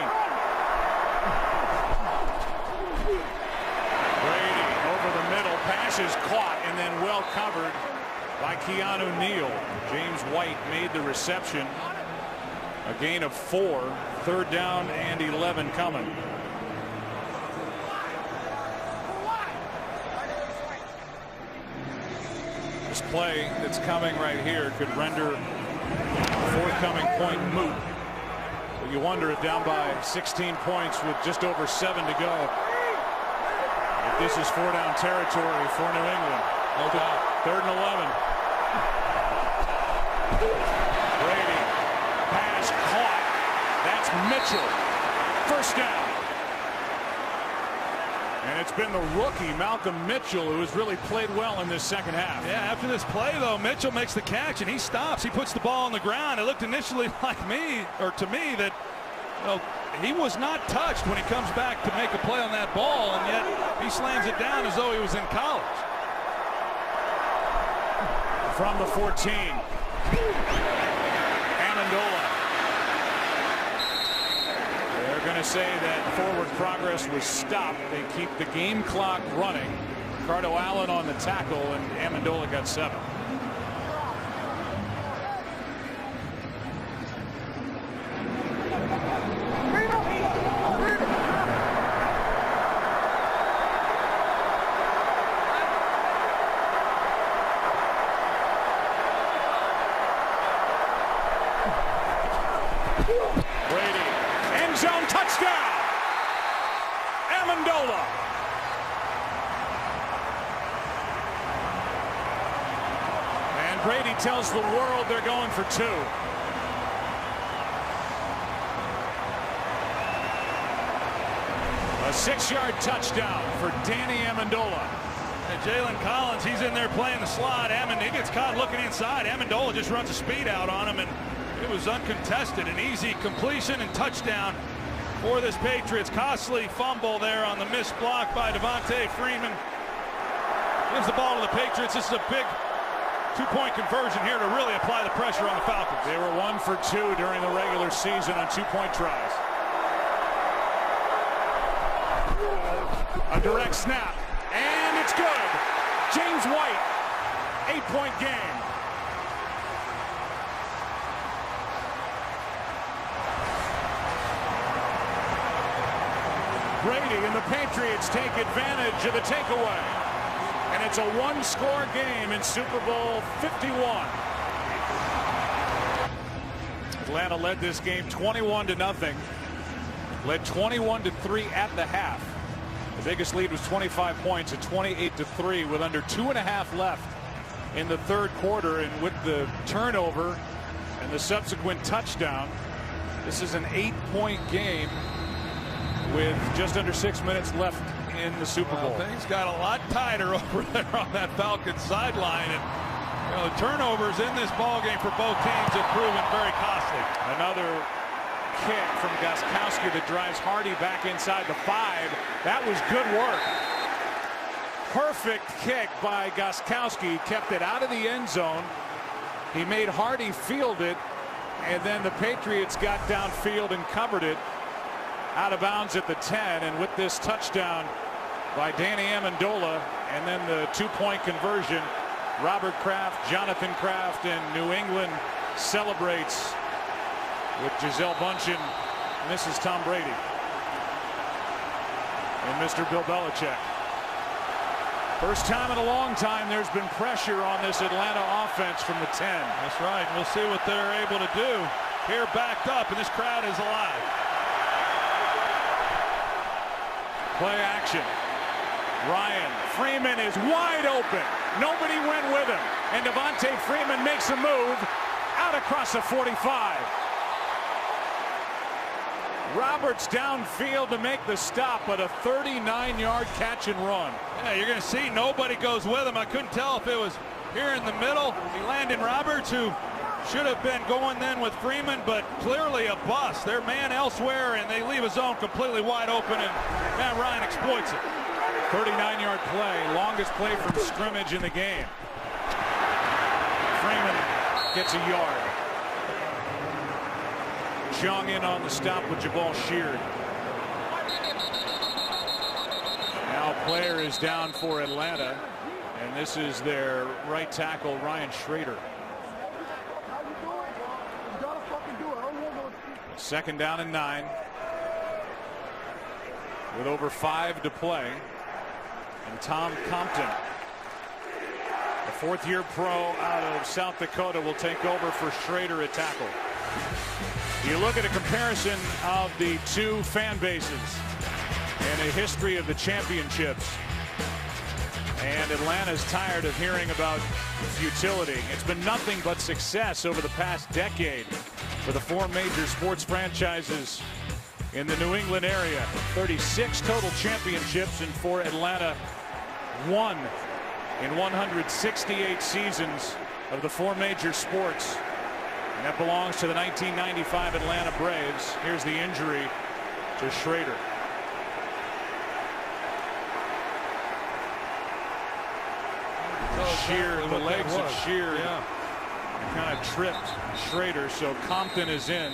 Brady over the middle, pass is caught and then well covered by Keanu Neal. James White made the reception. A gain of 4. Third down and 11 coming. This play that's coming right here could render forthcoming point moot. But you wonder if down by 16 points with just over 7 to go, if this is 4-down territory for New England. No doubt. 3rd and 11. Brady, pass caught. That's Mitchell. First down. And it's been the rookie, Malcolm Mitchell, who has really played well in this second half. Yeah, after this play, though, Mitchell makes the catch, and he stops. He puts the ball on the ground. It looked initially like me, or to me, that he was not touched when he comes back to make a play on that ball, and yet he slams it down as though he was in college. From the 14, Amendola. They're going to say that forward progress was stopped. They keep the game clock running. Ricardo Allen on the tackle, and Amendola got 7. Brady, end zone touchdown. Amendola. And Brady tells the world they're going for 2. A 6-yard touchdown for Danny Amendola. And Jalen Collins, he's in there playing the slot. He gets caught looking inside. Amendola just runs a speed out on him, and it was uncontested. An easy completion and touchdown for this Patriots. Costly fumble there on the missed block by Devontae Freeman. Gives the ball to the Patriots. This is a big 2-point conversion here to really apply the pressure on the Falcons. They were 1 for 2 during the regular season on 2-point tries. A direct snap, and it's good. James White, 8-point game. Brady and the Patriots take advantage of the takeaway. And it's a one-score game in Super Bowl 51. Atlanta led this game 21-0. Led 21-3 at the half. The biggest lead was 25 points at 28-3 with under 2.5 left in the third quarter. And with the turnover and the subsequent touchdown, this is an 8-point game with just under 6 minutes left in the Super Bowl. Things got a lot tighter over there on that Falcons sideline, and the turnovers in this ball game for both teams have proven very costly. Another kick from Gostkowski that drives Hardy back inside the 5. That was good work. Perfect kick by Gostkowski. Kept it out of the end zone. He made Hardy field it, and then the Patriots got downfield and covered it out of bounds at the 10. And with this touchdown by Danny Amendola and then the 2-point conversion, Robert Kraft, Jonathan Kraft, and New England celebrates with Gisele Bündchen, Mrs. Tom Brady, and Mr. Bill Belichick. First time in a long time there's been pressure on this Atlanta offense from the 10. That's right. We'll see what they're able to do here, backed up, and this crowd is alive. Play action. Ryan Freeman is wide open. Nobody went with him. And Devontae Freeman makes a move out across the 45. Roberts downfield to make the stop, but a 39-yard catch and run. Yeah, you're going to see nobody goes with him. I couldn't tell if it was here in the middle. Landon Roberts, who should have been going then with Freeman, but clearly a bust. They're man elsewhere, and they leave a zone completely wide open, and Matt Ryan exploits it. 39-yard play, longest play from scrimmage in the game. Freeman gets a yard. Chung in on the stop with Jabal Sheard. Now player is down for Atlanta, and this is their right tackle, Ryan Schrader. Second down and 9 with over 5 to play. And Tom Compton, a fourth-year pro out of South Dakota, will take over for Schrader at tackle. You look at a comparison of the two fan bases and a history of the championships. And Atlanta's tired of hearing about futility. It's been nothing but success over the past decade for the 4 major sports franchises in the New England area. 36 total championships, and for Atlanta, 1 in 168 seasons of the 4 major sports. And that belongs to the 1995 Atlanta Braves. Here's the injury to Schrader. Sheard, the legs of Sheard kind of tripped Schrader, so Compton is in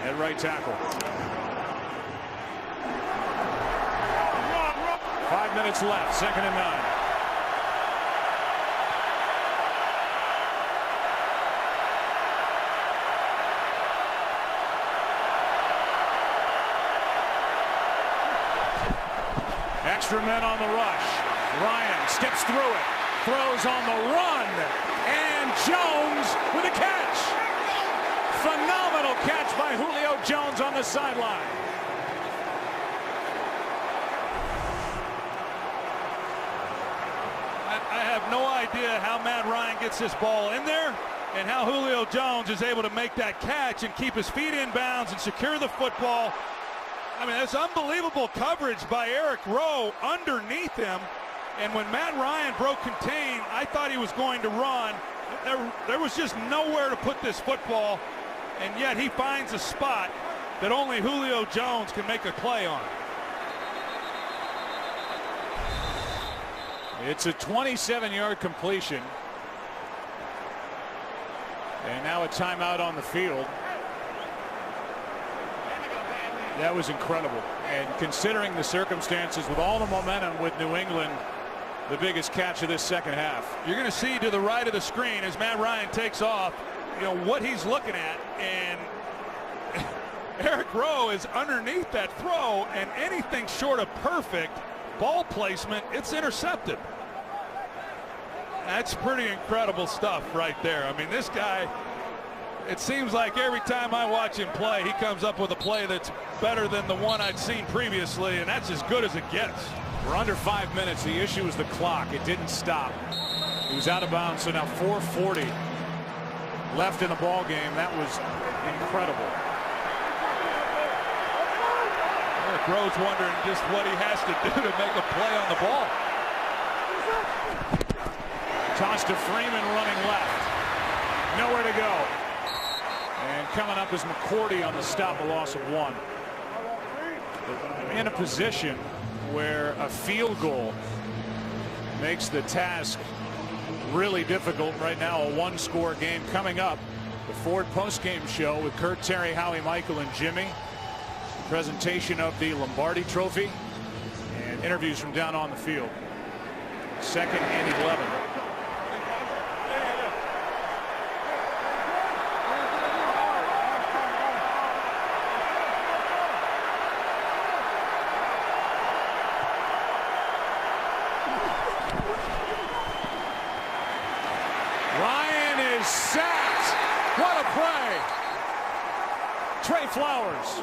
at right tackle. 5 minutes left, 2nd and 9. Extra men on the rush. Ryan steps through it, throws on the run, and Jones with a catch. Phenomenal catch by Julio Jones on the sideline. I have no idea how Matt Ryan gets this ball in there and how Julio Jones is able to make that catch and keep his feet in bounds and secure the football. I mean, that's unbelievable coverage by Eric Rowe underneath him. And when Matt Ryan broke contain, I thought he was going to run. There was just nowhere to put this football, and yet he finds a spot that only Julio Jones can make a play on. It's a 27-yard completion. And now a timeout on the field. That was incredible. And considering the circumstances with all the momentum with New England, the biggest catch of this second half. You're going to see to the right of the screen as Matt Ryan takes off, you know, what he's looking at. And Eric Rowe is underneath that throw, and anything short of perfect ball placement, it's intercepted. That's pretty incredible stuff right there. I mean, this guy, it seems like every time I watch him play, he comes up with a play that's better than the one I'd seen previously, and that's as good as it gets. We're under 5 minutes. The issue is the clock. It didn't stop. He was out of bounds, so now 4:40 left in the ball game. That was incredible. Eric Rowe's wondering just what he has to do to make a play on the ball. Toss to Freeman running left. Nowhere to go. And coming up is McCourty on the stop, a loss of 1. In a position where a field goal makes the task really difficult right now. A 1-score game coming up. The Ford postgame show with Kurt, Terry, Howie, Michael, and Jimmy. Presentation of the Lombardi Trophy and interviews from down on the field. 2nd and 11. Ryan is sacked. What a play. Trey Flowers.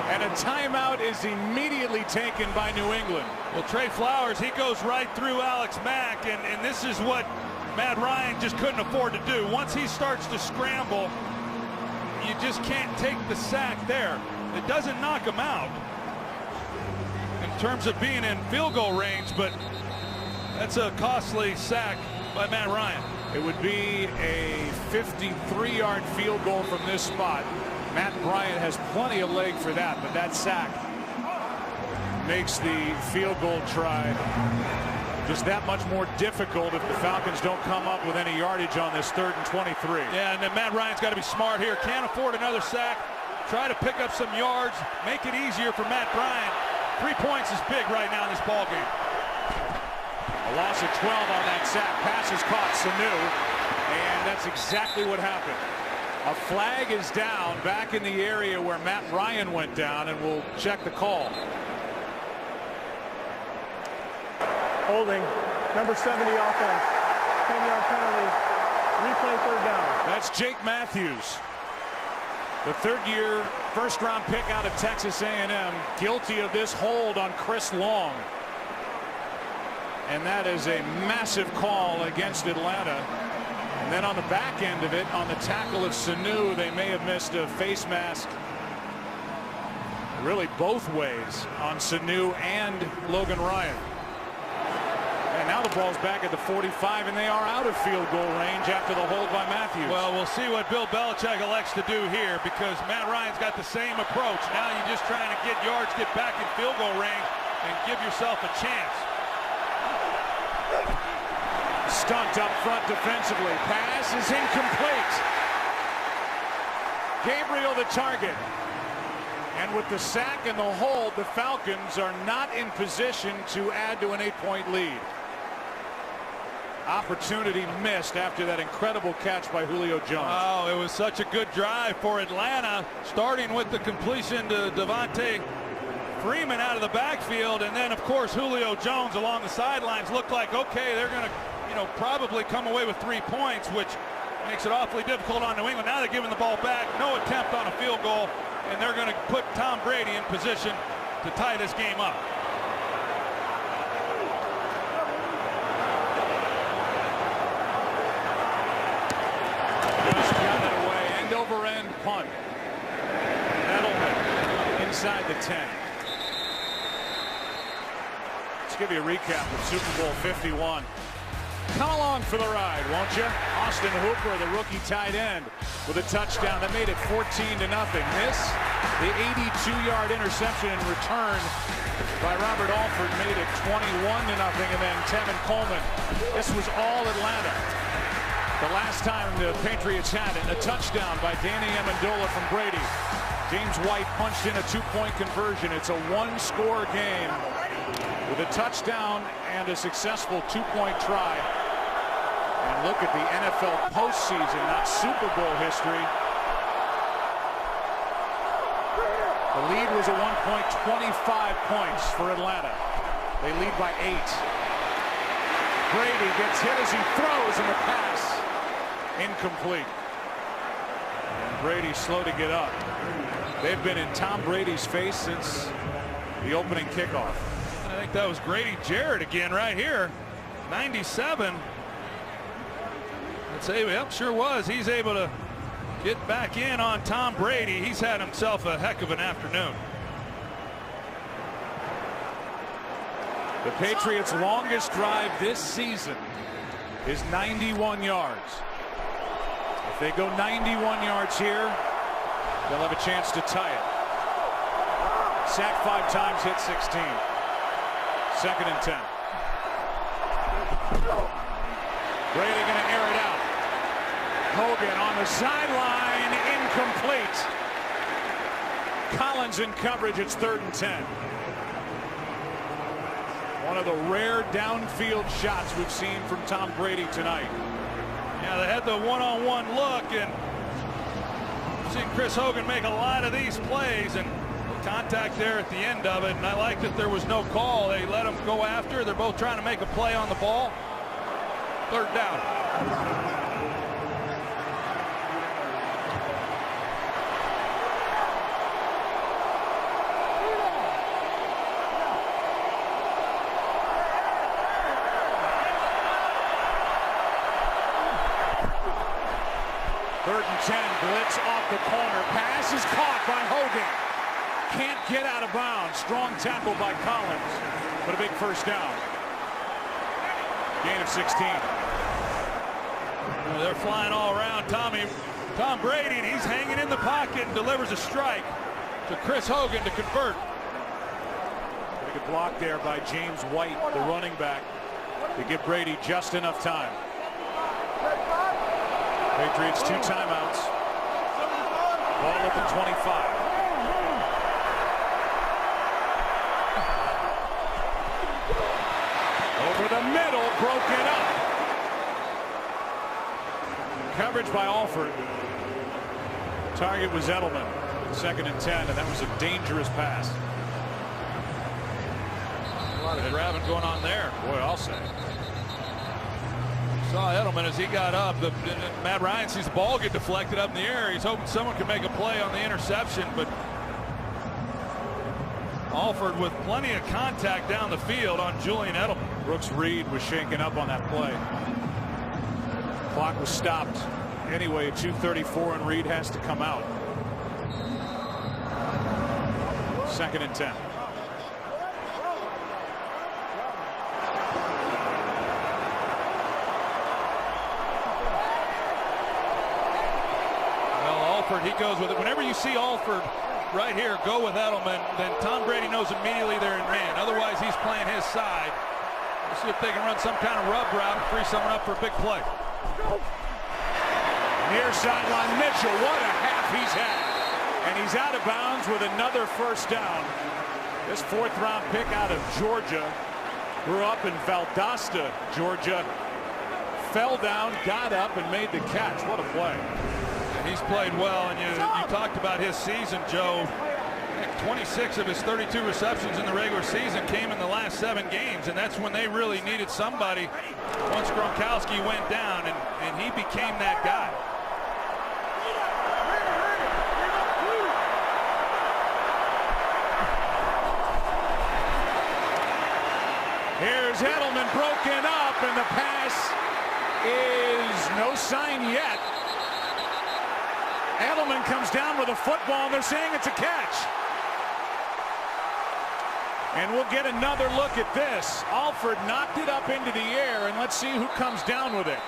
And a timeout is immediately taken by New England. Well, Trey Flowers, he goes right through Alex Mack, and this is what Matt Ryan just couldn't afford to do. Once he starts to scramble, you just can't take the sack there. It doesn't knock him out in terms of being in field goal range, but that's a costly sack by Matt Ryan. It would be a 53-yard field goal from this spot. Matt Bryant has plenty of leg for that, but that sack makes the field goal try just that much more difficult if the Falcons don't come up with any yardage on this 3rd and 23. Yeah, and then Matt Ryan's got to be smart here. Can't afford another sack. Try to pick up some yards, make it easier for Matt Bryant. 3 points is big right now in this ball game. A loss of 12 on that sack. Pass is caught, Sanu, and that's exactly what happened. A flag is down back in the area where Matt Ryan went down, and we'll check the call. Holding, number 70 offense, 10-yard penalty, replay 3rd down. That's Jake Matthews, the 3rd-year first-round pick out of Texas A&M, guilty of this hold on Chris Long. And that is a massive call against Atlanta. And then on the back end of it, on the tackle of Sanu, they may have missed a face mask. Really both ways on Sanu and Logan Ryan. And now the ball's back at the 45, and they are out of field goal range after the hold by Matthews. Well, we'll see what Bill Belichick elects to do here, because Matt Ryan's got the same approach. Now you're just trying to get yards, get back in field goal range, and give yourself a chance. Stunt up front defensively. Pass is incomplete. Gabriel the target. And with the sack and the hold, the Falcons are not in position to add to an 8-point lead. Opportunity missed after that incredible catch by Julio Jones. Oh, it was such a good drive for Atlanta, starting with the completion to Devontae Freeman out of the backfield, and then of course Julio Jones along the sidelines. Looked like, okay, they're going to, probably come away with 3 points, which makes it awfully difficult on New England. Now they're giving the ball back, no attempt on a field goal, and they're going to put Tom Brady in position to tie this game up. Just got it away, end-over-end punt. Edelman inside the 10. Let's give you a recap of Super Bowl 51. Come along for the ride, won't you? Austin Hooper, the rookie tight end, with a touchdown that made it 14-0. This, the 82-yard interception in return by Robert Alford, made it 21-0, and then Tevin Coleman. This was all Atlanta. The last time the Patriots had it, a touchdown by Danny Amendola from Brady. James White punched in a 2-point conversion. It's a 1-score game with a touchdown and a successful 2-point try. And look at the NFL postseason, not Super Bowl history. The lead was a 1-point, 25 points for Atlanta. They lead by 8. Brady gets hit as he throws, and the pass incomplete. And Brady slow to get up. They've been in Tom Brady's face since the opening kickoff. I think that was Grady Jarrett again right here. 97. Let's say, yep, sure was. He's able to get back in on Tom Brady. He's had himself a heck of an afternoon. The Patriots' longest drive this season is 91 yards. If they go 91 yards here, they'll have a chance to tie it. Sacked 5 times, hit 16. 2nd and 10. Brady going to air it out. Hogan on the sideline, incomplete. Collins in coverage, it's 3rd and 10. One of the rare downfield shots we've seen from Tom Brady tonight. Yeah, they had the one-on-one look, and I've seen Chris Hogan make a lot of these plays, and contact there at the end of it, and I like that there was no call. They let him go after. They're both trying to make a play on the ball. 3rd down. Blitz off the corner. Pass is caught by Hogan. Can't get out of bounds. Strong tackle by Collins. But a big 1st down. Gain of 16. Well, they're flying all around Tom Brady, and he's hanging in the pocket and delivers a strike to Chris Hogan to convert. Pretty good block there by James White, the running back, to give Brady just enough time. Patriots 2 timeouts. Ball at the 25. Over the middle, broken up. Coverage by Alford. Target was Edelman. 2nd and 10, and that was a dangerous pass. A lot of grabbing going on there. Boy, I'll say. Saw Edelman as he got up. Matt Ryan sees the ball get deflected up in the air. He's hoping someone can make a play on the interception, but Alford with plenty of contact down the field on Julian Edelman. Brooks Reed was shaken up on that play. Clock was stopped anyway at 2:34, and Reed has to come out. 2nd and 10. He goes with it. Whenever you see Alford right here go with Edelman, then Tom Brady knows immediately they're in man. Otherwise, he's playing his side. We'll see if they can run some kind of rub route and free someone up for a big play. Near sideline Mitchell. What a half he's had. And he's out of bounds with another 1st down. This 4th-round pick out of Georgia. Grew up in Valdosta, Georgia. Fell down, got up, and made the catch. What a play. He's played well, and you talked about his season, Joe. 26 of his 32 receptions in the regular season came in the last 7 games, and that's when they really needed somebody once Gronkowski went down, and he became that guy. Here's Edelman broken up, and the pass is no sign yet. Edelman comes down with a football, and they're saying it's a catch. And we'll get another look at this. Alford knocked it up into the air, and let's see who comes down with it.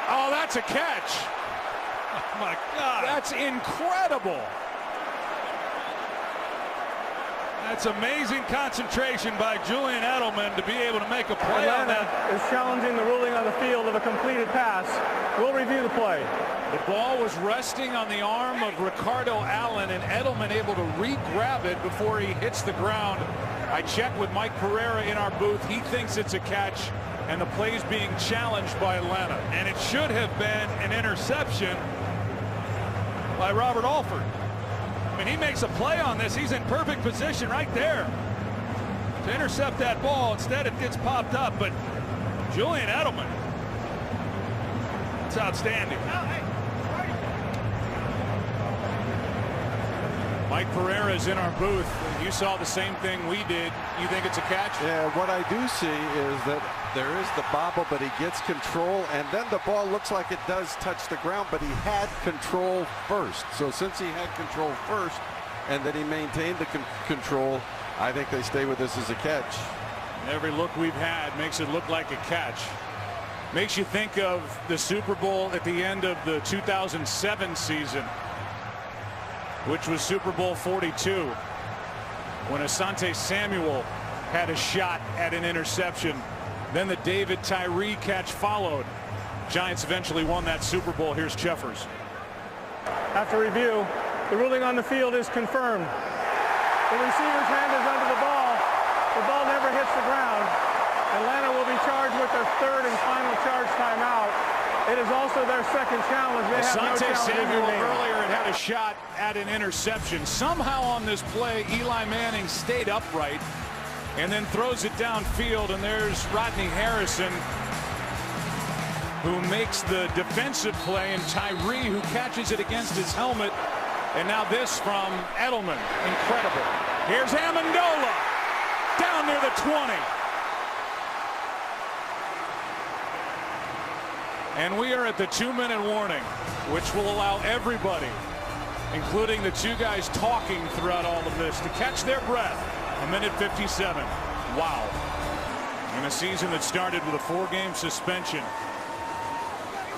Oh, that's a catch. Oh, my God. That's incredible. That's amazing concentration by Julian Edelman to be able to make a play on that. Is challenging the ruling on the field of a completed pass. We'll review the play. The ball was resting on the arm of Ricardo Allen, and Edelman able to re-grab it before he hits the ground. I checked with Mike Pereira in our booth. He thinks it's a catch, and the play is being challenged by Atlanta. And it should have been an interception by Robert Alford. I mean, he makes a play on this. He's in perfect position right there to intercept that ball. Instead, it gets popped up. But Julian Edelman, it's outstanding. Mike Pereira is in our booth. You saw the same thing we did. You think it's a catch? Yeah, what I do see is that there is the bobble, but he gets control, and then the ball looks like it does touch the ground, but he had control first. So since he had control first and that he maintained the control, I think they stay with this as a catch. Every look we've had makes it look like a catch. Makes you think of the Super Bowl at the end of the 2007 season, which was Super Bowl 42, when Asante Samuel had a shot at an interception. Then the David Tyree catch followed. Giants eventually won that Super Bowl. Here's Cheffers. After review, the ruling on the field is confirmed. The receiver's hand is under the ball. The ball never hits the ground. Atlanta will be charged with their third and final charge timeout. It is also their second challenge. They have no Asante challenges Samuel remaining. earlier had a shot at an interception. Somehow on this play, Eli Manning stayed upright and then throws it downfield, and there's Rodney Harrison, who makes the defensive play, and Tyree, who catches it against his helmet. And now this from Edelman. Incredible. Here's Amendola down near the 20. And we are at the 2-minute warning, which will allow everybody, including the two guys talking throughout all of this, to catch their breath. A minute 57. Wow. In a season that started with a 4-game suspension,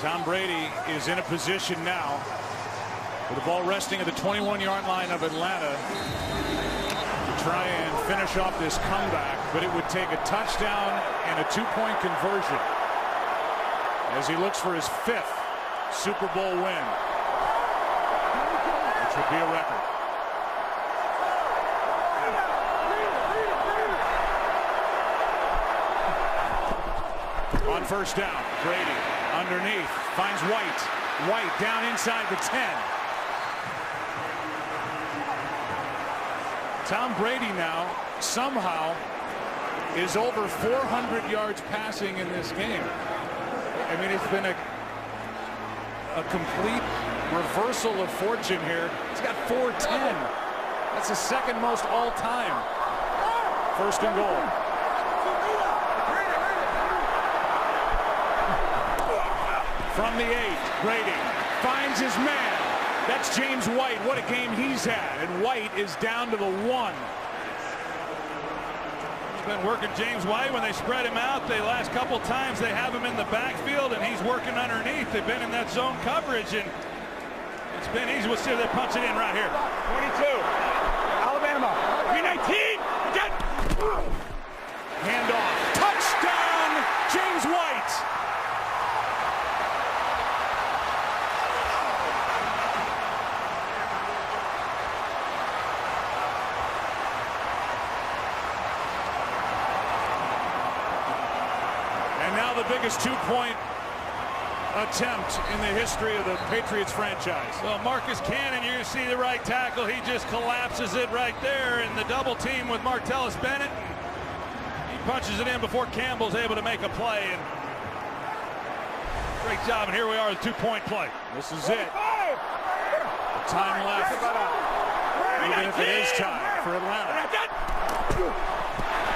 Tom Brady is in a position now with the ball resting at the 21-yard line of Atlanta to try and finish off this comeback, but it would take a touchdown and a 2-point conversion as he looks for his 5th Super Bowl win, which would be a record. On first down, Brady underneath, finds White. White down inside the 10. Tom Brady now somehow is over 400 yards passing in this game. I mean, it's been a complete reversal of fortune here. He's got 410. That's the second most all time. First and goal. From the 8, Brady finds his man. That's James White. What a game he's had. And White is down to the 1. He's been working James White when they spread him out. The last couple times they have him in the backfield, and he's working underneath. They've been in that zone coverage, and it's been easy. We'll see if they punch it in right here. 22. Alabama. 319. Handoff. Touchdown, James White. And now the biggest 2-point attempt in the history of the Patriots franchise. Well, Marcus Cannon, you're going to see the right tackle. He just collapses it right there in the double team with Martellus Bennett. He punches it in before Campbell's able to make a play. And great job. And here we are, the 2-point play. This is it. Time left. Even if it is time for Atlanta.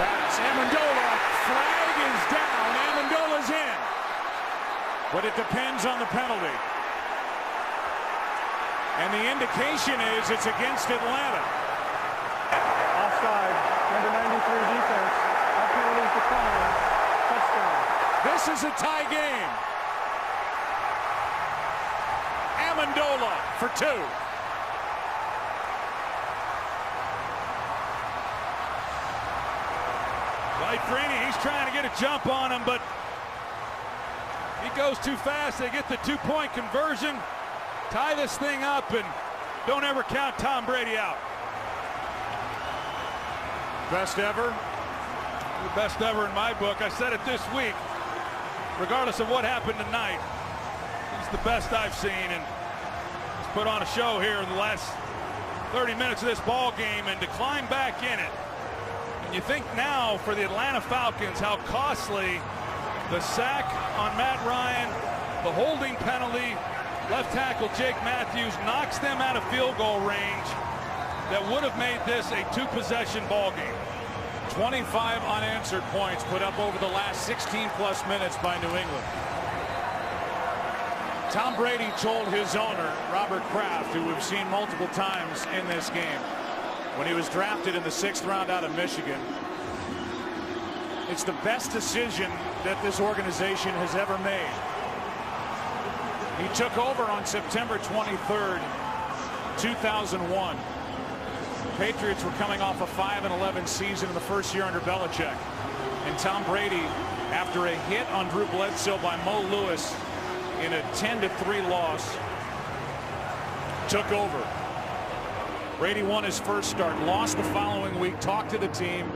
Pass. Amendola. Flag is down. Amendola's in. But it depends on the penalty. And the indication is it's against Atlanta. Offside. Number 93 defense. That penalty is declined. Touchdown. This is a tie game. Amendola for 2. Freeney, he's trying to get a jump on him, but he goes too fast. They get the 2-point conversion, tie this thing up, and don't ever count Tom Brady out. Best ever? The best ever in my book. I said it this week. Regardless of what happened tonight, he's the best I've seen, and he's put on a show here in the last 30 minutes of this ball game, and to climb back in it. And you think now for the Atlanta Falcons how costly the sack on Matt Ryan, the holding penalty, left tackle Jake Matthews knocks them out of field goal range that would have made this a 2-possession ball game. 25 unanswered points put up over the last 16+ minutes by New England. Tom Brady told his owner, Robert Kraft, who we've seen multiple times in this game, when he was drafted in the 6th round out of Michigan, it's the best decision that this organization has ever made. He took over on September 23rd, 2001. Patriots were coming off a 5-11 season in the first year under Belichick. And Tom Brady, after a hit on Drew Bledsoe by Mo Lewis in a 10-3 loss, took over. Brady won his first start, lost the following week, talked to the team,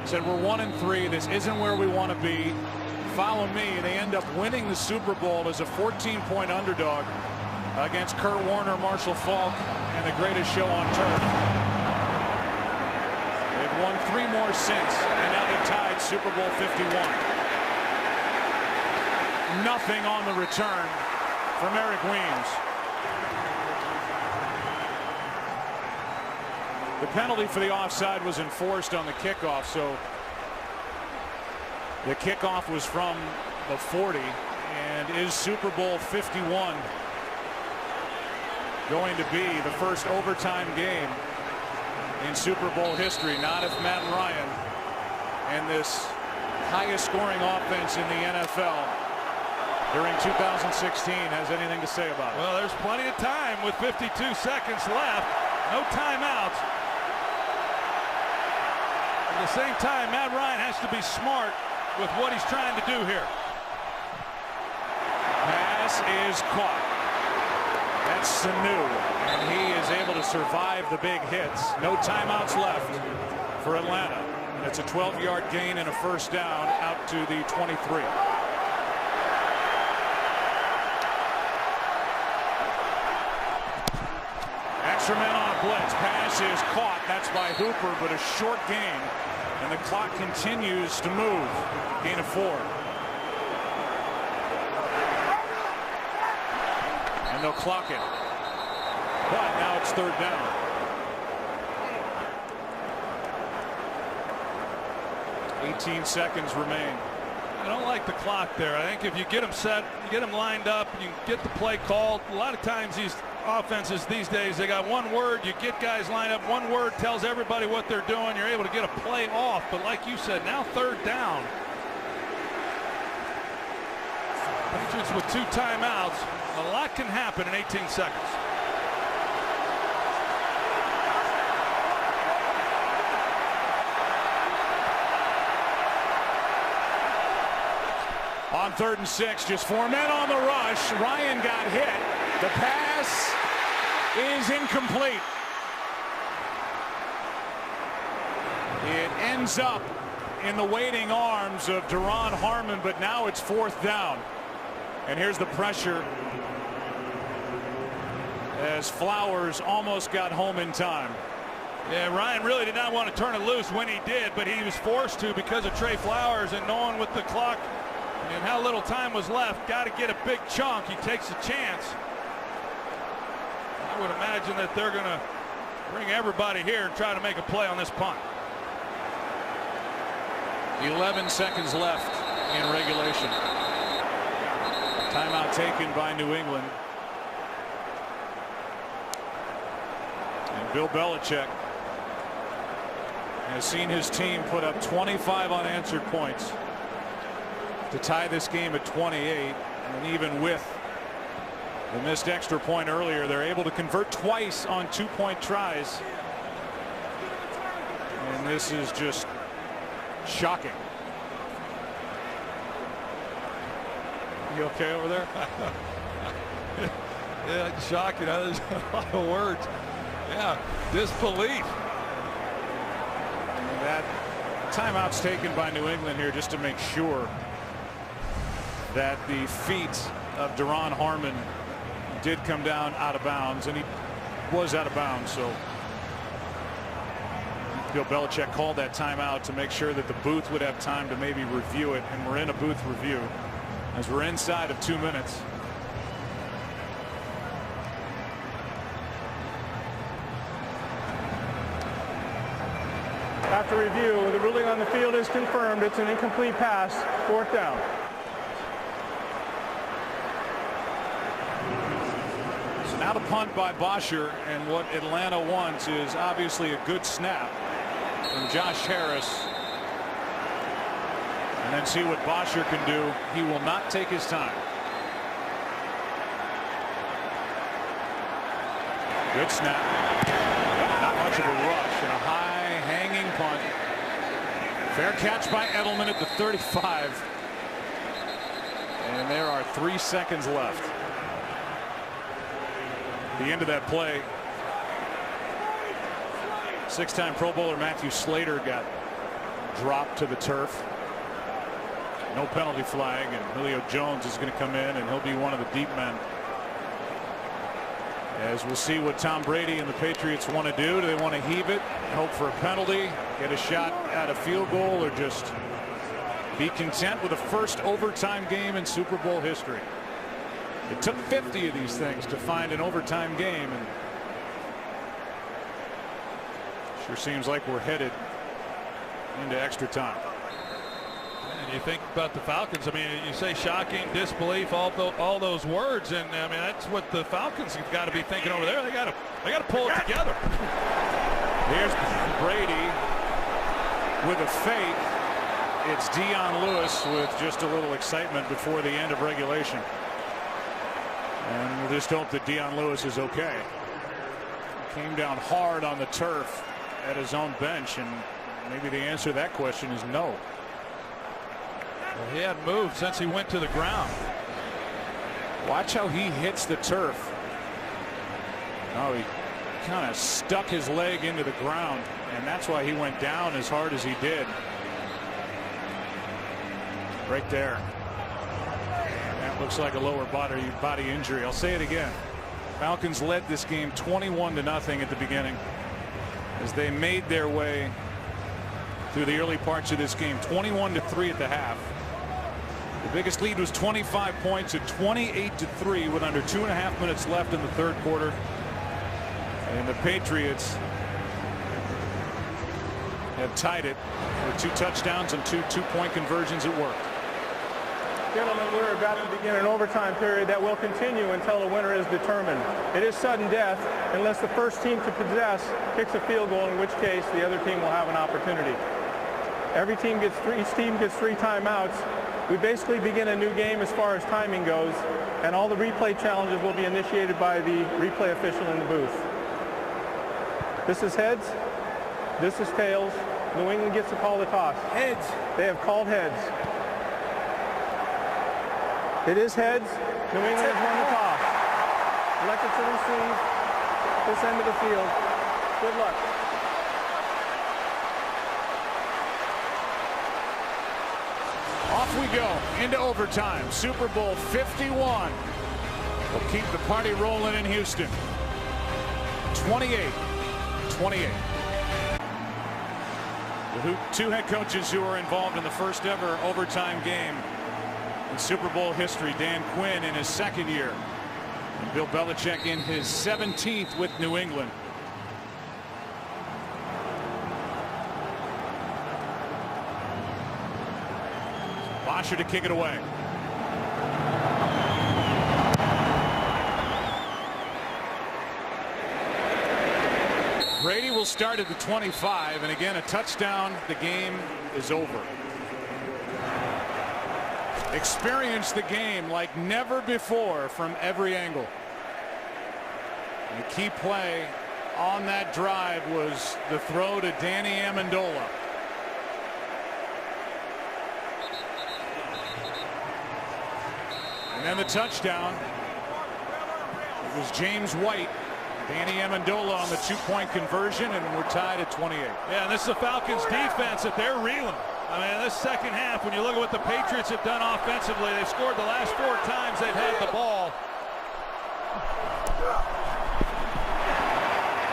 said we're 1-3, this isn't where we want to be, follow me, and they end up winning the Super Bowl as a 14-point underdog against Kurt Warner, Marshall Faulk, and the greatest show on turf. They've won 3 more since, and now they're tied Super Bowl 51. Nothing on the return from Eric Weems. The penalty for the offside was enforced on the kickoff, so the kickoff was from the 40, and is Super Bowl 51 going to be the first overtime game in Super Bowl history? Not if Matt Ryan and this highest scoring offense in the NFL during 2016 has anything to say about it. Well, there's plenty of time with 52 seconds left. No timeouts. At the same time, Matt Ryan has to be smart with what he's trying to do here. Pass is caught. That's Sanu, and he is able to survive the big hits. No timeouts left for Atlanta. And it's a 12-yard gain and a first down out to the 23. Extra men on a blitz. Pass is caught. That's by Hooper, but a short gain. And the clock continues to move. Gain of 4. And they'll clock it. But now it's 3rd down. $18 seconds remain. I don't like the clock there. I think if you get them set, you get them lined up, you get the play called. A lot of times these offenses these days, they got one word. You get guys lined up. One word tells everybody what they're doing. You're able to get a play off. But like you said, now 3rd down. Patriots with 2 timeouts. A lot can happen in 18 seconds. On 3rd and 6, just 4 men on the rush. Ryan got hit. The pass is incomplete. It ends up in the waiting arms of Duron Harmon, but now it's 4th down. And here's the pressure as Flowers almost got home in time. Yeah, Ryan really did not want to turn it loose when he did, but he was forced to because of Trey Flowers, and knowing with the clock and how little time was left, got to get a big chunk. He takes a chance. I would imagine that they're going to bring everybody here and try to make a play on this punt. 11 seconds left in regulation. Timeout taken by New England. And Bill Belichick has seen his team put up 25 unanswered points to tie this game at 28, and even with the missed extra point earlier, they're able to convert twice on 2-point tries. And this is just shocking. You okay over there? Yeah, it's shocking. There's a lot of words. Yeah, disbelief. That timeout's taken by New England here just to make sure that the feet of Duron Harmon did come down out of bounds, and he was out of bounds. So Bill Belichick called that timeout to make sure that the booth would have time to maybe review it, and we're in a booth review as we're inside of 2 minutes. After review, the ruling on the field is confirmed. It's an incomplete pass. 4th down. So now to punt by Bosher, and what Atlanta wants is obviously a good snap from Josh Harris. And then see what Bosher can do. He will not take his time. Good snap. Not much of a rush, and a high hanging punt. Fair catch by Edelman at the 35. And there are 3 seconds left. The end of that play. 6-time Pro Bowler Matthew Slater got dropped to the turf. No penalty flag, and Julio Jones is going to come in, and he'll be one of the deep men. As we'll see what Tom Brady and the Patriots want to do. Do they want to heave it, hope for a penalty, get a shot at a field goal, or just be content with the first overtime game in Super Bowl history? It took 50 of these things to find an overtime game, and sure seems like we're headed into extra time. And you think about the Falcons. I mean, you say shocking, disbelief, all those words, and I mean that's what the Falcons have got to be thinking over there. They got to pull it together. Here's Brady with a fake. It's Dion Lewis with just a little excitement before the end of regulation, and we'll just hope that Dion Lewis is okay. Came down hard on the turf at his own bench, and maybe the answer to that question is no. Well, he hadn't moved since he went to the ground. Watch how he hits the turf. Oh, he kind of stuck his leg into the ground, and that's why he went down as hard as he did. Right there. That looks like a lower body injury. I'll say it again. Falcons led this game 21-0 at the beginning as they made their way through the early parts of this game. 21-3 at the half. The biggest lead was 25 points at 28-3 with under 2.5 minutes left in the third quarter. And the Patriots have tied it with 2 touchdowns and 2 two-point conversions at work. Gentlemen, we're about to begin an overtime period that will continue until a winner is determined. It is sudden death unless the first team to possess kicks a field goal, in which case the other team will have an opportunity. Each team gets 3 timeouts. We basically begin a new game as far as timing goes, and all the replay challenges will be initiated by the replay official in the booth. This is heads. This is tails. New England gets to call the toss. Heads. They have called heads. It is heads. New England has won the toss. Elected to receive this end of the field. Good luck. Off we go into overtime. Super Bowl 51. We'll keep the party rolling in Houston. 28-28. The 2 head coaches who were involved in the first ever overtime game in Super Bowl history. Dan Quinn in his 2nd year, and Bill Belichick in his 17th with New England. Bosher to kick it away. Brady will start at the 25, and again a touchdown. The game is over. Experience the game like never before from every angle. And the key play on that drive was the throw to Danny Amendola. then the touchdown. It was James White. Danny Amendola on the 2-point conversion, and we're tied at 28. Yeah, and this is the Falcons defense that they're reeling. I mean, this second half, when you look at what the Patriots have done offensively, they've scored the last 4 times they've had the ball.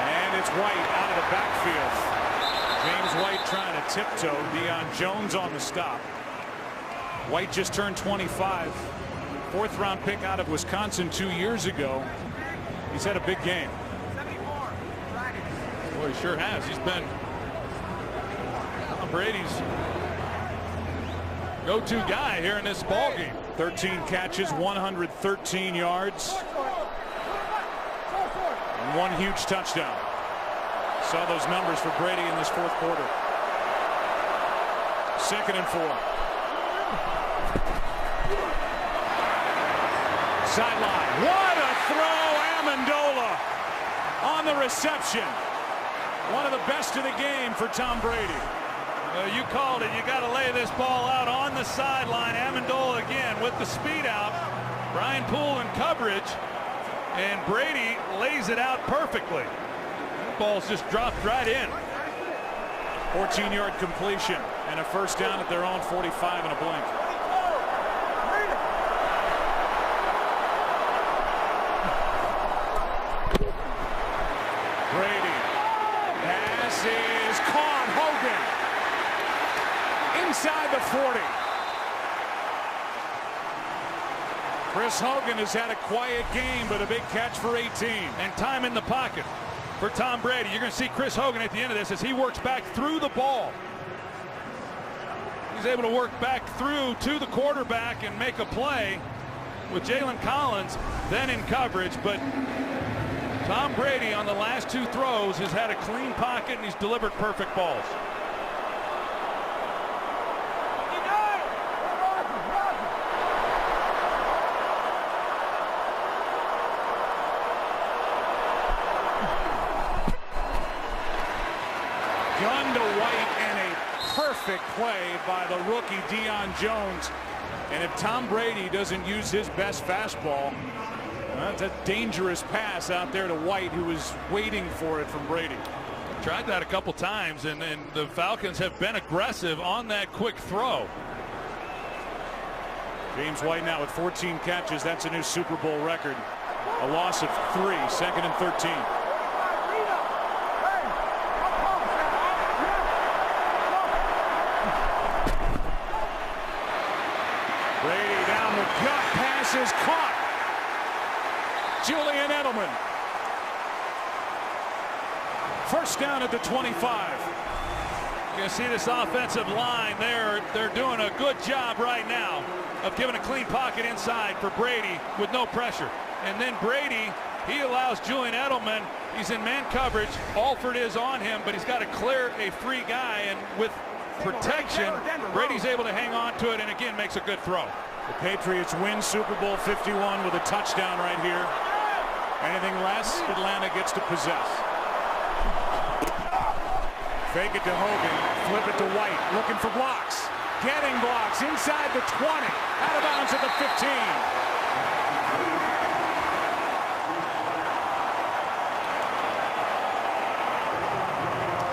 And it's White out of the backfield. James White trying to tiptoe. Deion Jones on the stop. White just turned 25. 4th-round pick out of Wisconsin 2 years ago. He's had a big game. Boy, he sure has. He's been Tom Brady's go-to guy here in this ball game. 13 catches, 113 yards, and 1 huge touchdown. Saw those numbers for Brady in this 4th quarter. 2nd and 4. Sideline. What a throw! Amendola on the reception. One of the best of the game for Tom Brady. You called it. You got to lay this ball out on the sideline. Amendola again with the speed out. Brian Poole in coverage, and Brady lays it out perfectly. That ball's just dropped right in. 14-yard completion and a 1st down at their own 45 in a blink. Brady. Pass is caught. Hogan. Inside the 40. Chris Hogan has had a quiet game, but a big catch for 18. And time in the pocket for Tom Brady. You're going to see Chris Hogan at the end of this as he works back through the ball. He's able to work back through to the quarterback and make a play with Jalen Collins then in coverage. But Tom Brady on the last 2 throws has had a clean pocket, and he's delivered perfect balls. Gun to White, and a perfect play by the rookie Deion Jones. And if Tom Brady doesn't use his best fastball, that's a dangerous pass out there to White, who was waiting for it from Brady. Tried that a couple times, and the Falcons have been aggressive on that quick throw. James White now with 14 catches. That's a new Super Bowl record. A loss of 3, 2nd and 13. Brady down the gut. Pass is caught. Julian Edelman. 1st down at the 25. You're going to see this offensive line there. They're doing a good job right now of giving a clean pocket inside for Brady with no pressure. And then Brady, he allows Julian Edelman. He's in man coverage. Alford is on him, but he's got to clear a free guy. And with protection, Brady's able to hang on to it and again makes a good throw. The Patriots win Super Bowl 51 with a touchdown right here. Anything less, Atlanta gets to possess. Fake it to Hogan, flip it to White, looking for blocks. Getting blocks inside the 20, out of bounds at the 15.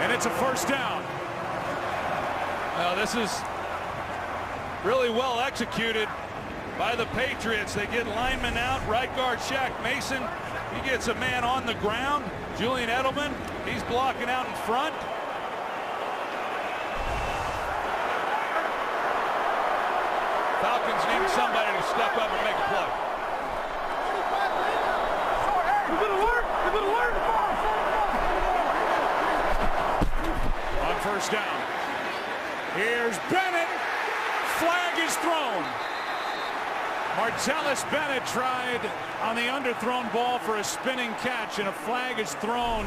And it's a 1st down. Well, this is really well executed by the Patriots. They get linemen out. Right guard Shaq Mason, he gets a man on the ground. Julian Edelman, he's blocking out in front. Falcons need somebody to step up and make a play. On 1st down. Here's Bennett. Flag is thrown. Martellus Bennett tried on the underthrown ball for a spinning catch, and a flag is thrown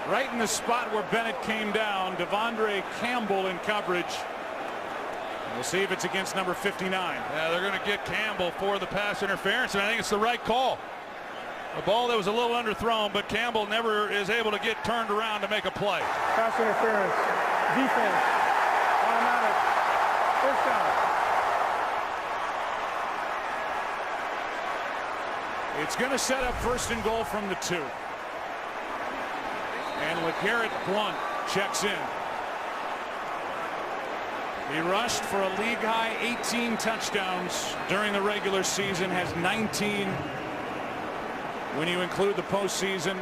right in the spot where Bennett came down. Devondre Campbell in coverage. We'll see if it's against number 59. Yeah, they're going to get Campbell for the pass interference, and I think it's the right call. A ball that was a little underthrown, but Campbell never is able to get turned around to make a play. Pass interference. Defense. Automatic. 1st down. It's going to set up 1st and goal from the 2. And LeGarrette Blount checks in. He rushed for a league-high 18 touchdowns during the regular season, has 19 when you include the postseason.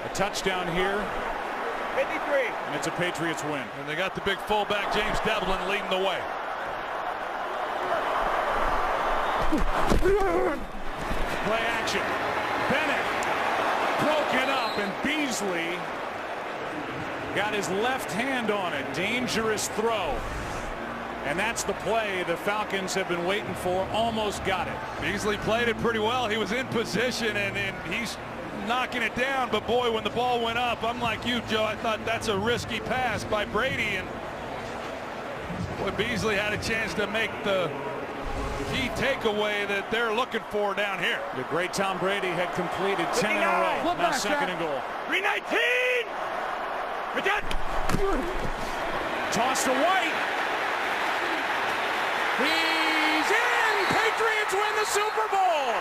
A touchdown here. 53. And it's a Patriots win. And they got the big fullback, James Devlin, leading the way. Play action. Bennett broken up, and Beasley got his left hand on it. Dangerous throw. And that's the play the Falcons have been waiting for. Almost got it. Beasley played it pretty well. He was in position, and he's knocking it down. But boy, when the ball went up, I'm like you, Joe. I thought that's a risky pass by Brady. And boy, Beasley had a chance to make the key takeaway that they're looking for down here. The great Tom Brady had completed 10 in a row. Now 2nd and goal. 319. Toss to White. He's in. Patriots win the Super Bowl.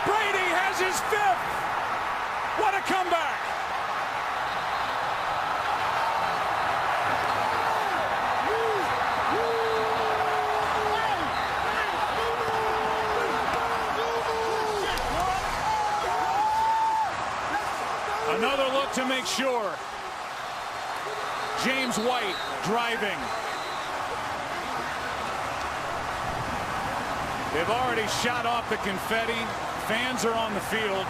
Brady has his 5th. What a comeback. Another look to make sure. James White driving. They've already shot off the confetti. Fans are on the field.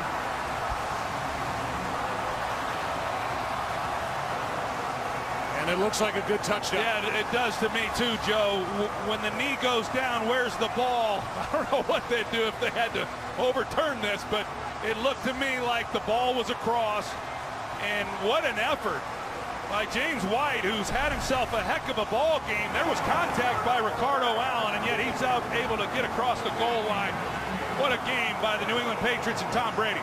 And it looks like a good touchdown. Yeah, it does to me too, Joe. When the knee goes down, where's the ball? I don't know what they'd do if they had to overturn this, but it looked to me like the ball was across. And what an effort by James White, who's had himself a heck of a ball game. There was contact by Ricardo Allen, and yet he's out able to get across the goal line. What a game by the New England Patriots and Tom Brady.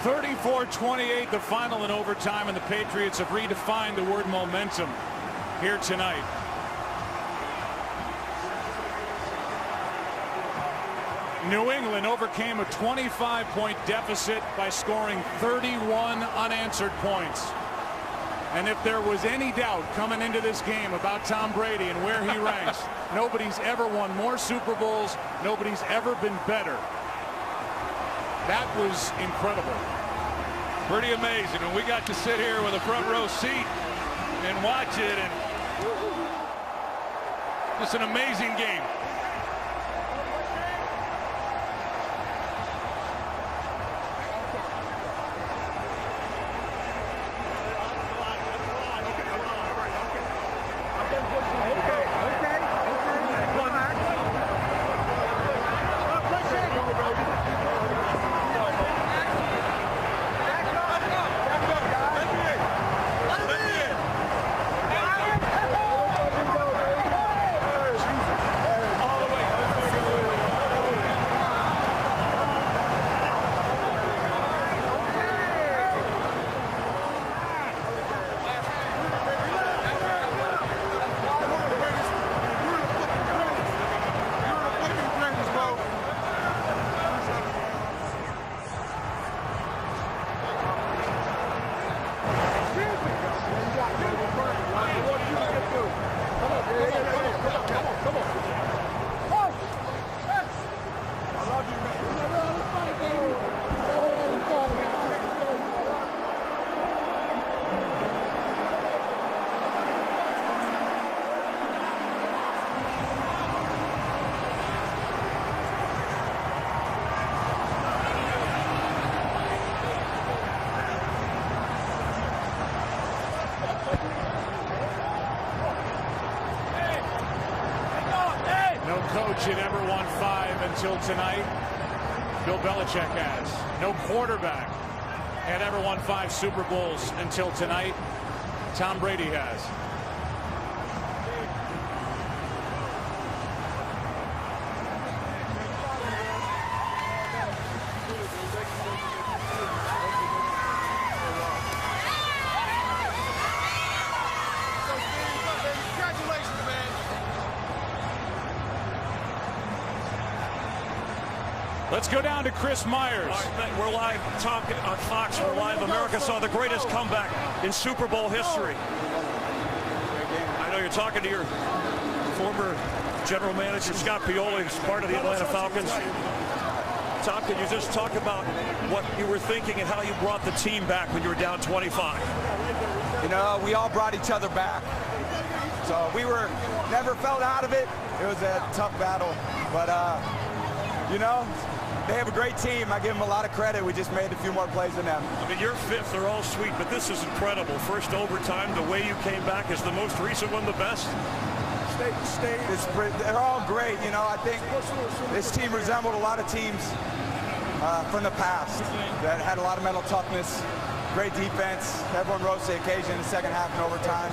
34-28 the final in overtime, and the Patriots have redefined the word momentum here tonight. New England overcame a 25-point deficit by scoring 31 unanswered points. And if there was any doubt coming into this game about Tom Brady and where he ranks, nobody's ever won more Super Bowls. Nobody's ever been better. That was incredible. Pretty amazing. And we got to sit here with a front row seat and watch it. And just an amazing game. Coach had ever won 5 until tonight. Bill Belichick has. No quarterback had ever won 5 Super Bowls until tonight. Tom Brady has. Let's go down to Chris Myers. We're live, Tom, on Fox. We're live. America saw the greatest comeback in Super Bowl history. I know you're talking to your former general manager, Scott Pioli, who's part of the Atlanta Falcons. Tom, can you just talk about what you were thinking and how you brought the team back when you were down 25? You know, we all brought each other back. So we never felt out of it. It was a tough battle. But, you know, they have a great team. I give them a lot of credit. We just made a few more plays than them. I mean, your fifth, they're all sweet, but this is incredible. First overtime, the way you came back. Is the most recent one the best? They're all great. You know, I think this team resembled a lot of teams from the past that had a lot of mental toughness. Great defense. Everyone rose to the occasion in the second half and overtime.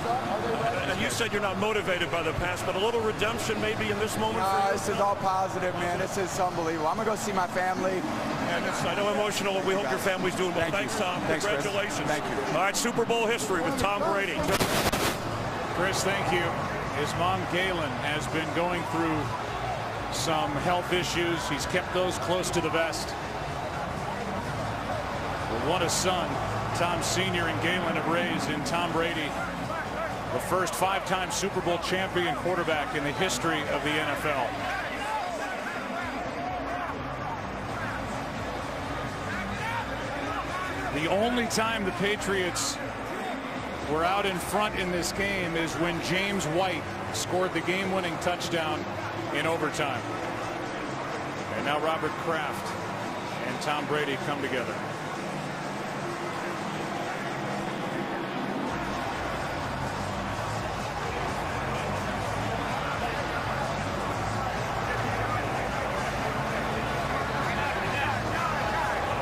And you said you're not motivated by the past, but a little redemption maybe in this moment? This is all positive, man. This is unbelievable. I'm going to go see my family. And I know emotional, and we hope your family's doing well. Thanks, Tom. Thanks, congratulations. Chris. Thank you. All right, Super Bowl history with Tom Brady. Chris, thank you. His mom, Galen, has been going through some health issues. He's kept those close to the vest. But what a son Tom Sr. and Galen have raised in Tom Brady, the first 5-time Super Bowl champion quarterback in the history of the NFL. The only time the Patriots were out in front in this game is when James White scored the game-winning touchdown in overtime. And now Robert Kraft and Tom Brady come together.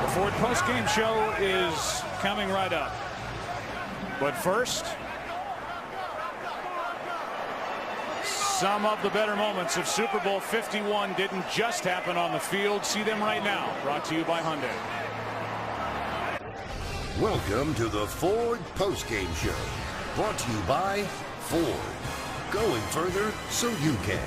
The Ford post-game show is coming right up. But first, some of the better moments of Super Bowl 51 didn't just happen on the field. See them right now. Brought to you by Hyundai. Welcome to the Ford Postgame Show. Brought to you by Ford. Going further so you can.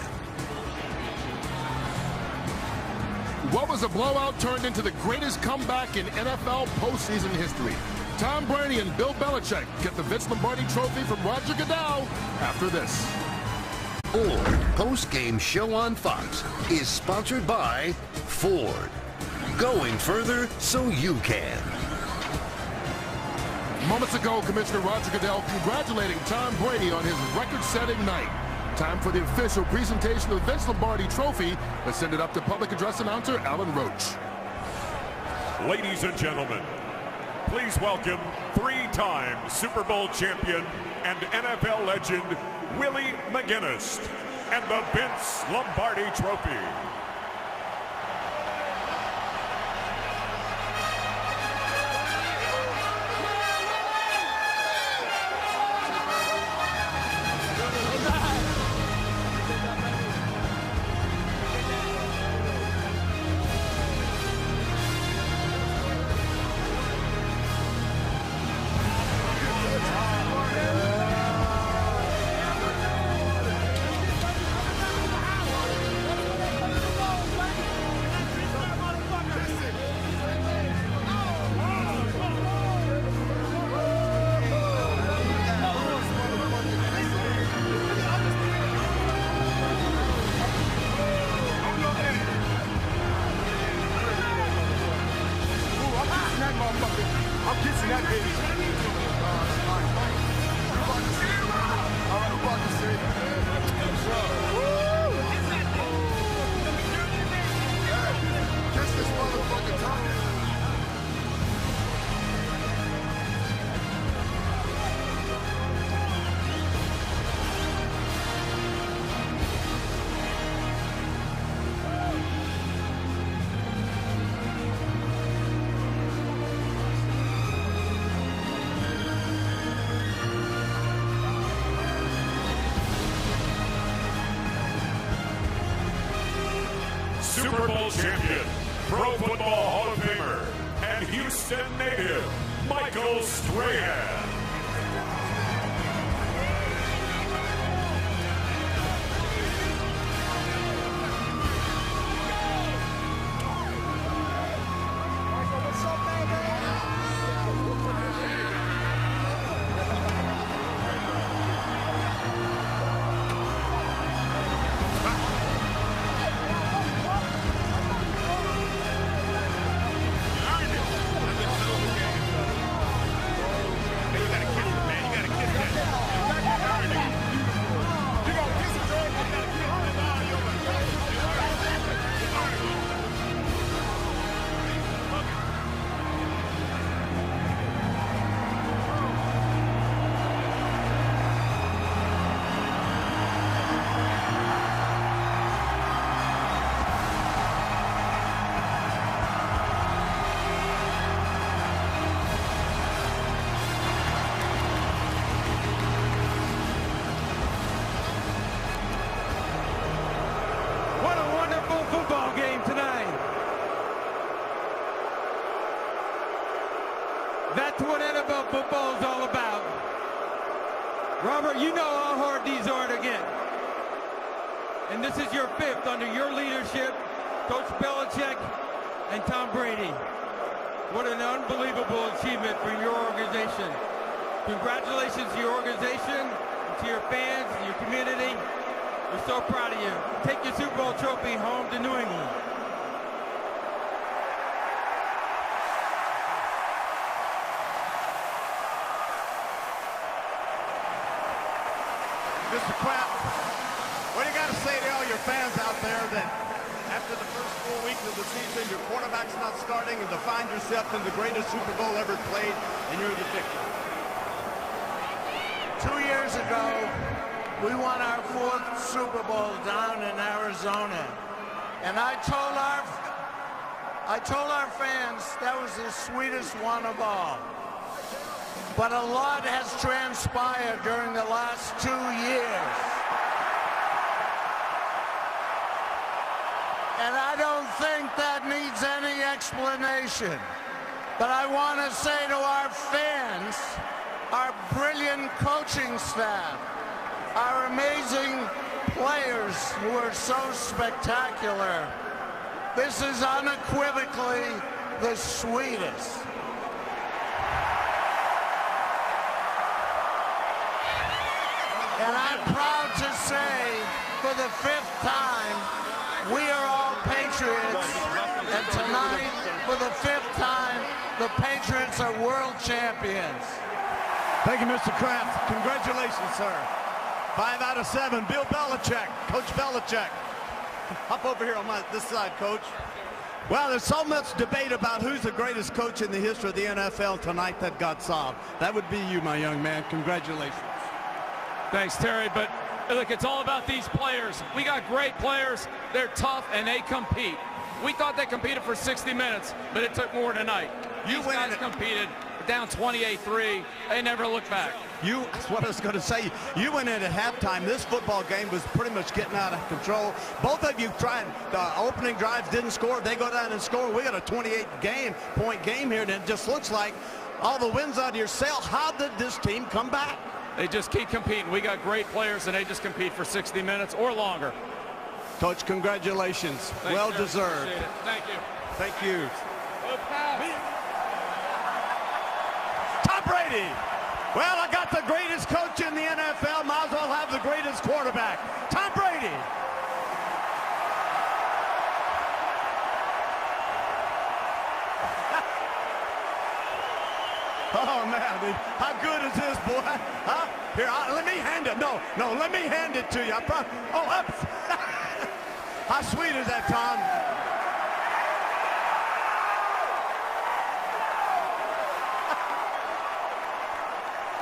What was a blowout turned into the greatest comeback in NFL postseason history. Tom Brady and Bill Belichick get the Vince Lombardi Trophy from Roger Goodell after this. Ford Post-Game Show on Fox is sponsored by Ford. Going further so you can. Moments ago, Commissioner Roger Goodell congratulating Tom Brady on his record-setting night. Time for the official presentation of the Vince Lombardi Trophy. Let's send it up to public address announcer Alan Roach. Ladies and gentlemen, please welcome 3-time Super Bowl champion and NFL legend Willie McGinnis and the Vince Lombardi Trophy. Super Bowl champion, Pro Football Hall of Famer, and Houston native, Michael Strahan. That's what NFL football is all about. Robert, you know how hard these are to get. And this is your 5th under your leadership, Coach Belichick and Tom Brady. What an unbelievable achievement for your organization. Congratulations to your organization, to your fans, and your community. We're so proud of you. Take your Super Bowl trophy home to New England. Mr. Kraft, what do you got to say to all your fans out there that after the first 4 weeks of the season, your quarterback's not starting and to find yourself in the greatest Super Bowl ever played, and you're the victor? 2 years ago, we won our 4th Super Bowl down in Arizona. And I told our fans that was the sweetest one of all. But a lot has transpired during the last 2 years. And I don't think that needs any explanation. But I want to say to our fans, our brilliant coaching staff, our amazing players who are so spectacular, this is unequivocally the sweetest. And I'm proud to say, for the 5th time, we are all Patriots. And tonight, for the 5th time, the Patriots are world champions. Thank you, Mr. Kraft. Congratulations, sir. 5 out of 7. Bill Belichick, Coach Belichick. Hop over here on this side, Coach. Well, there's so much debate about who's the greatest coach in the history of the NFL tonight that got solved. That would be you, my young man. Congratulations. Thanks, Terry, but look, it's all about these players. We got great players. They're tough, and they compete. We thought they competed for 60 minutes, but it took more tonight. These guys competed down 28-3. They never looked back. That's what I was going to say. You went in at halftime. This football game was pretty much getting out of control. Both of you tried. The opening drives didn't score. They go down and score. We got a 28-point game here, and it just looks like all the winds out of your sail. How did this team come back? They just keep competing. We got great players, and they just compete for 60 minutes or longer. Coach, congratulations. Thanks, well sir. deserved. Appreciate it. Thank you. Thank you. Tom Brady. Well, I got the greatest coach in the NFL. Might as well have the greatest quarterback. Tom Brady. Oh, man, how good is this, boy? Huh? Here, let me hand it. No, let me hand it to you. Up. How sweet is that, Tom?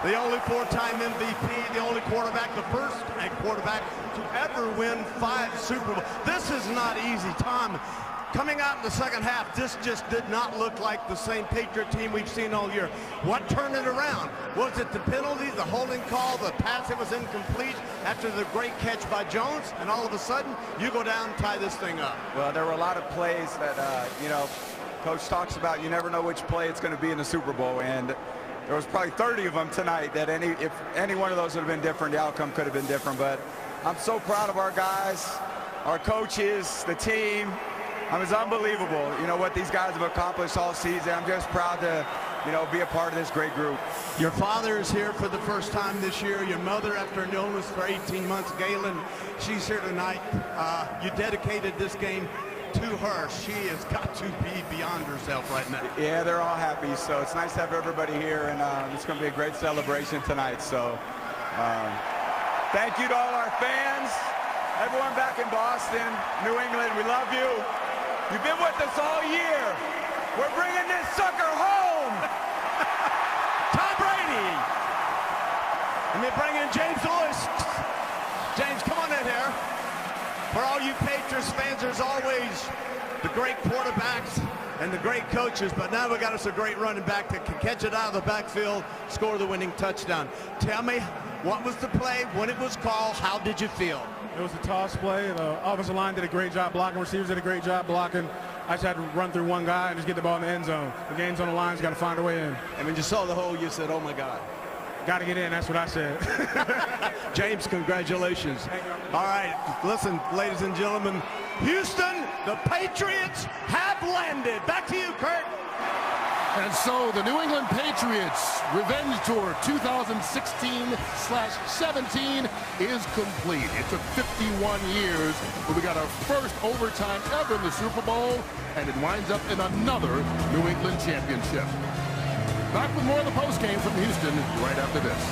The only 4-time MVP, the only quarterback, the first quarterback to ever win 5 Super Bowls. This is not easy, Tom. Coming out in the second half, this just did not look like the same Patriot team we've seen all year. What turned it around? Was it the penalties, the holding call, the pass that was incomplete after the great catch by Jones, and all of a sudden, you go down and tie this thing up? Well, there were a lot of plays that, Coach talks about. You never know which play it's going to be in the Super Bowl, and there was probably 30 of them tonight that if any one of those would have been different, the outcome could have been different. But I'm so proud of our guys, our coaches, the team. It's unbelievable, what these guys have accomplished all season. I'm just proud to, be a part of this great group. Your father is here for the first time this year. Your mother, after an illness for 18 months, Galen, she's here tonight. You dedicated this game to her. She has got to be beyond herself right now. Yeah, they're all happy. So it's nice to have everybody here, and it's going to be a great celebration tonight. So thank you to all our fans, everyone back in Boston, New England. We love you. You've been with us all year. We're bringing this sucker home. Tom Brady. Let me bring in James Lewis. James, come on in here. For all you Patriots fans, there's always the great quarterbacks and the great coaches, but now we got us a great running back that can catch it out of the backfield, score the winning touchdown. Tell me, what was the play, when it was called, how did you feel? It was a toss play. The offensive line did a great job blocking. Receivers did a great job blocking. I just had to run through one guy and just get the ball in the end zone. The game's on the line, got to find a way in. And when you saw the hole, you said, oh, my God. Got to get in, that's what I said. James, congratulations. All right, listen, ladies and gentlemen, Houston, the Patriots have landed. Back to you, Kurt. And so the New England Patriots Revenge Tour 2016/17 is complete. It took 51 years, but we got our first overtime ever in the Super Bowl, and it winds up in another New England championship. Back with more of the postgame from Houston right after this.